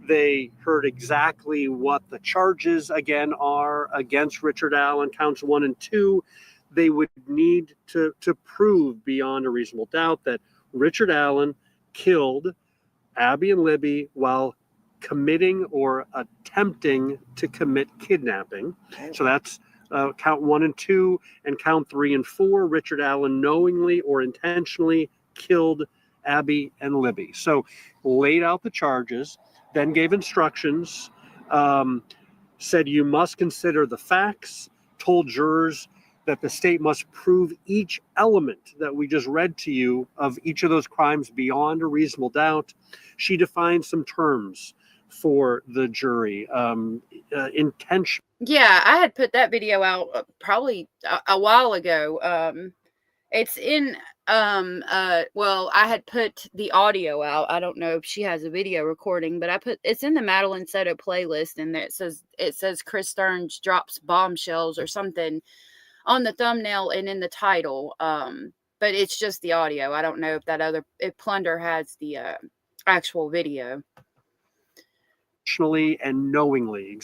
they heard exactly what the charges again are against Richard Allen, counts 1 and 2. They would need to prove beyond a reasonable doubt that Richard Allen killed Abby and Libby while committing or attempting to commit kidnapping. So that's count 1 and 2, and count 3 and 4. Richard Allen knowingly or intentionally killed Abby and Libby. So laid out the charges, then gave instructions, said you must consider the facts, told jurors that the state must prove each element that we just read to you of each of those crimes beyond a reasonable doubt. She defined some terms for the jury. Intention. Yeah, I had put that video out probably a while ago. It's in well, I had put the audio out. I don't know if she has a video recording, but it's in the Madeline Soto playlist, and it says Chris Stearns drops bombshells or something on the thumbnail and in the title. But it's just the audio. I don't know if Plunder has the actual video. And knowingly,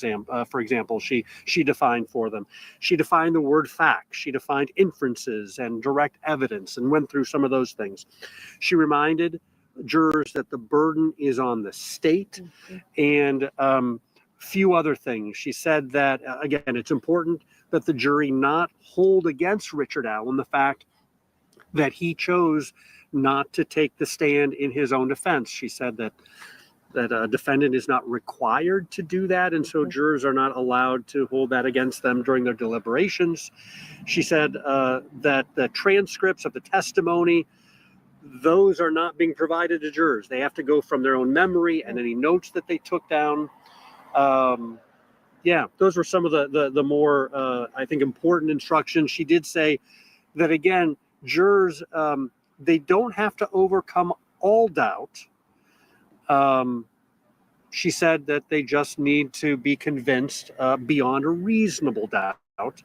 for example, she defined for them. She defined the word fact. She defined inferences and direct evidence and went through some of those things. She reminded jurors that the burden is on the state, and few other things. She said that, again, it's important that the jury not hold against Richard Allen the fact that he chose not to take the stand in his own defense. She said that a defendant is not required to do that, and so jurors are not allowed to hold that against them during their deliberations. She said that the transcripts of the testimony, those are not being provided to jurors. They have to go from their own memory and any notes that they took down. Those were some of the more, I think, important instructions. She did say that, again, jurors, they don't have to overcome all doubt. She said that they just need to be convinced beyond a reasonable doubt.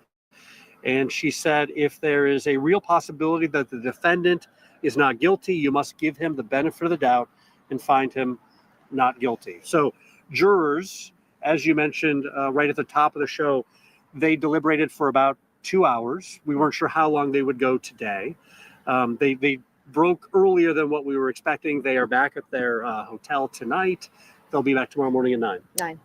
And she said if there is a real possibility that the defendant is not guilty, you must give him the benefit of the doubt and find him not guilty. So jurors, as you mentioned right at the top of the show, they deliberated for about 2 hours. We weren't sure how long they would go today. They broke earlier than what we were expecting. They are back at their hotel tonight. They'll be back tomorrow morning at 9.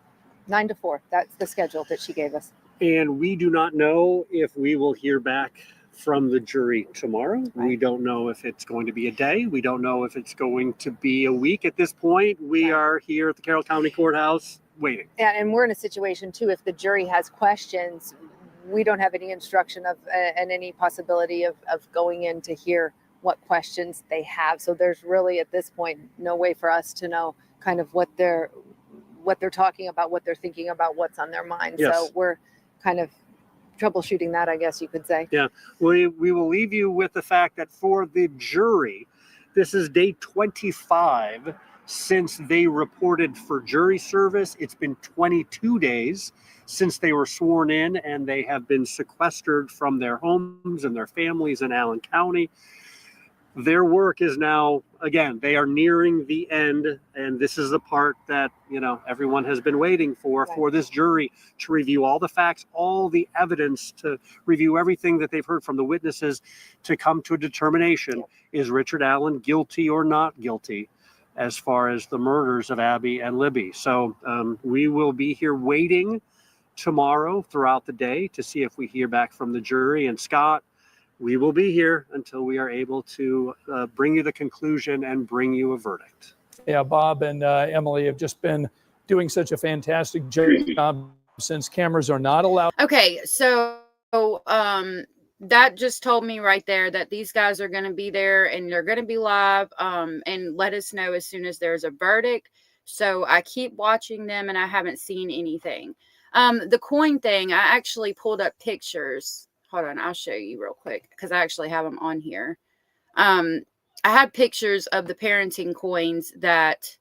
9 to 4. That's the schedule that she gave us. And we do not know if we will hear back from the jury tomorrow. Right. We don't know if it's going to be a day. We don't know if it's going to be a week. At this point, we are here at the Carroll County Courthouse waiting. Yeah, and we're in a situation, too, if the jury has questions, we don't have any instruction of and any possibility of going in to hear what questions they have. So there's really at this point no way for us to know kind of what they're talking about, what they're thinking about, what's on their mind. Yes. So we're kind of troubleshooting that, I guess you could say. Yeah, we will leave you with the fact that for the jury, this is day 25 since they reported for jury service. It's been 22 days since they were sworn in, and they have been sequestered from their homes and their families in Allen County. Their work is now, again, they are nearing the end, and this is the part that, everyone has been waiting for this jury to review all the facts, all the evidence, to review everything that they've heard from the witnesses to come to a determination. Is Richard Allen guilty or not guilty as far as the murders of Abby and Libby? So we will be here waiting tomorrow throughout the day to see if we hear back from the jury. And Scott, we will be here until we are able to bring you the conclusion and bring you a verdict. Yeah, Bob and Emily have just been doing such a fantastic job since cameras are not allowed. Okay, so that just told me right there that these guys are going to be there and they're going to be live and let us know as soon as there's a verdict. So I keep watching them and I haven't seen anything. The coin thing, I actually pulled up pictures. Hold on, I'll show you real quick because I actually have them on here. I had pictures of the parenting coins that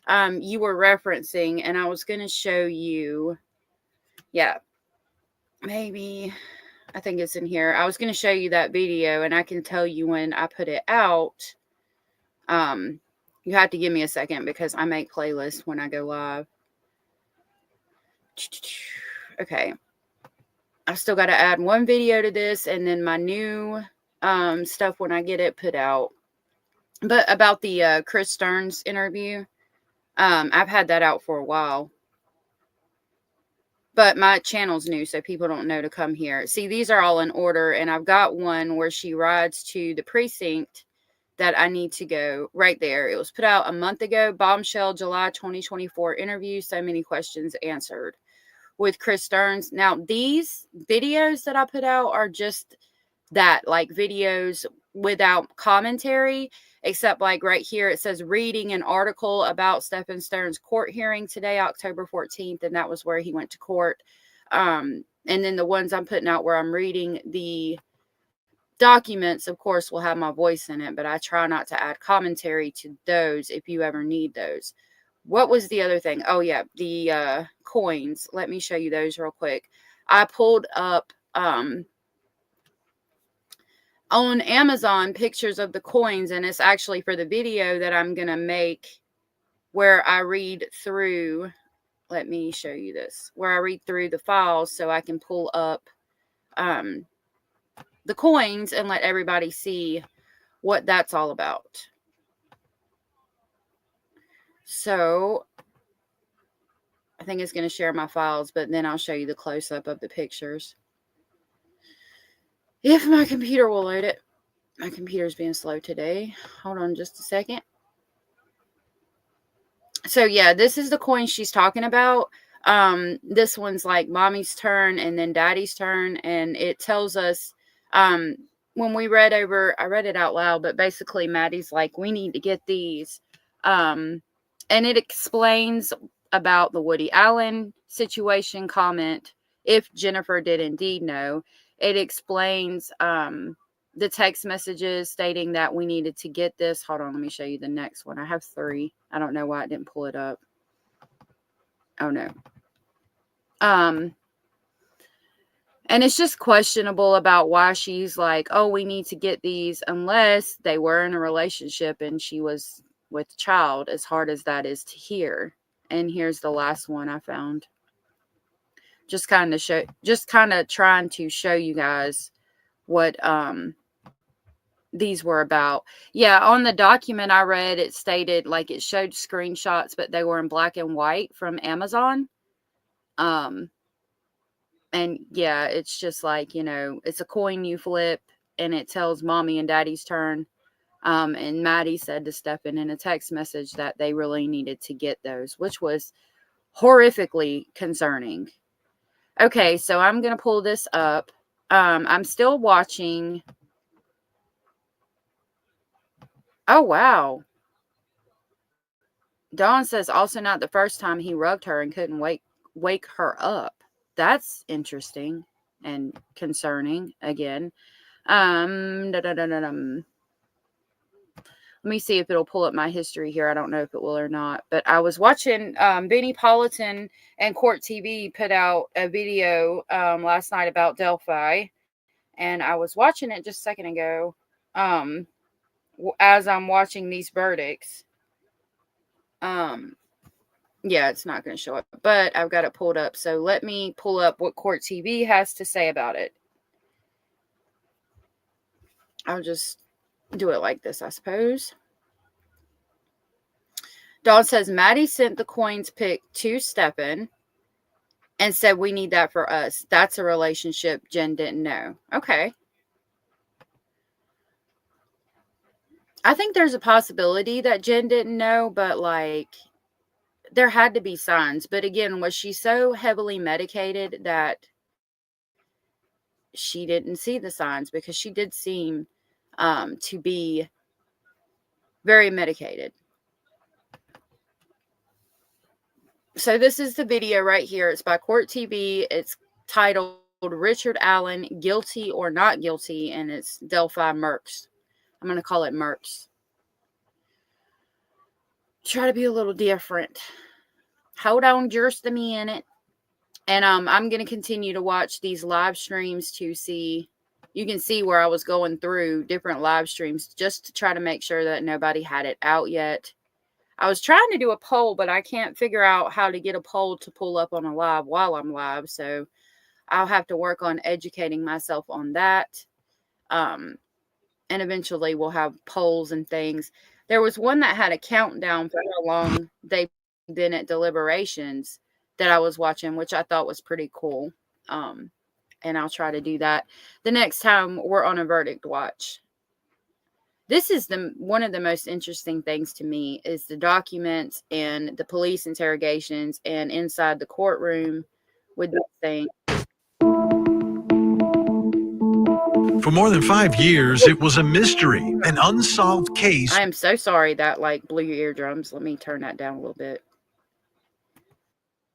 you were referencing, and I was going to show you. Yeah, maybe I think it's in here. I was going to show you that video, and I can tell you when I put it out. You have to give me a second because I make playlists when I go live. Okay. I've still got to add one video to this and then my new stuff when I get it put out. But about the Chris Stearns interview, I've had that out for a while. But my channel's new, so people don't know to come here. See, these are all in order, and I've got one where she rides to the precinct that I need to go right there. It was put out a month ago. Bombshell, July 2024 interview. So many questions answered with Chris Stearns. Now, these videos that I put out are just that, like videos without commentary, except like right here, it says reading an article about Stephen Stearns' court hearing today, October 14th. And that was where he went to court. And then the ones I'm putting out where I'm reading the documents, of course, will have my voice in it, but I try not to add commentary to those if you ever need those. What was the other thing? Oh, yeah, the coins. Let me show you those real quick. I pulled up on Amazon pictures of the coins, and it's actually for the video that I'm going to make where I read through. Let me show you this. Where I read through the files so I can pull up the coins and let everybody see what that's all about. So I think it's going to share my files, but then I'll show you the close-up of the pictures. If my computer will load it. My computer's being slow today. Hold on just a second. So yeah, this is the coin she's talking about. This one's like mommy's turn and then daddy's turn. And it tells us, when we read over, I read it out loud, but basically Maddie's like, we need to get these. And it explains about the Woody Allen situation comment. If Jennifer did indeed know, it explains the text messages stating that we needed to get this. Hold on, let me show you the next one. I have 3. I don't know why I didn't pull it up. Oh no. And it's just questionable about why she's like, oh, we need to get these, unless they were in a relationship and she was with child, as hard as that is to hear. And here's the last one I found. Just kind of trying to show you guys what these were about. Yeah, on the document I read, it stated, like, it showed screenshots, but they were in black and white from Amazon. And yeah, it's just like, it's a coin you flip and it tells mommy and daddy's turn. And Maddie said to Stephen in a text message that they really needed to get those, which was horrifically concerning. Okay, so I'm going to pull this up. I'm still watching Oh, wow. Dawn says also not the first time he rubbed her and couldn't wake her up. That's interesting and concerning again. Let me see if it'll pull up my history here. I don't know if it will or not. But I was watching Benny Politan and Court TV put out a video last night about Delphi. And I was watching it just a second ago as I'm watching these verdicts. Yeah, it's not going to show up. But I've got it pulled up. So let me pull up what Court TV has to say about it. I'll just do it like this, I suppose. Dawn says, Maddie sent the coins pic to Steppen and said, we need that for us. That's a relationship Jen didn't know. Okay. I think there's a possibility that Jen didn't know, but like, there had to be signs. But again, was she so heavily medicated that she didn't see the signs? Because she did seem to be very medicated. So this is the video right here. It's by Court TV. It's titled Richard Allen, Guilty or Not Guilty, and it's Delphi Mercs. I'm going to call it Mercs. Try to be a little different. Hold on just a minute. And I'm going to continue to watch these live streams to see. You can see where I was going through different live streams just to try to make sure that nobody had it out yet. I was trying to do a poll, but I can't figure out how to get a poll to pull up on a live while I'm live. So I'll have to work on educating myself on that. And eventually we'll have polls and things. There was one that had a countdown for how long they've been at deliberations that I was watching, which I thought was pretty cool. And I'll try to do that the next time we're on a verdict watch. This is one of the most interesting things to me is the documents and the police interrogations and inside the courtroom with this thing. For more than 5 years, it was a mystery, an unsolved case. I am so sorry that like blew your eardrums. Let me turn that down a little bit.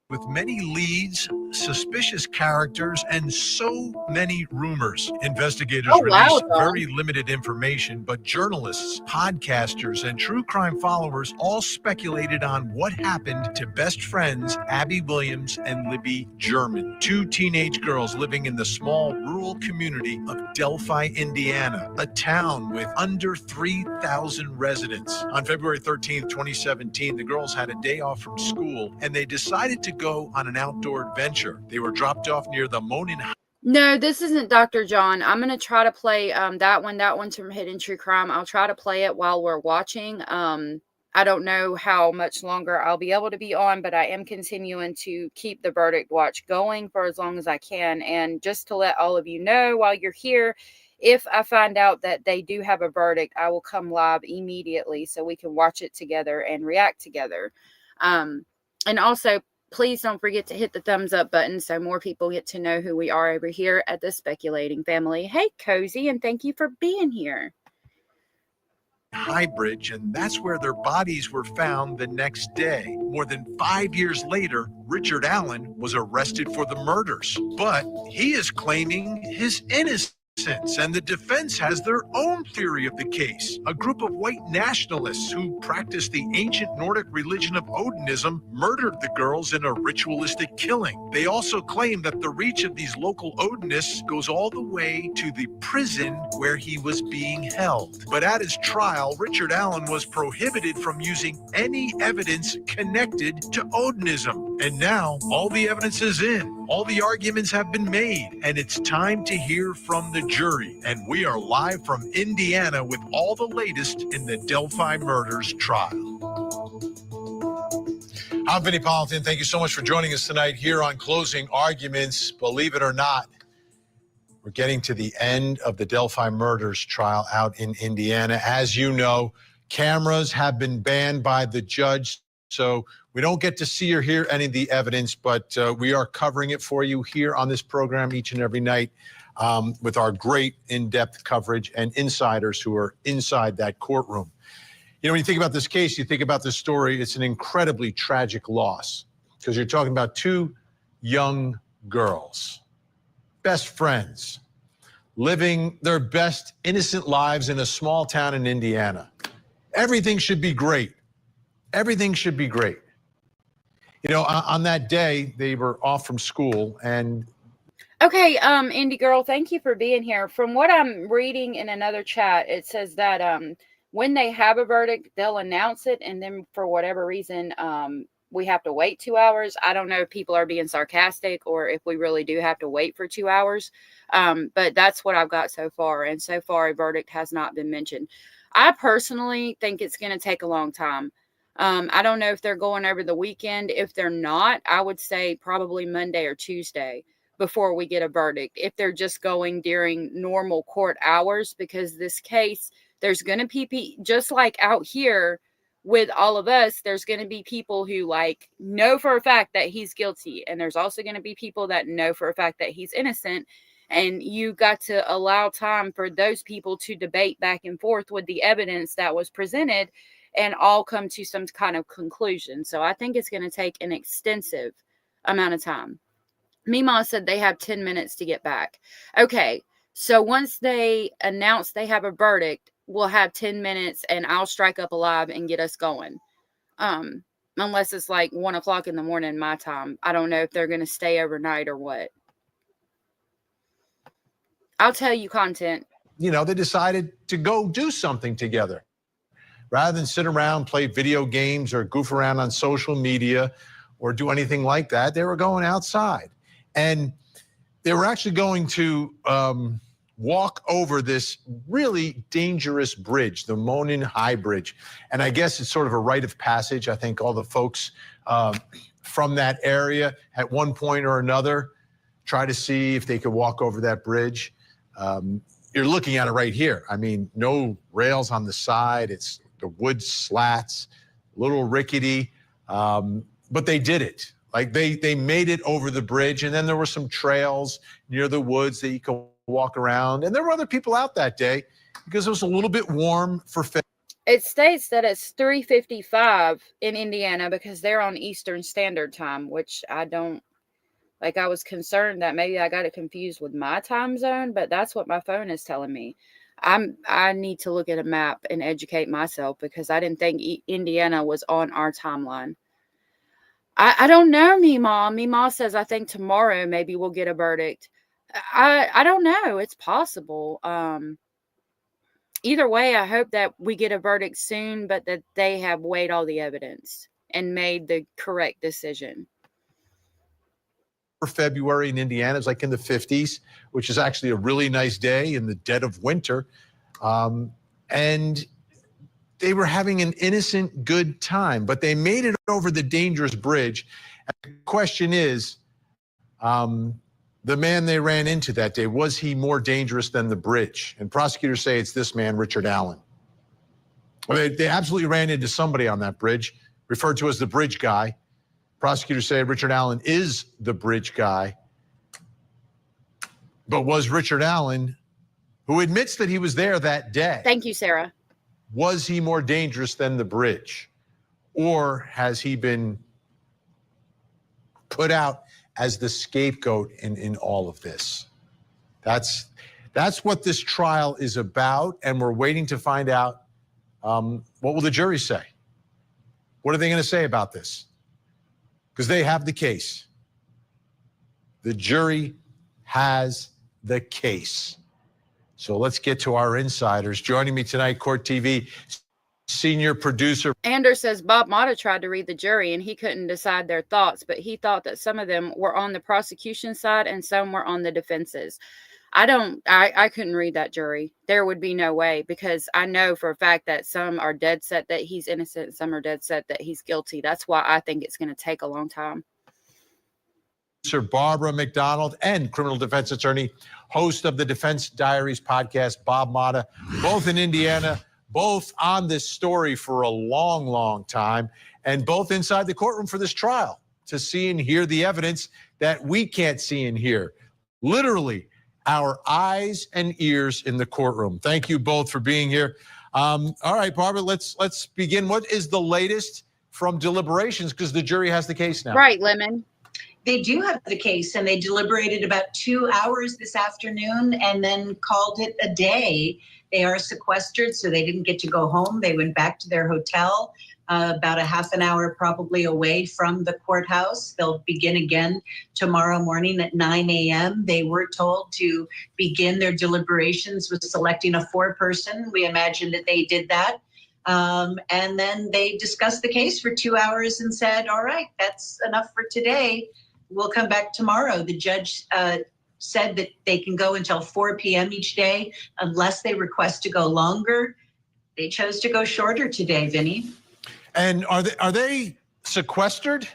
With many leads, suspicious characters, and so many rumors. Investigators released very limited information, but journalists, podcasters, and true crime followers all speculated on what happened to best friends Abby Williams and Libby German, two teenage girls living in the small rural community of Delphi, Indiana, a town with under 3,000 residents. On February 13th, 2017, the girls had a day off from school, and they decided to go on an outdoor adventure. They were dropped off near the Monin. No, this isn't Dr. John. I'm going to try to play that one. That one's from Hidden True Crime. I'll try to play it while we're watching. I don't know how much longer I'll be able to be on, but I am continuing to keep the verdict watch going for as long as I can. And just to let all of you know while you're here, if I find out that they do have a verdict, I will come live immediately so we can watch it together and react together. And also, please don't forget to hit the thumbs up button so more people get to know who we are over here at the Speculating Family. Hey, Cozy, and thank you for being here. High Bridge, and that's where their bodies were found the next day. More than 5 years later, Richard Allen was arrested for the murders, but he is claiming his innocence. And the defense has their own theory of the case. A group of white nationalists who practiced the ancient Nordic religion of Odinism murdered the girls in a ritualistic killing. They also claim that the reach of these local Odinists goes all the way to the prison where he was being held. But at his trial, Richard Allen was prohibited from using any evidence connected to Odinism. And now all the evidence is in. All the arguments have been made, and it's time to hear from the jury. And we are live from Indiana with all the latest in the Delphi murders trial. I'm Vinnie Politan. Thank you so much for joining us tonight here on Closing Arguments. Believe it or not, we're getting to the end of the Delphi murders trial out in Indiana. As you know, cameras have been banned by the judge So we don't get to see or hear any of the evidence, but we are covering it for you here on this program each and every night with our great in-depth coverage and insiders who are inside that courtroom. You know, when you think about this case, you think about this story, it's an incredibly tragic loss because you're talking about two young girls, best friends, living their best innocent lives in a small town in Indiana. Everything should be great. Everything should be great. You know, on that day, they were off from school and Okay, Indy Girl, thank you for being here. From what I'm reading in another chat, it says that when they have a verdict, they'll announce it, and then for whatever reason, we have to wait 2 hours. I don't know if people are being sarcastic or if we really do have to wait for 2 hours, but that's what I've got so far, and so far a verdict has not been mentioned. I personally think it's going to take a long time. I don't know if they're going over the weekend. If they're not, I would say probably Monday or Tuesday before we get a verdict. If they're just going during normal court hours, because this case, there's going to be, just like out here with all of us, there's going to be people who like know for a fact that he's guilty. And there's also going to be people that know for a fact that he's innocent. And you got to allow time for those people to debate back and forth with the evidence that was presented and all come to some kind of conclusion. So I think it's going to take an extensive amount of time. Mima said they have 10 minutes to get back. Okay, so once they announce they have a verdict, we'll have 10 minutes and I'll strike up a live and get us going. Unless it's like 1 o'clock in the morning my time. I don't know if they're going to stay overnight or what. I'll tell you content. You know, they decided to go do something together. Rather than sit around, play video games or goof around on social media or do anything like that, they were going outside. And they were actually going to walk over this really dangerous bridge, the Monon High Bridge. And I guess it's sort of a rite of passage. I think all the folks from that area at one point or another try to see if they could walk over that bridge. You're looking at it right here. I mean, no rails on the side. It's the wood slats, a little rickety, but they did it. Like they made it over the bridge, and then there were some trails near the woods that you could walk around. And there were other people out that day because it was a little bit warm for February. It states that it's 3:55 in Indiana because they're on Eastern Standard Time, which I don't, like, I was concerned that maybe I got it confused with my time zone, but that's what my phone is telling me. I need to look at a map and educate myself because I didn't think Indiana was on our timeline. I don't know, Meemaw. Meemaw says, I think tomorrow maybe we'll get a verdict. I don't know. It's possible. Either way, I hope that we get a verdict soon, but that they have weighed all the evidence and made the correct decision. For February in Indiana, it's like in the 50s, which is actually a really nice day in the dead of winter. And they were having an innocent, good time, but they made it over the dangerous bridge. And the question is, the man they ran into that day, was he more dangerous than the bridge? And prosecutors say it's this man, Richard Allen. Well, they absolutely ran into somebody on that bridge, referred to as the bridge guy. Prosecutors say Richard Allen is the bridge guy. But was Richard Allen, who admits that he was there that day. Thank you, Sarah. Was he more dangerous than the bridge? Or has he been put out as the scapegoat in all of this? That's what this trial is about, and we're waiting to find out what will the jury say? What are they going to say about this? Because they have the case. The jury has the case. So let's get to our insiders. Joining me tonight, Court TV senior producer. Anders says Bob Motta tried to read the jury and he couldn't decide their thoughts, but he thought that some of them were on the prosecution side and some were on the defense's. I couldn't read that jury. There would be no way, because I know for a fact that some are dead set that he's innocent, some are dead set that he's guilty. That's why I think it's going to take a long time. Sir Barbara McDonald and criminal defense attorney, host of the Defense Diaries podcast, Bob Motta, both in Indiana, both on this story for a long, long time. and both inside the courtroom for this trial to see and hear the evidence that we can't see and hear. Literally, our eyes and ears in the courtroom. Thank you both for being here. All right, Barbara, let's begin. What is the latest from deliberations? Because the jury has the case now. Right, Lemon. They do have the case, and they deliberated about 2 hours this afternoon and then called it a day. They are sequestered, so they didn't get to go home. They went back to their hotel, about a half an hour probably away from the courthouse. They'll begin again tomorrow morning at 9 a.m. They were told to begin their deliberations with selecting a 4-person. We imagine that they did that. And then they discussed the case for 2 hours and said, all right, that's enough for today. We'll come back tomorrow. The judge said that they can go until 4 p.m. each day unless they request to go longer. They chose to go shorter today, Vinny. And are they sequestered?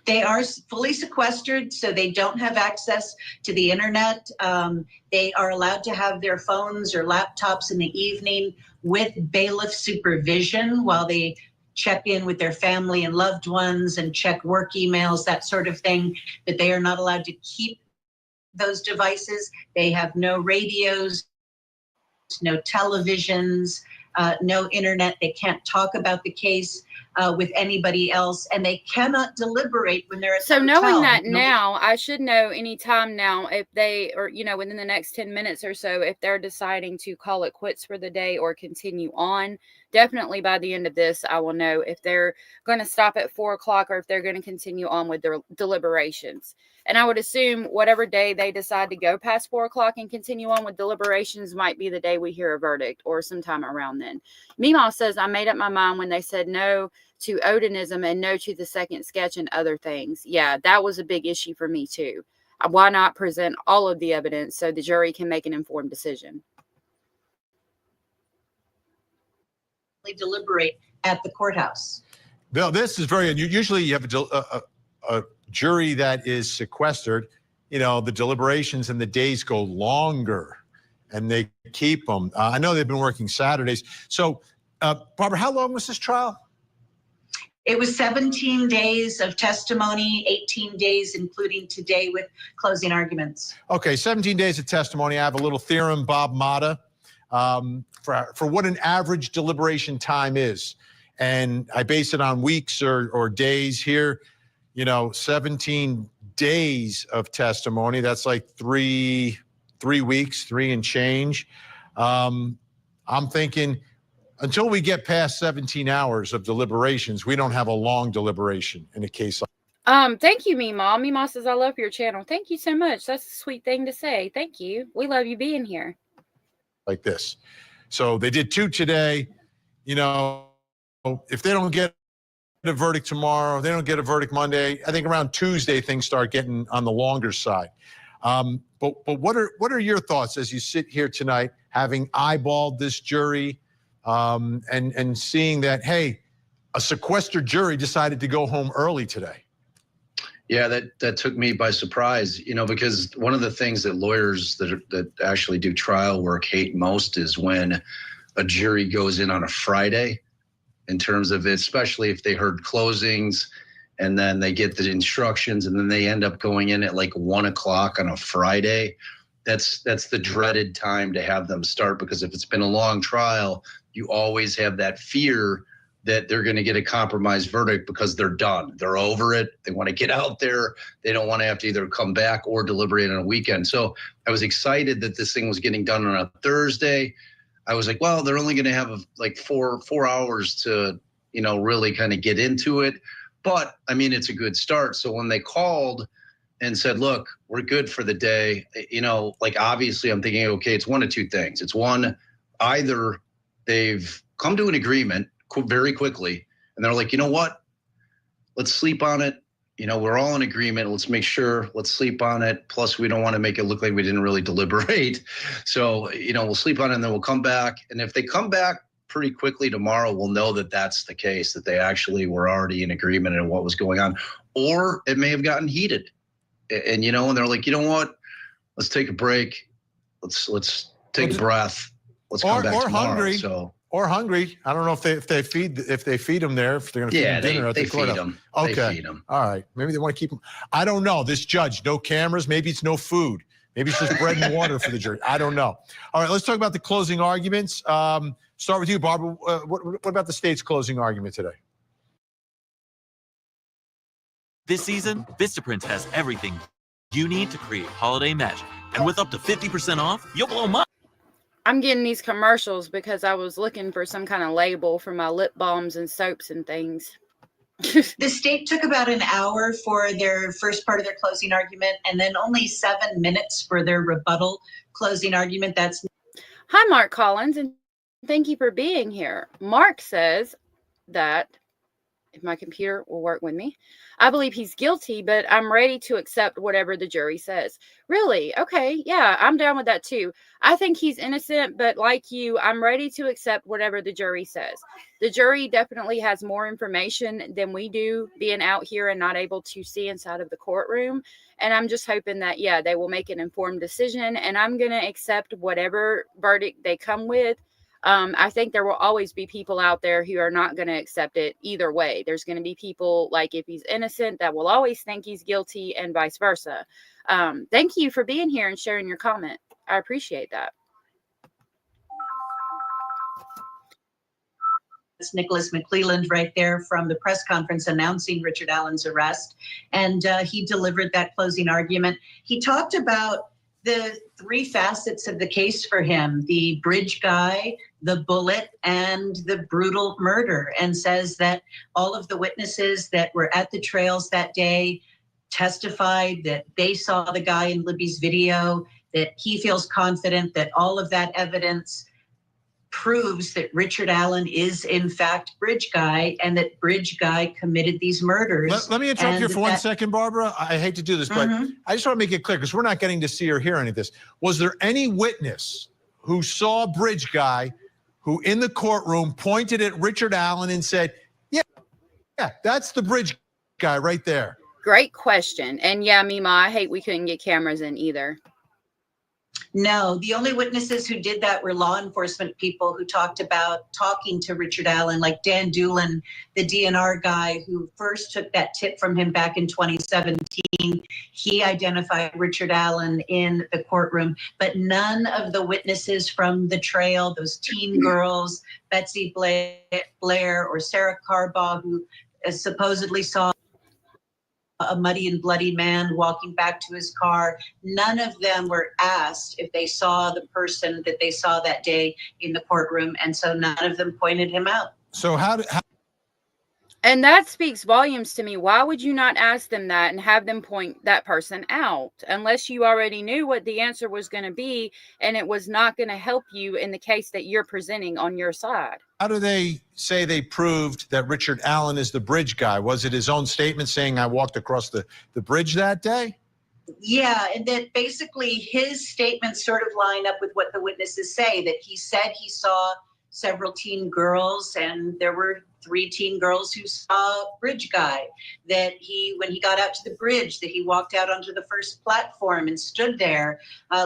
They are fully sequestered, so they don't have access to the internet. They are allowed to have their phones or laptops in the evening with bailiff supervision while they check in with their family and loved ones and check work emails, that sort of thing, but they are not allowed to keep those devices. They have no radios, no televisions, no internet. They can't talk about the case with anybody else, and they cannot deliberate when they're at the hotel. Knowing that now, I should know any time now if they, or, within the next 10 minutes or so, if they're deciding to call it quits for the day or continue on. Definitely by the end of this, I will know if they're going to stop at 4 o'clock or if they're going to continue on with their deliberations. And I would assume whatever day they decide to go past 4 o'clock and continue on with deliberations might be the day we hear a verdict or sometime around then. Meemaw says, I made up my mind when they said no to Odinism and no to the second sketch and other things. Yeah, that was a big issue for me too. Why not present all of the evidence so the jury can make an informed decision? Deliberate at the courthouse. Bill, this is very unusual. Usually you have a jury that is sequestered. The deliberations and the days go longer and they keep them. I know they've been working Saturdays. So, Barbara, how long was this trial? It was 17 days of testimony, 18 days, including today with closing arguments. Okay, 17 days of testimony. I have a little theorem, Bob Mata, for what an average deliberation time is. And I base it on weeks or days here. 17 days of testimony. That's like three weeks, 3 and change. I'm thinking until we get past 17 hours of deliberations, we don't have a long deliberation in a case like Thank you, Meemaw. Meemaw says, I love your channel. Thank you so much. That's a sweet thing to say. Thank you. We love you being here. Like this. So they did 2 today. If they don't get a verdict tomorrow, they don't get a verdict Monday, I think around Tuesday things start getting on the longer side. But what are your thoughts as you sit here tonight, having eyeballed this jury, and seeing that, hey, a sequestered jury decided to go home early today? Yeah, that took me by surprise, because one of the things that lawyers that actually do trial work hate most is when a jury goes in on a Friday, in terms of it, especially if they heard closings and then they get the instructions and then they end up going in at like 1 o'clock on a Friday. That's the dreaded time to have them start, because if it's been a long trial, you always have that fear that they're going to get a compromised verdict because they're done. They're over it. They want to get out there. They don't want to have to either come back or deliberate on a weekend. So I was excited that this thing was getting done on a Thursday. I was like, well, they're only going to have like four hours to, really kind of get into it. But I mean, it's a good start. So when they called and said, look, we're good for the day, obviously I'm thinking, okay, it's one of two things. It's one, either they've come to an agreement very quickly and they're like, you know what, let's sleep on it. We're all in agreement. Let's make sure, let's sleep on it. Plus, we don't want to make it look like we didn't really deliberate. So, we'll sleep on it and then we'll come back. And if they come back pretty quickly tomorrow, we'll know that that's the case, that they actually were already in agreement on what was going on. Or it may have gotten heated. And, and they're like, you know what, let's take a break. Let's take a breath. Let's come back tomorrow. Hungry. Or hungry. I don't know if they feed them there, if they're going to feed them dinner at the courthouse. Feed them. Okay. They feed them. All right. Maybe they want to keep them. I don't know. This judge, no cameras. Maybe it's no food. Maybe it's just bread and water for the jury. I don't know. All right. Let's talk about the closing arguments. Start with you, Barbara. What about the state's closing argument today? This season, Vistaprint has everything you need to create holiday magic. And with up to 50% off, you'll blow my... I'm getting these commercials because I was looking for some kind of label for my lip balms and soaps and things. The state took about an hour for their first part of their closing argument and then only 7 minutes for their rebuttal closing argument. Hi, Mark Collins, and thank you for being here. Mark says that, if my computer will work with me, I believe he's guilty, but I'm ready to accept whatever the jury says. Really? Okay. Yeah, I'm down with that too. I think he's innocent, but like you, I'm ready to accept whatever the jury says. The jury definitely has more information than we do, being out here and not able to see inside of the courtroom. And I'm just hoping that, yeah, they will make an informed decision, and I'm going to accept whatever verdict they come with. I think there will always be people out there who are not going to accept it either way. There's going to be people, like, if he's innocent, that will always think he's guilty, and vice versa. Thank you for being here and sharing your comment. I appreciate that. It's Nicholas McClelland right there from the press conference announcing Richard Allen's arrest. And he delivered that closing argument. He talked about the 3 facets of the case for him: the bridge guy, the bullet, and the brutal murder, and says that all of the witnesses that were at the trails that day testified that they saw the guy in Libby's video, that he feels confident that all of that evidence proves that Richard Allen is in fact Bridge Guy, and that Bridge Guy committed these murders. Let me interrupt you for 1 second, Barbara. I hate to do this, but I just want to make it clear, because we're not getting to see or hear any of this. Was there any witness who saw Bridge Guy who in the courtroom pointed at Richard Allen and said, yeah, that's the Bridge Guy right there? Great question. And yeah, Mima, I hate we couldn't get cameras in either. No, the only witnesses who did that were law enforcement people who talked about talking to Richard Allen, like Dan Doolin, the DNR guy who first took that tip from him back in 2017. He identified Richard Allen in the courtroom, but none of the witnesses from the trail, those teen girls, Betsy Blair or Sarah Carbaugh, who supposedly saw a muddy and bloody man walking back to his car, none of them were asked if they saw the person that they saw that day in the courtroom, and so none of them pointed him out. So and that speaks volumes to me. Why would you not ask them that and have them point that person out, unless you already knew what the answer was going to be and it was not going to help you in the case that you're presenting on your side? How do they say they proved that Richard Allen is the Bridge Guy? Was it his own statement saying, I walked across the bridge that day? Yeah, and that basically his statements sort of line up with what the witnesses say, that he said he saw several teen girls, and there were 3 teen girls who saw Bridge Guy, that when he got out to the bridge, that he walked out onto the first platform and stood there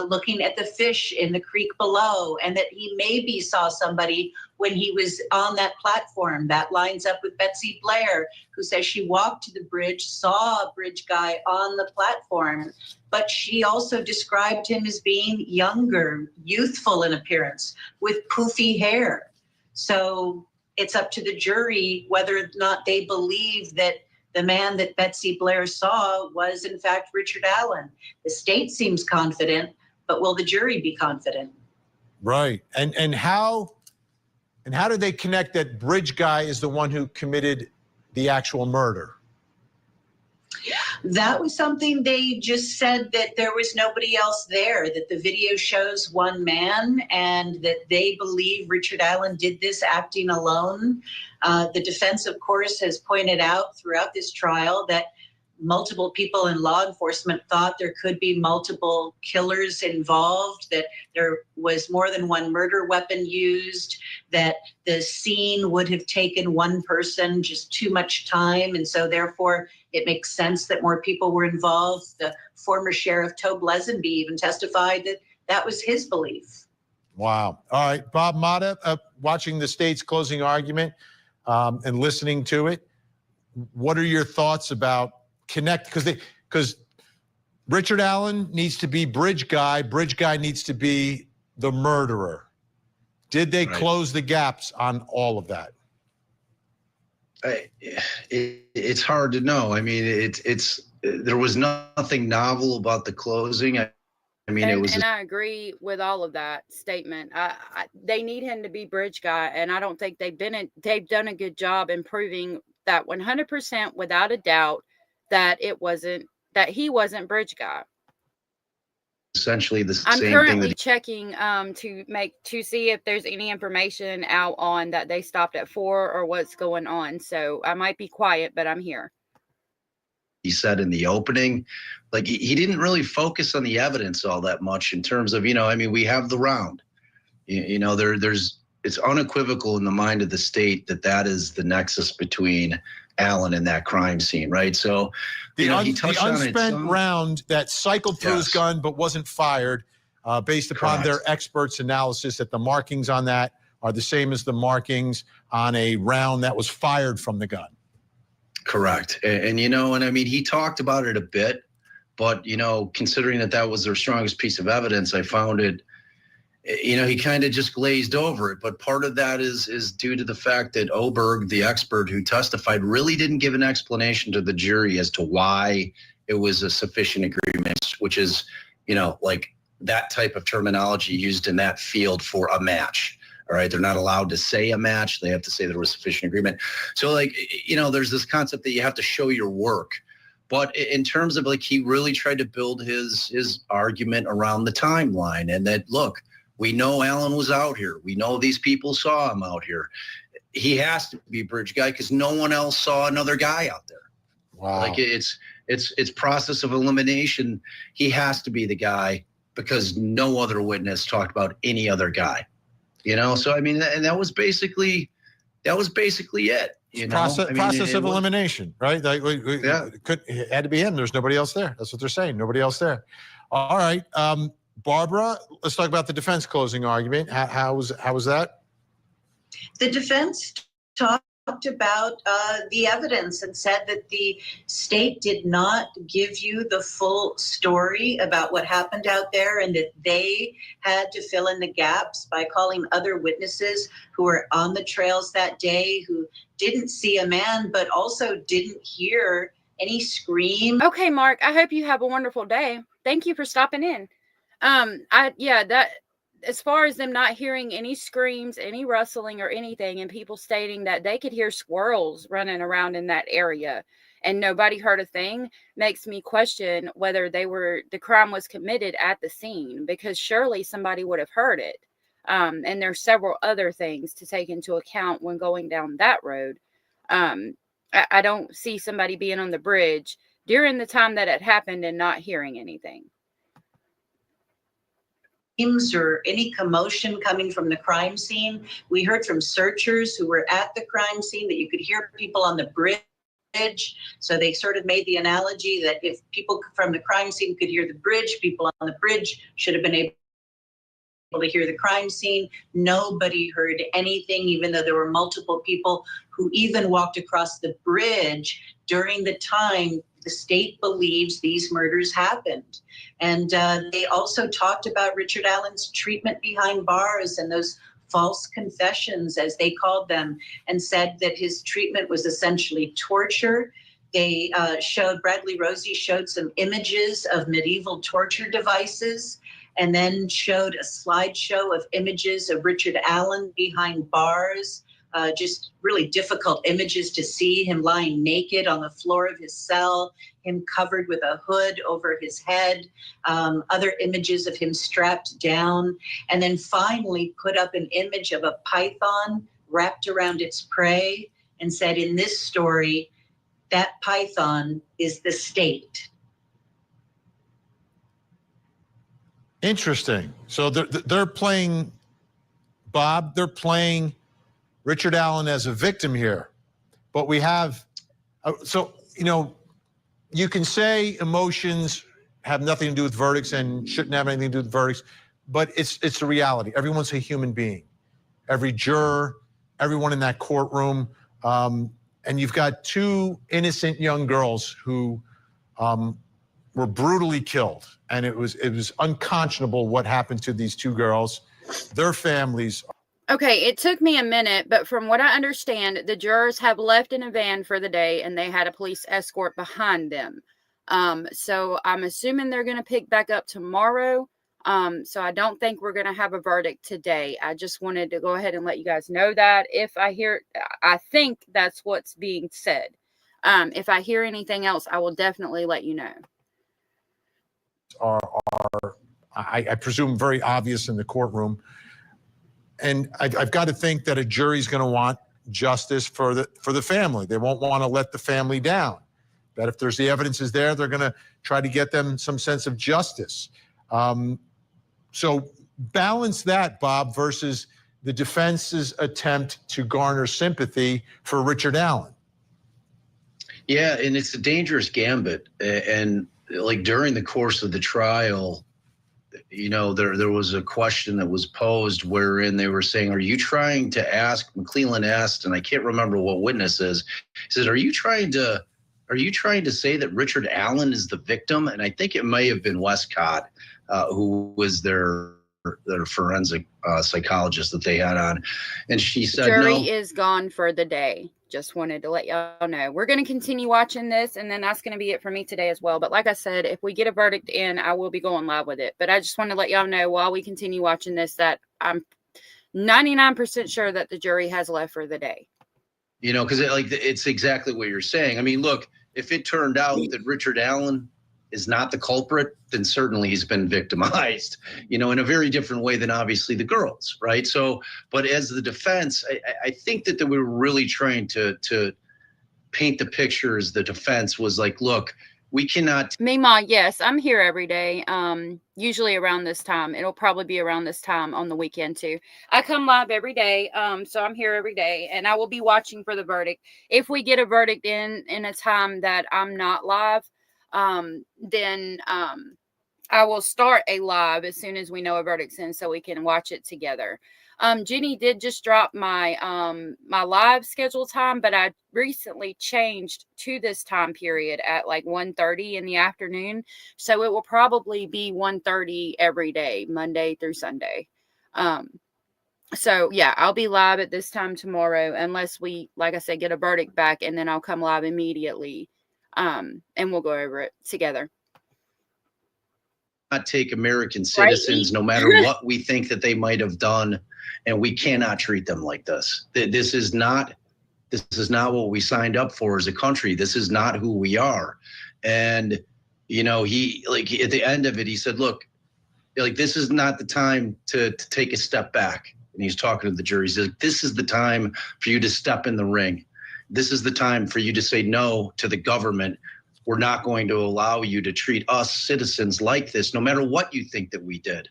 looking at the fish in the creek below, and that he maybe saw somebody when he was on that platform. That lines up with Betsy Blair, who says she walked to the bridge, saw a Bridge Guy on the platform, but she also described him as being younger, youthful in appearance, with poofy hair. So it's up to the jury whether or not they believe that the man that Betsy Blair saw was in fact Richard Allen. The state seems confident, but will the jury be confident? Right. And how did they connect that Bridge Guy is the one who committed the actual murder? That was something they just said, that there was nobody else there, that the video shows one man, and that they believe Richard Allen did this acting alone. The defense, of course, has pointed out throughout this trial that multiple people in law enforcement thought there could be multiple killers involved, that there was more than one murder weapon used, that the scene would have taken one person just too much time, and so therefore it makes sense that more people were involved. The former sheriff, Tobe Lesenby, even testified that that was his belief. Wow. All right, Bob Mata, watching the state's closing argument and listening to it, what are your thoughts about because Richard Allen needs to be bridge guy needs to be the murderer. Did they close the gaps on all of that? It's hard to know. I mean, there was nothing novel about the closing. I mean, it was. And I agree with all of that statement. They need him to be bridge guy, and I don't think they've done a good job in proving that 100% without a doubt that he wasn't bridge guy. Essentially the I'm same currently thing. checking to see if there's any information out on that they stopped at 4 or what's going on. So I might be quiet, but I'm here. He said in the opening, like he didn't really focus on the evidence all that much in terms of, I mean, we have the round, it's unequivocal in the mind of the state that is the nexus between Allen and that crime scene, right? So the he touched on it unspent round that cycled through his gun but wasn't fired, based upon their experts' analysis, that the markings on that are the same as the markings on a round that was fired from the gun. Correct. And I mean, he talked about it a bit, but, considering that was their strongest piece of evidence, I found it, he kind of just glazed over it. But part of that is due to the fact that Oberg, the expert who testified, really didn't give an explanation to the jury as to why it was a sufficient agreement, which is, like that type of terminology used in that field for a match. All right. They're not allowed to say a match. They have to say there was sufficient agreement. So there's this concept that you have to show your work. But in terms of he really tried to build his argument around the timeline and that, look, we know Allen was out here. We know these people saw him out here. He has to be a bridge guy because no one else saw another guy out there. Wow. It's process of elimination. He has to be the guy because no other witness talked about any other guy. So I mean, and that was basically it. Process of elimination, right? It had to be him. There's nobody else there. That's what they're saying. Nobody else there. All right, Barbara, let's talk about the defense closing argument. How was that? The defense talked about the evidence and said that the state did not give you the full story about what happened out there and that they had to fill in the gaps by calling other witnesses who were on the trails that day who didn't see a man but also didn't hear any scream. Okay, Mark, I hope you have a wonderful day. Thank you for stopping in. As far as them not hearing any screams, any rustling or anything, and people stating that they could hear squirrels running around in that area and nobody heard a thing, makes me question whether the crime was committed at the scene, because surely somebody would have heard it. And there's several other things to take into account when going down that road. I don't see somebody being on the bridge during the time that it happened and not hearing anything. Or any commotion coming from the crime scene. We heard from searchers who were at the crime scene that you could hear people on the bridge. So they sort of made the analogy that if people from the crime scene could hear the bridge, people on the bridge should have been able to hear the crime scene. Nobody heard anything, even though there were multiple people who even walked across the bridge during the time the state believes these murders happened. And they also talked about Richard Allen's treatment behind bars and those false confessions, as they called them, and said that his treatment was essentially torture. They Bradley Rosie showed some images of medieval torture devices and then showed a slideshow of images of Richard Allen behind bars. Just really difficult images to see, him lying naked on the floor of his cell, him covered with a hood over his head, other images of him strapped down, and then finally put up an image of a python wrapped around its prey and said, in this story, that python is the state. Interesting. So they're playing, Bob, they're playing Richard Allen as a victim here. But we have, you can say emotions have nothing to do with verdicts and shouldn't have anything to do with verdicts. but it's a reality. Everyone's a human being. Every juror, everyone in that courtroom, and you've got two innocent young girls who were brutally killed, and it was unconscionable what happened to these two girls. Their families. Okay, it took me a minute, but from what I understand, the jurors have left in a van for the day, and they had a police escort behind them. So I'm assuming they're going to pick back up tomorrow. So I don't think we're going to have a verdict today. I just wanted to go ahead and let you guys know that. If I hear, I think that's what's being said. If I hear anything else, I will definitely let you know. I presume, very obvious in the courtroom. And I've got to think that a jury's going to want justice for the family. They won't want to let the family down. That if there's the evidence is there, they're going to try to get them some sense of justice. So balance that, Bob, versus the defense's attempt to garner sympathy for Richard Allen. Yeah, and it's a dangerous gambit. And like during the course of the trial, you know, there was a question that was posed wherein they were saying, are you trying to ask, McClellan asked, and I can't remember what witness is, he said, are you trying to say that Richard Allen is the victim? And I think it may have been Westcott, who was their forensic psychologist that they had on. And she said, Jury no. is gone for the day. Just wanted to let y'all know. We're going to continue watching this, and then that's going to be it for me today as well. But like I said, if we get a verdict in, I will be going live with it. But I just want to let y'all know while we continue watching this that I'm 99% sure that the jury has left for the day. You know, because it's exactly what you're saying. I mean, look, if it turned out that Richard Allen is not the culprit, then certainly he's been victimized, you know, in a very different way than obviously the girls, right? So, but as the defense, I think that we were really trying to paint the picture as the defense was like, look, we cannot. Meanwhile, yes, I'm here every day, usually around this time. It'll probably be around this time on the weekend too. I come live every day, so I'm here every day, and I will be watching for the verdict. If we get a verdict in a time that I'm not live, then I will start a live as soon as we know a verdict's in so we can watch it together. Jenny did just drop my my live schedule time, but I recently changed to this time period at like 1:30 in the afternoon. So it will probably be 1:30 every day, Monday through Sunday. So yeah, I'll be live at this time tomorrow unless we, like I said, get a verdict back, and then I'll come live immediately. And we'll go over it together. Not take American citizens, no matter what we think that they might have done, and we cannot treat them like this. This is not what we signed up for as a country. This is not who we are. And you know, he, like, at the end of it, he said, look, like, this is not the time to take a step back. And he's talking to the jury. He says, this is the time for you to step in the ring. This is the time for you to say no to the government. We're not going to allow you to treat us citizens like this, no matter what you think that we did.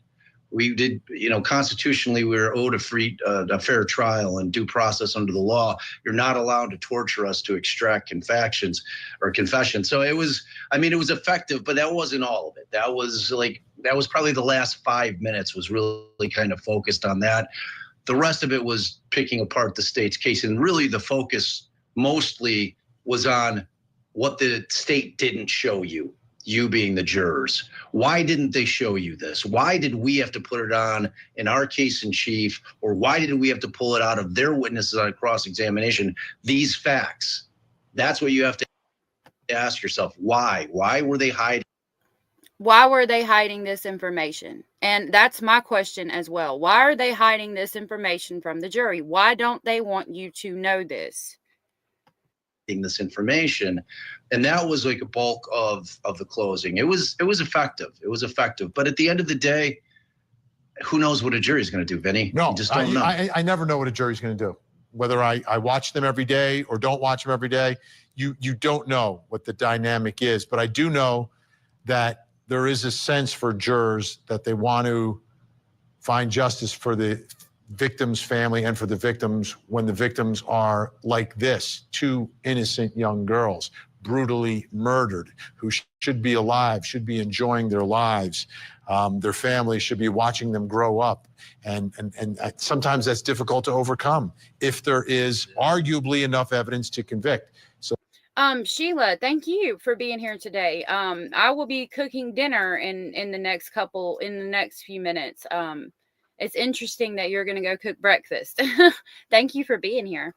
We did, you know, constitutionally, we were owed a fair trial and due process under the law. You're not allowed to torture us to extract confessions. So it was, I mean, it was effective, but that wasn't all of it. That was probably the last 5 minutes was really kind of focused on that. The rest of it was picking apart the state's case, and really the focus mostly was on what the state didn't show you, you being the jurors. Why didn't they show you this? Why did we have to put it on in our case in chief? Or why did we have to pull it out of their witnesses on cross-examination? These facts, that's what you have to ask yourself. Why? Why were they hiding? Why were they hiding this information? And that's my question as well. Why are they hiding this information from the jury? Why don't they want you to know this? This information, and that was like a bulk of the closing. It was effective. It was effective. But at the end of the day, who knows what a jury is going to do, Vinny? No, you just don't know. I never know what a jury's going to do. Whether I watch them every day or don't watch them every day, you don't know what the dynamic is. But I do know that there is a sense for jurors that they want to find justice for the victim's family and for the victims when the victims are like this, two innocent young girls, brutally murdered, who should be alive, should be enjoying their lives. Their families should be watching them grow up. And sometimes that's difficult to overcome if there is arguably enough evidence to convict. So, Sheila, thank you for being here today. I will be cooking dinner in the next few minutes. It's interesting that you're going to go cook breakfast. Thank you for being here.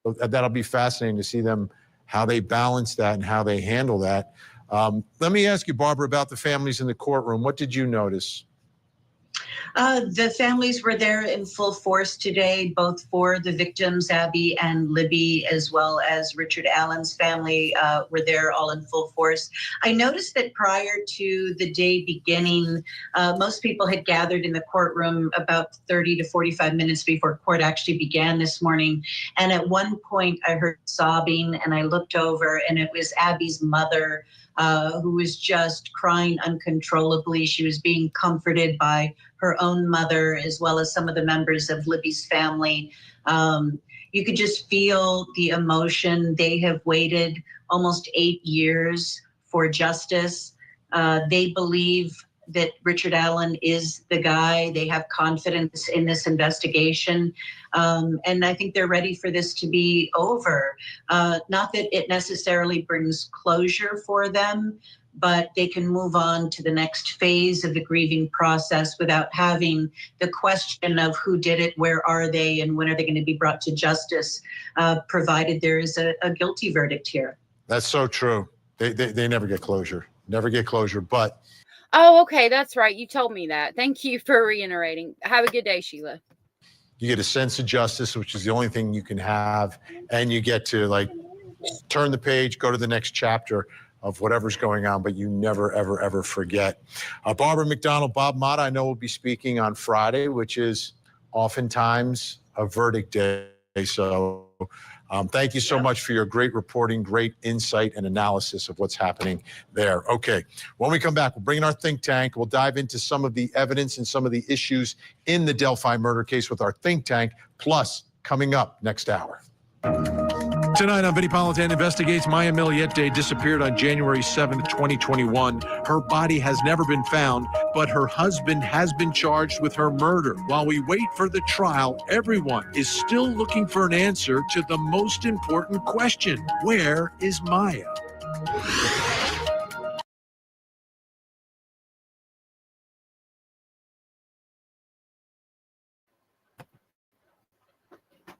that'll be fascinating to see them, how they balance that and how they handle that. Let me ask you, Barbara, about the families in the courtroom. What did you notice? The families were there in full force today, both for the victims, Abby and Libby, as well as Richard Allen's family were there all in full force. I noticed that prior to the day beginning, most people had gathered in the courtroom about 30 to 45 minutes before court actually began this morning. And at one point I heard sobbing and I looked over and it was Abby's mother, who was just crying uncontrollably. She was being comforted by her own mother, as well as some of the members of Libby's family. You could just feel the emotion. They have waited almost 8 years for justice. They believe that Richard Allen is the guy. They have confidence in this investigation. And I think they're ready for this to be over. Not that it necessarily brings closure for them, but they can move on to the next phase of the grieving process without having the question of who did it, where are they, and when are they going to be brought to justice, provided there is a guilty verdict here. That's so true. They never get closure. Never get closure, but... Oh, okay, that's right. You told me that. Thank you for reiterating. Have a good day, Sheila. You get a sense of justice, which is the only thing you can have, and you get to, like, turn the page, go to the next chapter of whatever's going on, but you never, ever, ever forget. Barbara McDonald, Bob Motta, I know will be speaking on Friday, which is oftentimes a verdict day. So thank you so much for your great reporting, great insight and analysis of what's happening there. Okay, when we come back, we'll bring in our think tank. We'll dive into some of the evidence and some of the issues in the Delphi murder case with our think tank, plus coming up next hour. Tonight on Vinnie Politan Investigates, Maya Millette disappeared on January 7th, 2021. Her body has never been found, but her husband has been charged with her murder. While we wait for the trial, everyone is still looking for an answer to the most important question: where is Maya?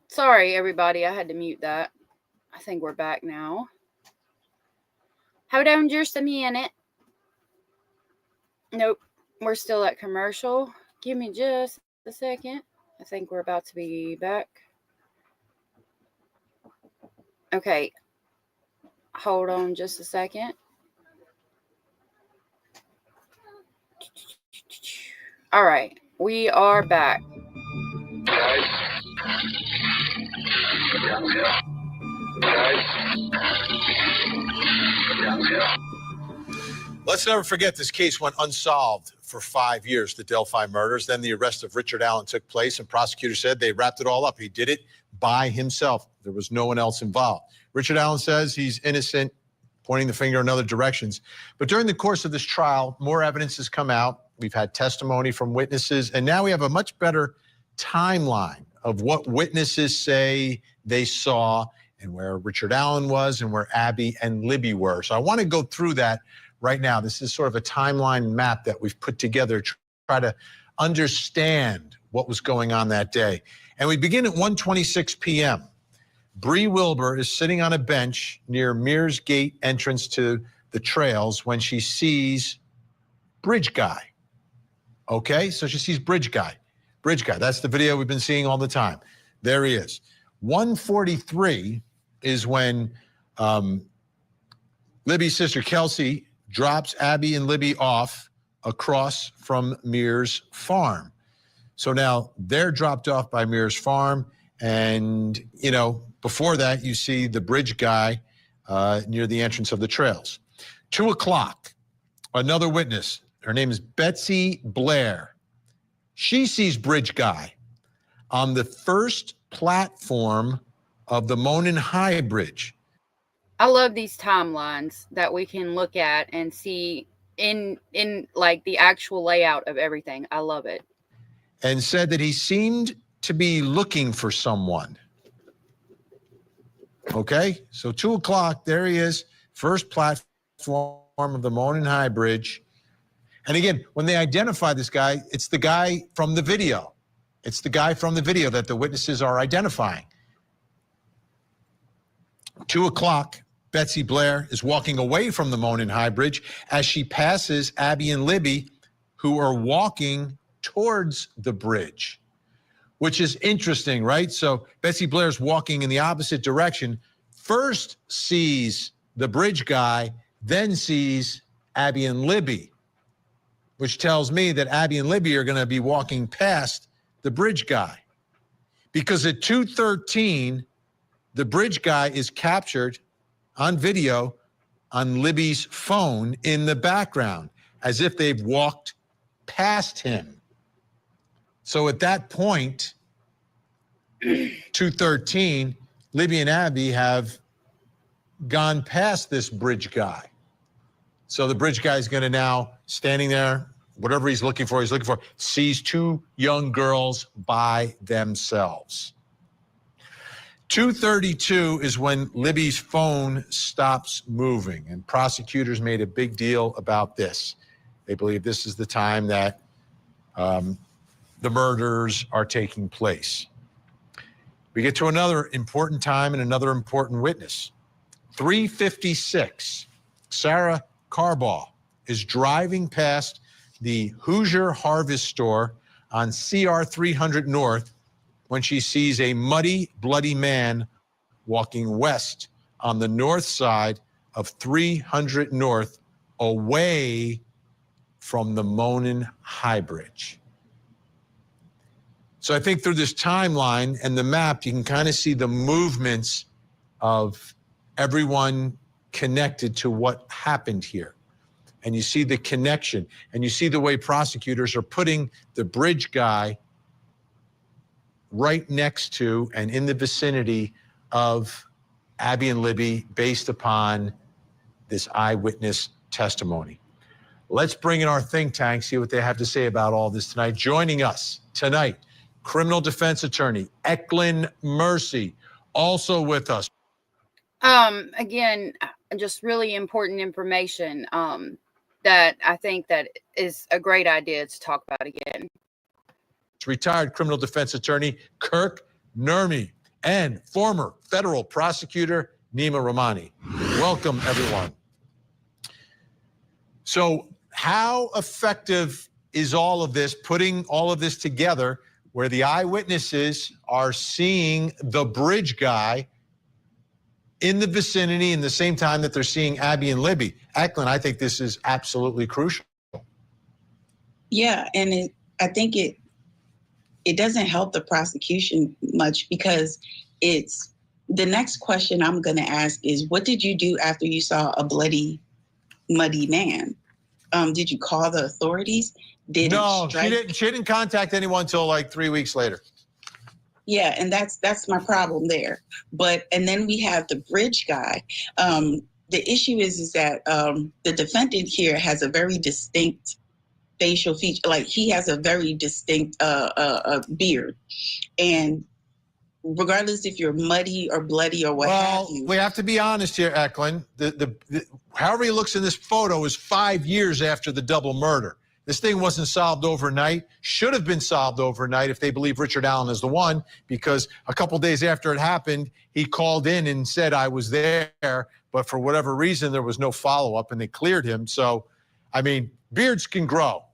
Sorry, everybody. I had to mute that. I think we're back now. Hold on just a minute. Nope. We're still at commercial. Give me just a second. I think we're about to be back. Okay. Hold on just a second. All right. We are back. Let's never forget this case went unsolved for 5 years, the Delphi murders. Then the arrest of Richard Allen took place, and prosecutors said they wrapped it all up. He did it by himself. There was no one else involved. Richard Allen says he's innocent, pointing the finger in other directions. But during the course of this trial, more evidence has come out. We've had testimony from witnesses, and now we have a much better timeline of what witnesses say they saw and where Richard Allen was and where Abby and Libby were. So I want to go through that right now. This is sort of a timeline map that we've put together to try to understand what was going on that day. And we begin at 1:26 p.m. Bree Wilbur is sitting on a bench near Mears Gate entrance to the trails when she sees Bridge Guy. Okay, so she sees Bridge Guy. Bridge Guy, that's the video we've been seeing all the time. There he is. 1:43 is when Libby's sister Kelsey drops Abby and Libby off across from Mears Farm. So now they're dropped off by Mears Farm. And, you know, before that, you see the Bridge Guy near the entrance of the trails. 2 o'clock, another witness. Her name is Betsy Blair. She sees Bridge Guy on the first platform of the Monon High Bridge. I love these timelines that we can look at and see in like the actual layout of everything. I love it. And said that he seemed to be looking for someone. Okay, so 2 o'clock, there he is, first platform of the Monon High Bridge. And again, when they identify this guy, it's the guy from the video. It's the guy from the video that the witnesses are identifying. 2 o'clock, Betsy Blair is walking away from the Monon High Bridge as she passes Abby and Libby, who are walking towards the bridge, which is interesting, right? So Betsy Blair's walking in the opposite direction, first sees the bridge guy, then sees Abby and Libby, which tells me that Abby and Libby are going to be walking past the bridge guy. Because at 2:13, the bridge guy is captured on video on Libby's phone in the background, as if they've walked past him. So at that point, 2:13, Libby and Abby have gone past this bridge guy. So the bridge guy is going to now, standing there, whatever he's looking for, sees 2 young girls by themselves. 2:32 is when Libby's phone stops moving, and prosecutors made a big deal about this. They believe this is the time that the murders are taking place. We get to another important time and another important witness. 3:56, Sarah Carbaugh is driving past the Hoosier Harvest Store on CR 300 North when she sees a muddy, bloody man walking west on the north side of 300 North, away from the Monon High Bridge. So I think through this timeline and the map, you can kind of see the movements of everyone connected to what happened here. And you see the connection, and you see the way prosecutors are putting the bridge guy right next to and in the vicinity of Abby and Libby based upon this eyewitness testimony. Let's bring in our think tank, see what they have to say about all this tonight. Joining us tonight, criminal defense attorney Eklund Mercy, also with us. Again, just really important information that I think that is a great idea to talk about again. It's retired criminal defense attorney Kirk Nurmi and former federal prosecutor Nima Rahmani. Welcome, everyone. So how effective is all of this, putting all of this together, where the eyewitnesses are seeing the bridge guy in the vicinity in the same time that they're seeing Abby and Libby? Eklund, I think this is absolutely crucial. Yeah, and I think it doesn't help the prosecution much, because it's the next question I'm going to ask is, what did you do after you saw a bloody, muddy man? Did you call the authorities? No, she didn't contact anyone until like 3 weeks later. Yeah, and that's my problem there. And then we have the bridge guy. The issue is that the defendant here has a very distinct facial feature. Like, he has a very distinct beard, and regardless if you're muddy or bloody or what have you. We have to be honest here, Eklund. However he looks in this photo is 5 years after the double murder. This thing wasn't solved overnight. Should have been solved overnight if they believe Richard Allen is the one, because a couple days after it happened, he called in and said, I was there, but for whatever reason, there was no follow-up and they cleared him. So, I mean, beards can grow.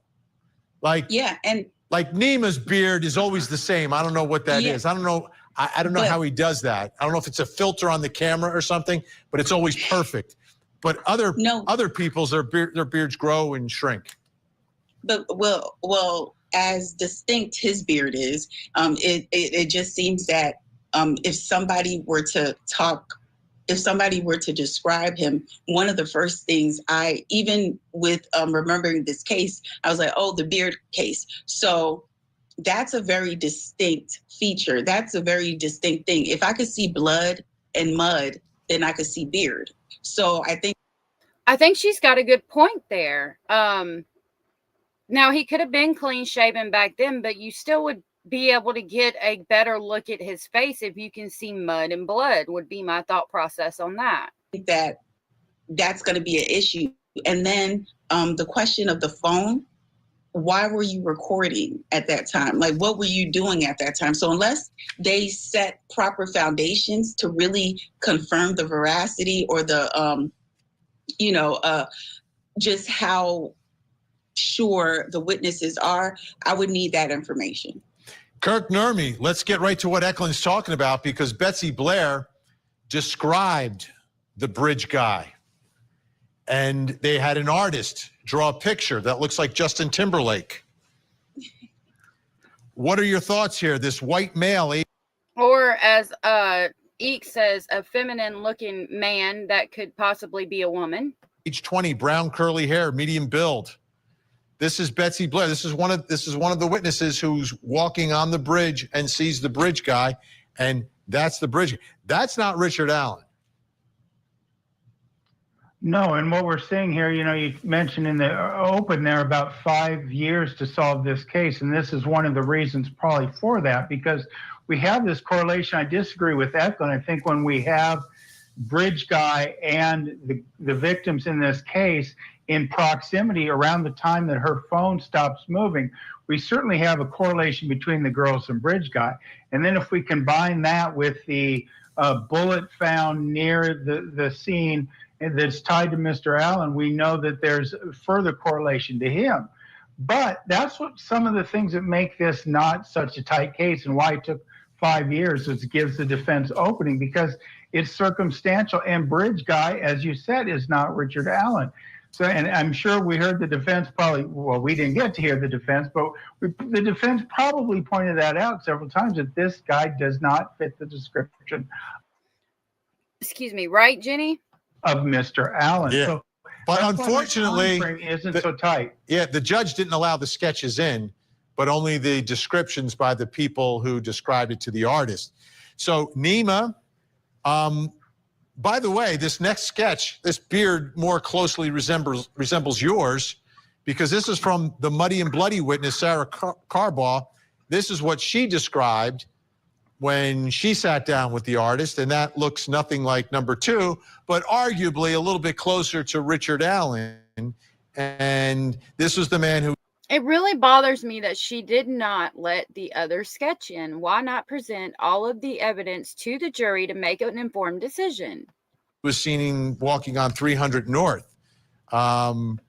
Like Nima's beard is always the same. I don't know what that is. I don't know. I don't know how he does that. I don't know if it's a filter on the camera or something, but it's always perfect. But other people's, their beards grow and shrink. But well, as distinct his beard is, it just seems that if somebody were to describe him, one of the first things even with remembering this case, I was like, oh, the beard case. So that's a very distinct feature. That's a very distinct thing. If I could see blood and mud, then I could see beard. So I think she's got a good point there. Now he could have been clean shaven back then, but you still would be able to get a better look at his face if you can see mud and blood, would be my thought process on that. That's going to be an issue. And then the question of the phone, why were you recording at that time? Like, what were you doing at that time? So unless they set proper foundations to really confirm the veracity or the, just how sure the witnesses are, I would need that information. Kirk Nurmi, let's get right to what Eklund's talking about, because Betsy Blair described the bridge guy. And they had an artist draw a picture that looks like Justin Timberlake. What are your thoughts here? This white male. Or as Eek says, a feminine looking man that could possibly be a woman. Age 20, brown curly hair, medium build. This is Betsy Blair. This is one of the witnesses who's walking on the bridge and sees the bridge guy, and that's the bridge. That's not Richard Allen. No, and what we're seeing here, you mentioned in the open there about 5 years to solve this case, and this is one of the reasons probably for that, because we have this correlation. I disagree with Eklund. I think when we have bridge guy and the victims in this case in proximity around the time that her phone stops moving, we certainly have a correlation between the girls and bridge guy. And then if we combine that with the bullet found near the scene that's tied to Mr. Allen, we know that there's further correlation to him. But that's what some of the things that make this not such a tight case, and why it took 5 years, is it gives the defense opening, because it's circumstantial, and bridge guy, as you said, is not Richard Allen. So, and I'm sure we heard the defense we didn't get to hear the defense, but the defense probably pointed that out several times, that this guy does not fit the description. Excuse me, right, Jenny? Of Mr. Allen. Yeah. So but unfortunately, isn't so tight. Yeah, the judge didn't allow the sketches in, but only the descriptions by the people who described it to the artist. So Nima, by the way, this next sketch, this beard more closely resembles yours, because this is from the muddy and bloody witness, Sarah Carbaugh. This is what she described when she sat down with the artist, and that looks nothing like number two, but arguably a little bit closer to Richard Allen. And this was the man who... It really bothers me that she did not let the other sketch in. Why not present all of the evidence to the jury to make an informed decision? Was seen walking on 300 North. What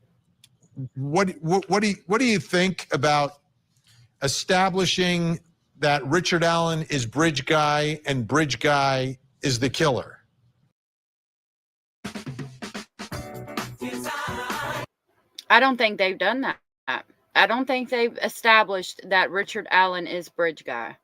do you think about establishing that Richard Allen is bridge guy and bridge guy is the killer? I don't think they've done that. I don't think they've established that Richard Allen is bridge guy.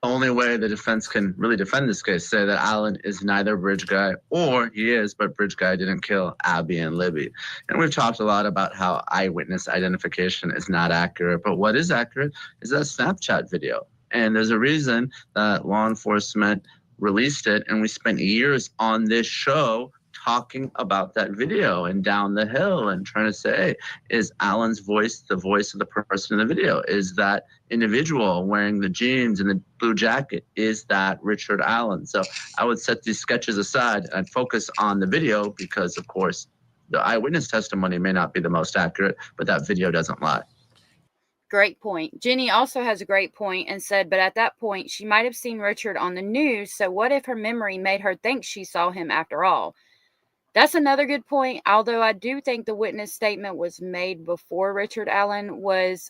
The only way the defense can really defend this case, say that Allen is neither bridge guy, or he is, but bridge guy didn't kill Abby and Libby. And we've talked a lot about how eyewitness identification is not accurate, but what is accurate is that Snapchat video. And there's a reason that law enforcement released it, and we spent years on this show talking about that video and down the hill and trying to say, is Allen's voice the voice of the person in the video? Is that individual wearing the jeans and the blue jacket, is that Richard Allen? So I would set these sketches aside and focus on the video, because of course the eyewitness testimony may not be the most accurate, but that video doesn't lie. Great point. Jenny also has a great point and said, but at that point she might have seen Richard on the news, so what if her memory made her think she saw him after all? That's another good point, although I do think the witness statement was made before Richard Allen was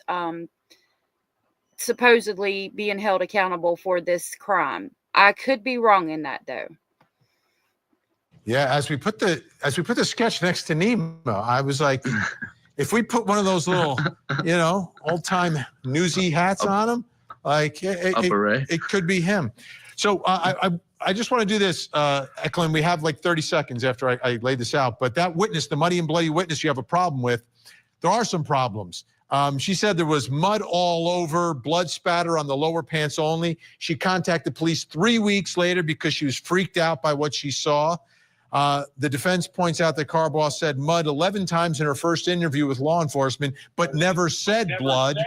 supposedly being held accountable for this crime. I could be wrong in that, though. Yeah, as we put the sketch next to Nima, I was like, if we put one of those little, old-time newsy hats on him, like it could be him. So I just want to do this, Eklund. We have like 30 seconds after I lay this out. But that witness, the muddy and bloody witness you have a problem with, there are some problems. She said there was mud all over, blood spatter on the lower pants only. She contacted police 3 weeks later because she was freaked out by what she saw. The defense points out that Carbaugh said mud 11 times in her first interview with law enforcement, but never said blood.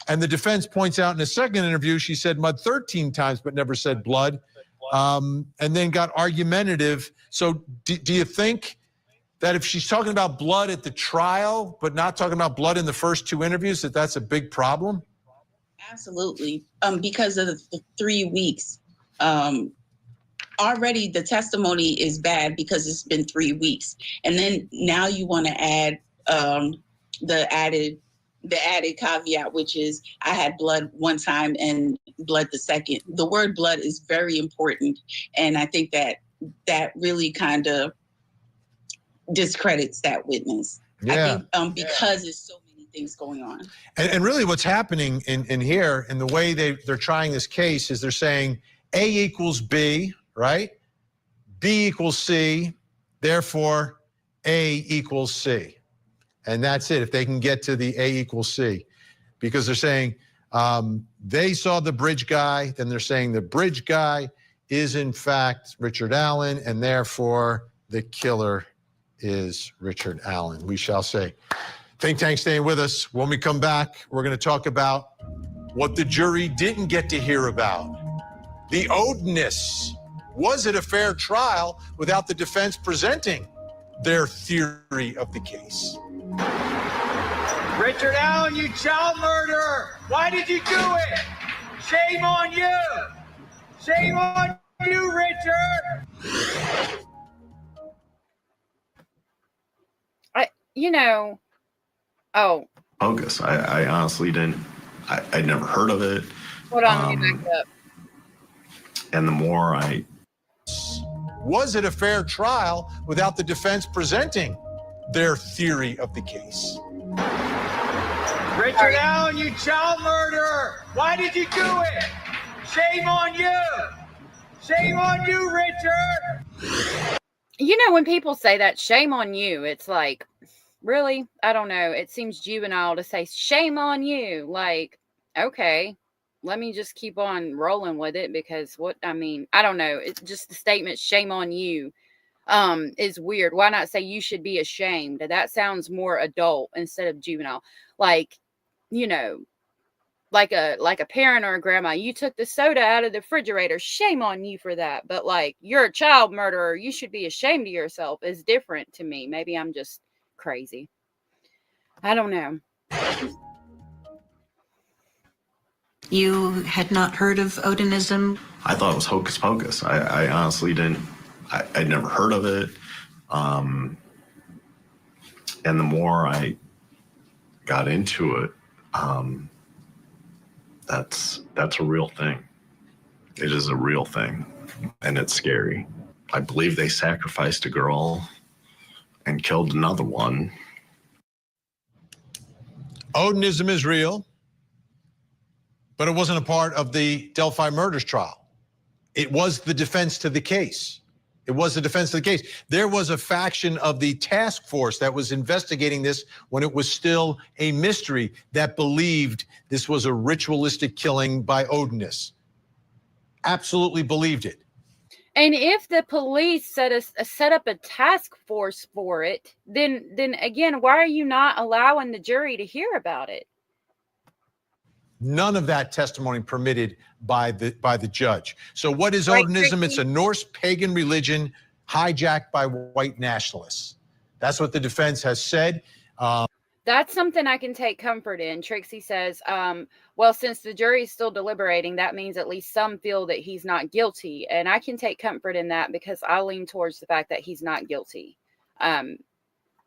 And the defense points out in a second interview, she said mud 13 times, but never said blood, and then got argumentative. So do you think that if she's talking about blood at the trial, but not talking about blood in the first two interviews, that that's a big problem? Absolutely. Because of the 3 weeks. Already the testimony is bad because it's been 3 weeks. And then now you want to add the added caveat, which is I had blood one time and blood the second. The word blood is very important. And I think that really kind of discredits that witness. Yeah. I think because there's so many things going on. And really what's happening in here, in the way they're trying this case, is they're saying A equals B, right? B equals C, therefore A equals C. And that's it, if they can get to the A equals C. Because they're saying they saw the bridge guy, then they're saying the bridge guy is in fact Richard Allen, and therefore the killer is Richard Allen. We shall say. Think Tank staying with us. When we come back, we're going to talk about what the jury didn't get to hear about. The odious. Was it a fair trial without the defense presenting their theory of the case? Richard Allen, you child murderer! Why did you do it? Shame on you! Shame on you, Richard! Bogus. I honestly didn't. I'd never heard of it. Hold on, let me back up. And the more Was it a fair trial without the defense presenting their theory of the case? Richard Allen, you child murderer! Why did you do it? Shame on you! Shame on you, Richard! When people say that, shame on you, it's like, really? I don't know. It seems juvenile to say, shame on you. Like, okay, let me just keep on rolling with it because I don't know. It's just the statement, shame on you, is weird. Why not say you should be ashamed? That sounds more adult instead of juvenile. Like, like a parent or a grandma, you took the soda out of the refrigerator. Shame on you for that. But like, you're a child murderer. You should be ashamed of yourself is different to me. Maybe I'm just crazy. I don't know. You had not heard of Odinism? I thought it was hocus pocus. I honestly didn't. I'd never heard of it. And the more I got into it, that's a real thing. It is a real thing, and it's scary. I believe they sacrificed a girl and killed another one. Odinism is real, but it wasn't a part of the Delphi murders trial. It was the defense to the case. It was the defense of the case. There was a faction of the task force that was investigating this when it was still a mystery that believed this was a ritualistic killing by Odinus. Absolutely believed it. And if the police set up a task force for it, then again, why are you not allowing the jury to hear about it? None of that testimony permitted by the judge. So what is Odinism? It's a Norse pagan religion hijacked by white nationalists. That's what the defense has said. That's something I can take comfort in. Trixie says, well, since the jury is still deliberating, that means at least some feel that he's not guilty. And I can take comfort in that because I lean towards the fact that he's not guilty.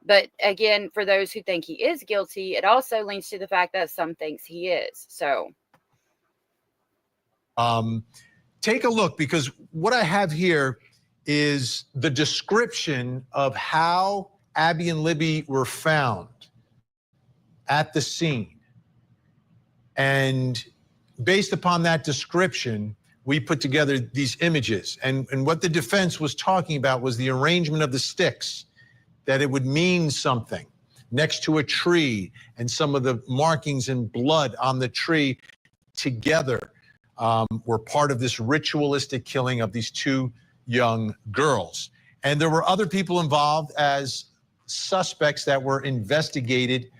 But again, for those who think he is guilty, it also leans to the fact that some thinks he is. So take a look, because what I have here is the description of how Abby and Libby were found at the scene. And based upon that description, we put together these images. And what the defense was talking about was the arrangement of the sticks, that it would mean something next to a tree, and some of the markings in blood on the tree together were part of this ritualistic killing of these two young girls. And there were other people involved as suspects that were investigated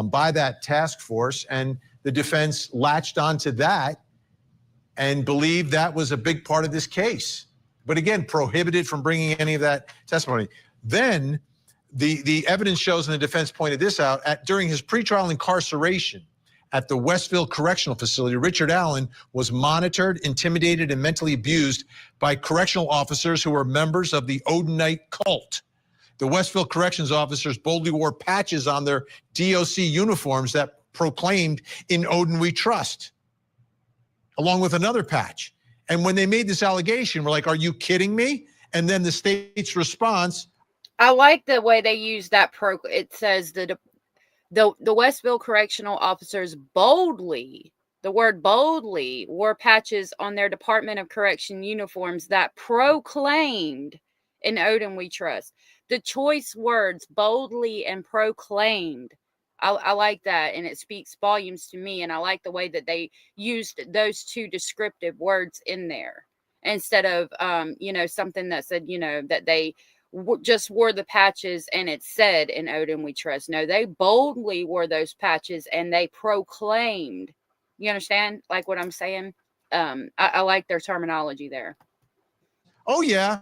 by that task force. And the defense latched onto that and believed that was a big part of this case. But again, prohibited from bringing any of that testimony. Then the evidence shows, and the defense pointed this out, during his pretrial incarceration at the Westville Correctional Facility, Richard Allen was monitored, intimidated, and mentally abused by correctional officers who were members of the Odinite cult. The Westville Corrections officers boldly wore patches on their DOC uniforms that proclaimed, "In Odin we trust," along with another patch. And when they made this allegation, we're like, are you kidding me? And then the state's response. I like the way they use that it says the Westville correctional officers boldly, the word boldly, wore patches on their Department of Correction uniforms that proclaimed, "In Odin we trust." The choice words, boldly and proclaimed. I like that, and it speaks volumes to me, and I like the way that they used those two descriptive words in there instead of, something that said, that they just wore the patches and it said, "In Odin we trust." No, they boldly wore those patches and they proclaimed. You understand, like what I'm saying? I like their terminology there. Oh, yeah.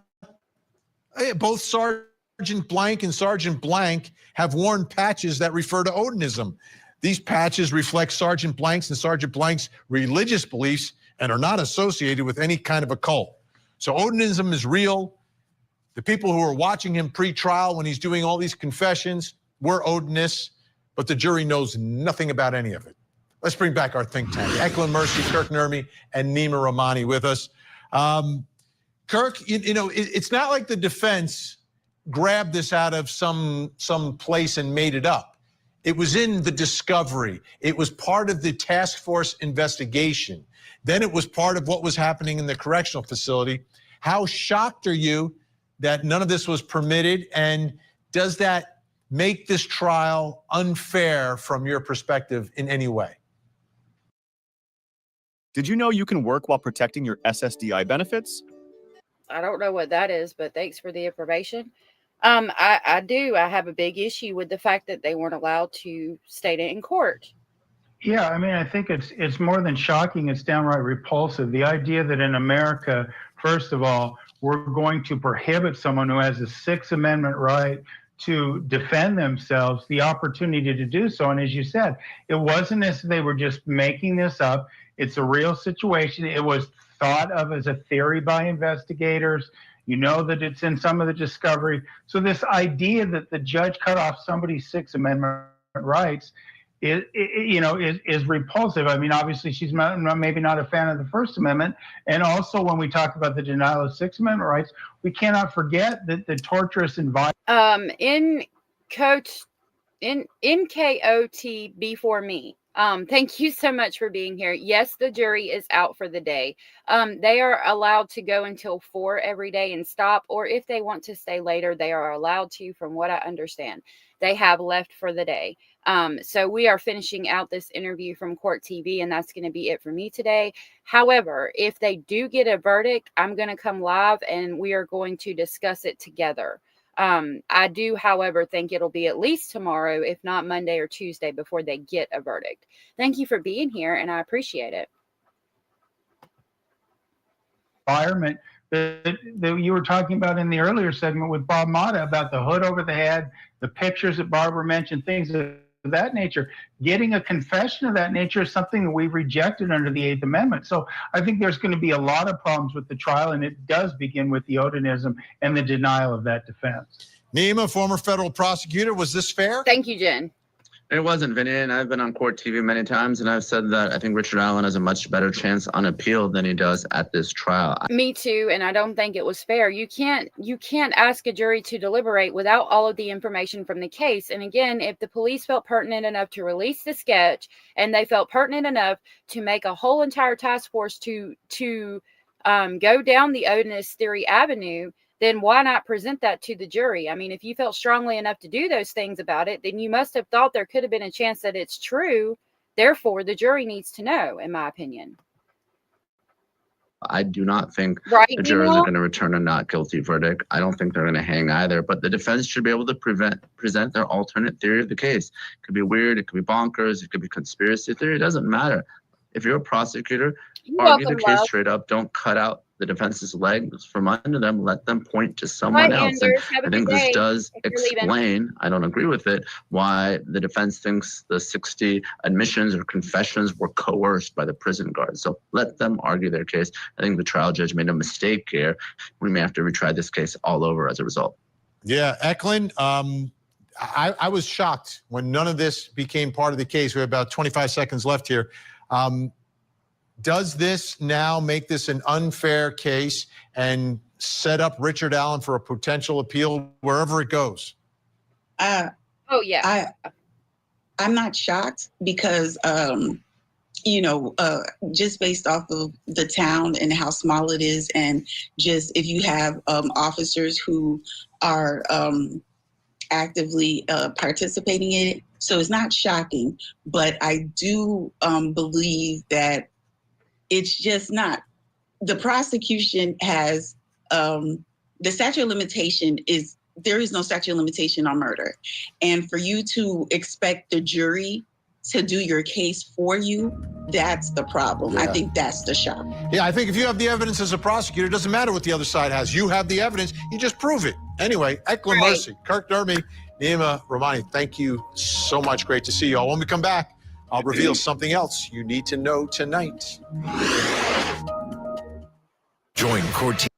Both Sergeant Blank and Sergeant Blank have worn patches that refer to Odinism. These patches reflect Sergeant Blank's and Sergeant Blank's religious beliefs and are not associated with any kind of a cult. So Odinism is real. The people who are watching him pre-trial when he's doing all these confessions were Odinists, but the jury knows nothing about any of it. Let's bring back our think tank. Eklund Mercy, Kirk Nurmi, and Nima Rahmani with us. Kirk, it's not like the defense grabbed this out of some place and made it up. It was in the discovery. It was part of the task force investigation. Then it was part of what was happening in the correctional facility. How shocked are you that none of this was permitted? And does that make this trial unfair from your perspective in any way? Did you know you can work while protecting your SSDI benefits? I don't know what that is, but thanks for the information. I do. I have a big issue with the fact that they weren't allowed to state it in court. Yeah, I mean, I think it's more than shocking. It's downright repulsive. The idea that in America, first of all, we're going to prohibit someone who has a Sixth Amendment right to defend themselves, the opportunity to do so. And as you said, it wasn't as if they were just making this up. It's a real situation. It was thought of as a theory by investigators. You know that it's in some of the discovery. So this idea that the judge cut off somebody's Sixth Amendment rights is repulsive. I mean, obviously she's maybe not a fan of the First Amendment. And also when we talk about the denial of Sixth Amendment rights, we cannot forget that the torturous environment. In KOT before me. Thank you so much for being here. Yes, the jury is out for the day. They are allowed to go until 4 every day and stop, or if they want to stay later, they are allowed to, from what I understand. They have left for the day. So we are finishing out this interview from Court TV, and that's going to be it for me today. However, if they do get a verdict, I'm going to come live and we are going to discuss it together. I do, however, think it'll be at least tomorrow, if not Monday or Tuesday, before they get a verdict. Thank you for being here, and I appreciate it. Environment that you were talking about in the earlier segment with Bob Mata about the hood over the head, the pictures that Barbara mentioned, things of that nature. Getting a confession of that nature is something that we've rejected under the Eighth Amendment. So I think there's going to be a lot of problems with the trial, and it does begin with the Odinism and the denial of that defense. Nima, former federal prosecutor, was this fair? Thank you, Jen. It wasn't, Vinny, and I've been on Court TV many times, and I've said that I think Richard Allen has a much better chance on appeal than he does at this trial. Me too, and I don't think it was fair. You can't ask a jury to deliberate without all of the information from the case. And again, if the police felt pertinent enough to release the sketch, and they felt pertinent enough to make a whole entire task force to go down the Odinist theory avenue, then why not present that to the jury? I mean, if you felt strongly enough to do those things about it, then you must have thought there could have been a chance that it's true. Therefore, the jury needs to know, in my opinion. I do not think Right, the jurors Email? are going to return a not guilty verdict. I don't think they're going to hang either, but the defense should be able to present their alternate theory of the case. It could be weird, it could be bonkers, it could be conspiracy theory, it doesn't matter. If you're a prosecutor, argue the case straight up. Don't cut out the defense's legs from under them. Let them point to someone else. And I think this does explain, I don't agree with it, why the defense thinks the 60 admissions or confessions were coerced by the prison guards. So let them argue their case. I think the trial judge made a mistake here. We may have to retry this case all over as a result. Yeah, Eklund, I was shocked when none of this became part of the case. We have about 25 seconds left here. Does this now make this an unfair case and set up Richard Allen for a potential appeal wherever it goes? Oh, yeah. I'm not shocked because, just based off of the town and how small it is, and just if you have officers who are actively participating in it, so it's not shocking. But I do believe that it's just not. The prosecution has the statute of limitation is, there is no statute of limitation on murder. And for you to expect the jury to do your case for you, that's the problem. Yeah. I think that's the shock. Yeah, I think if you have the evidence as a prosecutor, it doesn't matter what the other side has. You have the evidence, you just prove it. Anyway, Eklund Mercy, Kirk Derby, Nima Romani, thank you so much. Great to see you all. When we come back, I'll reveal something else you need to know tonight. Join court team.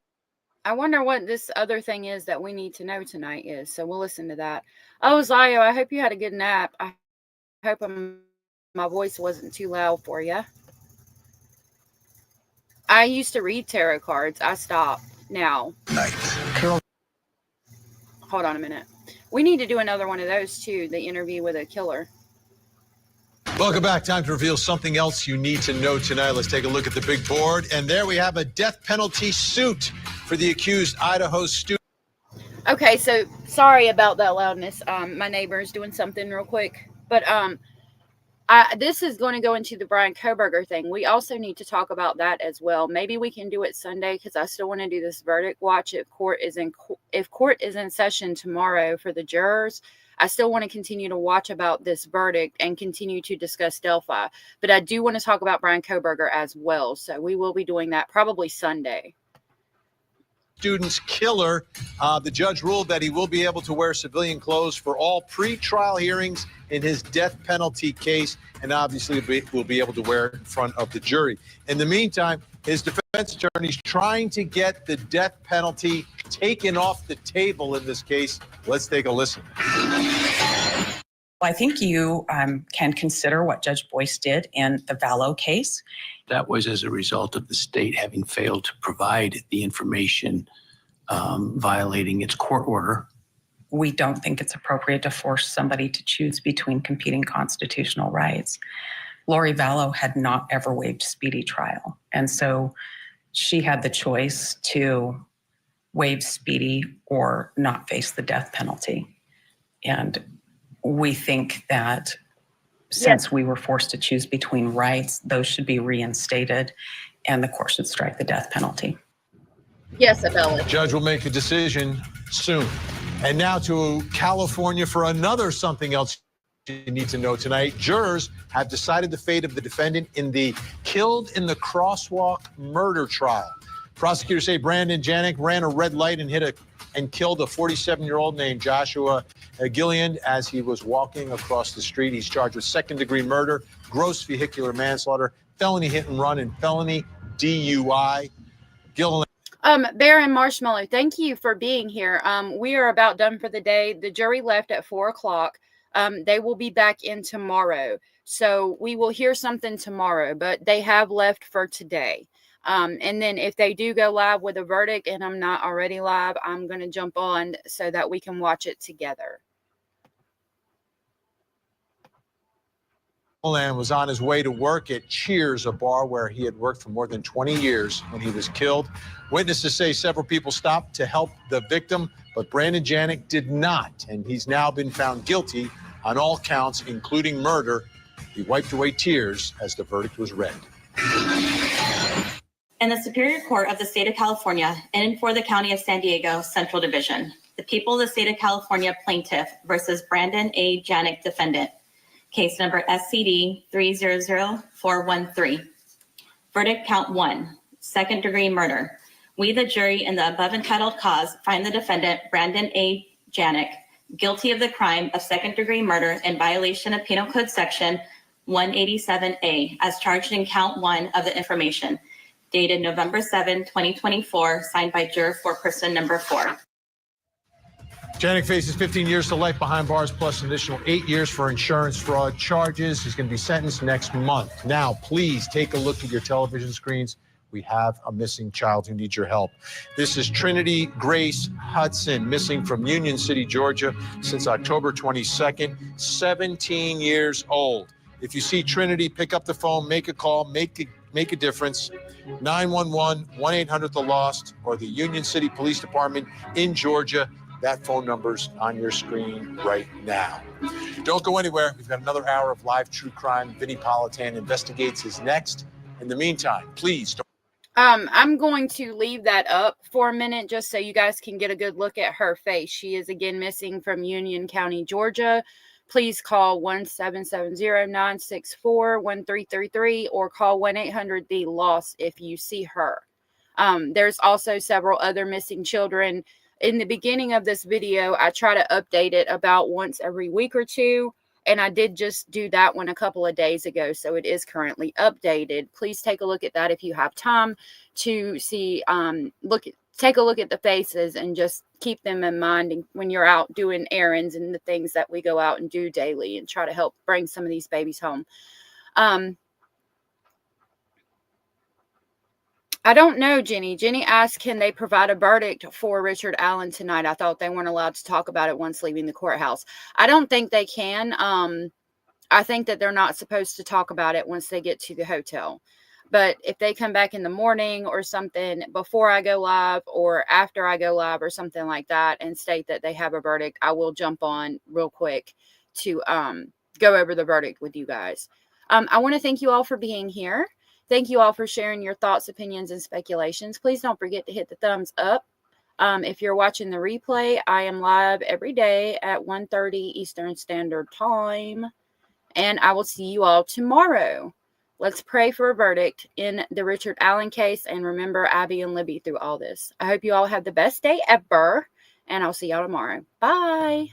I wonder what this other thing is that we need to know tonight is. So we'll listen to that. Oh, Zio, I hope you had a good nap. I hope my voice wasn't too loud for you. I used to read tarot cards. I stopped now. Hold on a minute. We need to do another one of those too, the interview with a killer. Welcome back. Time to reveal something else you need to know tonight. Let's take a look at the big board. And there we have a death penalty suit for the accused Idaho student. Okay, so sorry about that loudness. My neighbor's doing something real quick. But this is going to go into the Brian Kohberger thing. We also need to talk about that as well. Maybe we can do it Sunday because I still want to do this verdict watch if court is in session tomorrow for the jurors. I still want to continue to watch about this verdict and continue to discuss Delphi. But I do want to talk about Brian Kohberger as well. So we will be doing that probably Sunday. Student's killer. The judge ruled that he will be able to wear civilian clothes for all pre-trial hearings in his death penalty case, and obviously will be able to wear it in front of the jury. In the meantime, his defense attorney is trying to get the death penalty taken off the table in this case. Let's take a listen. I think you can consider what Judge Boyce did in the Vallow case. That was as a result of the state having failed to provide the information, violating its court order. We don't think it's appropriate to force somebody to choose between competing constitutional rights. Lori Vallow had not ever waived speedy trial. And so she had the choice to waive speedy or not face the death penalty. And we think that since we were forced to choose between rights, those should be reinstated and the court should strike the death penalty. Yes, Abella. The judge will make a decision soon. And now to California for another something else you need to know tonight. Jurors have decided the fate of the defendant in the killed in the crosswalk murder trial. Prosecutors say Brandon Janik ran a red light and killed a 47-year-old named Joshua Gilliand as he was walking across the street. He's charged with second-degree murder, gross vehicular manslaughter, felony hit and run, and felony DUI. Gilliland. Bear and Marshmallow, thank you for being here. We are about done for the day. The jury left at 4:00. They will be back in tomorrow. So we will hear something tomorrow, but they have left for today. And then if they do go live with a verdict and I'm not already live, I'm going to jump on so that we can watch it together. Gilliland was on his way to work at Cheers, a bar where he had worked for more than 20 years when he was killed. Witnesses say several people stopped to help the victim, but Brandon Janik did not, and he's now been found guilty on all counts, including murder. He wiped away tears as the verdict was read. In the Superior Court of the State of California and for the County of San Diego Central Division, the people of the State of California plaintiff versus Brandon A. Janik defendant, case number SCD 300413. Verdict count 1, second-degree murder. We, the jury, in the above entitled cause, find the defendant, Brandon A. Janik, guilty of the crime of second-degree murder in violation of Penal Code Section 187A, as charged in count 1 of the information, dated November 7, 2024, signed by juror foreperson number 4. Janik faces 15 years to life behind bars plus an additional 8 years for insurance fraud charges. He's going to be sentenced next month. Now, please take a look at your television screens. We have a missing child who needs your help. This is Trinity Grace Hudson, missing from Union City, Georgia, since October 22nd, 17 years old. If you see Trinity, pick up the phone, make a call, make a difference. 911, 1-800-THE-LOST, or the Union City Police Department in Georgia. That phone number's on your screen right now. Don't go anywhere. We've got another hour of live true crime. Vinnie Politan Investigates is next. In the meantime, please don't. I'm going to leave that up for a minute just so you guys can get a good look at her face. She is again missing from Union County, Georgia. Please call 1-770-964-1333 or call 1-800-THE-LOST if you see her. There's also several other missing children. In the beginning of this video, I try to update it about once every week or two. And I did just do that one a couple of days ago, so it is currently updated. Please take a look at that if you have time to see, take a look at the faces and just keep them in mind when you're out doing errands and the things that we go out and do daily and try to help bring some of these babies home. I don't know, Jenny. Jenny asked, can they provide a verdict for Richard Allen tonight? I thought they weren't allowed to talk about it once leaving the courthouse. I don't think they can. I think that they're not supposed to talk about it once they get to the hotel. But if they come back in the morning or something before I go live or after I go live or something like that and state that they have a verdict, I will jump on real quick to go over the verdict with you guys. I want to thank you all for being here. Thank you all for sharing your thoughts, opinions, and speculations. Please don't forget to hit the thumbs up. If you're watching the replay, I am live every day at 1:30 Eastern Standard Time. And I will see you all tomorrow. Let's pray for a verdict in the Richard Allen case. And remember Abby and Libby through all this. I hope you all have the best day ever. And I'll see y'all tomorrow. Bye.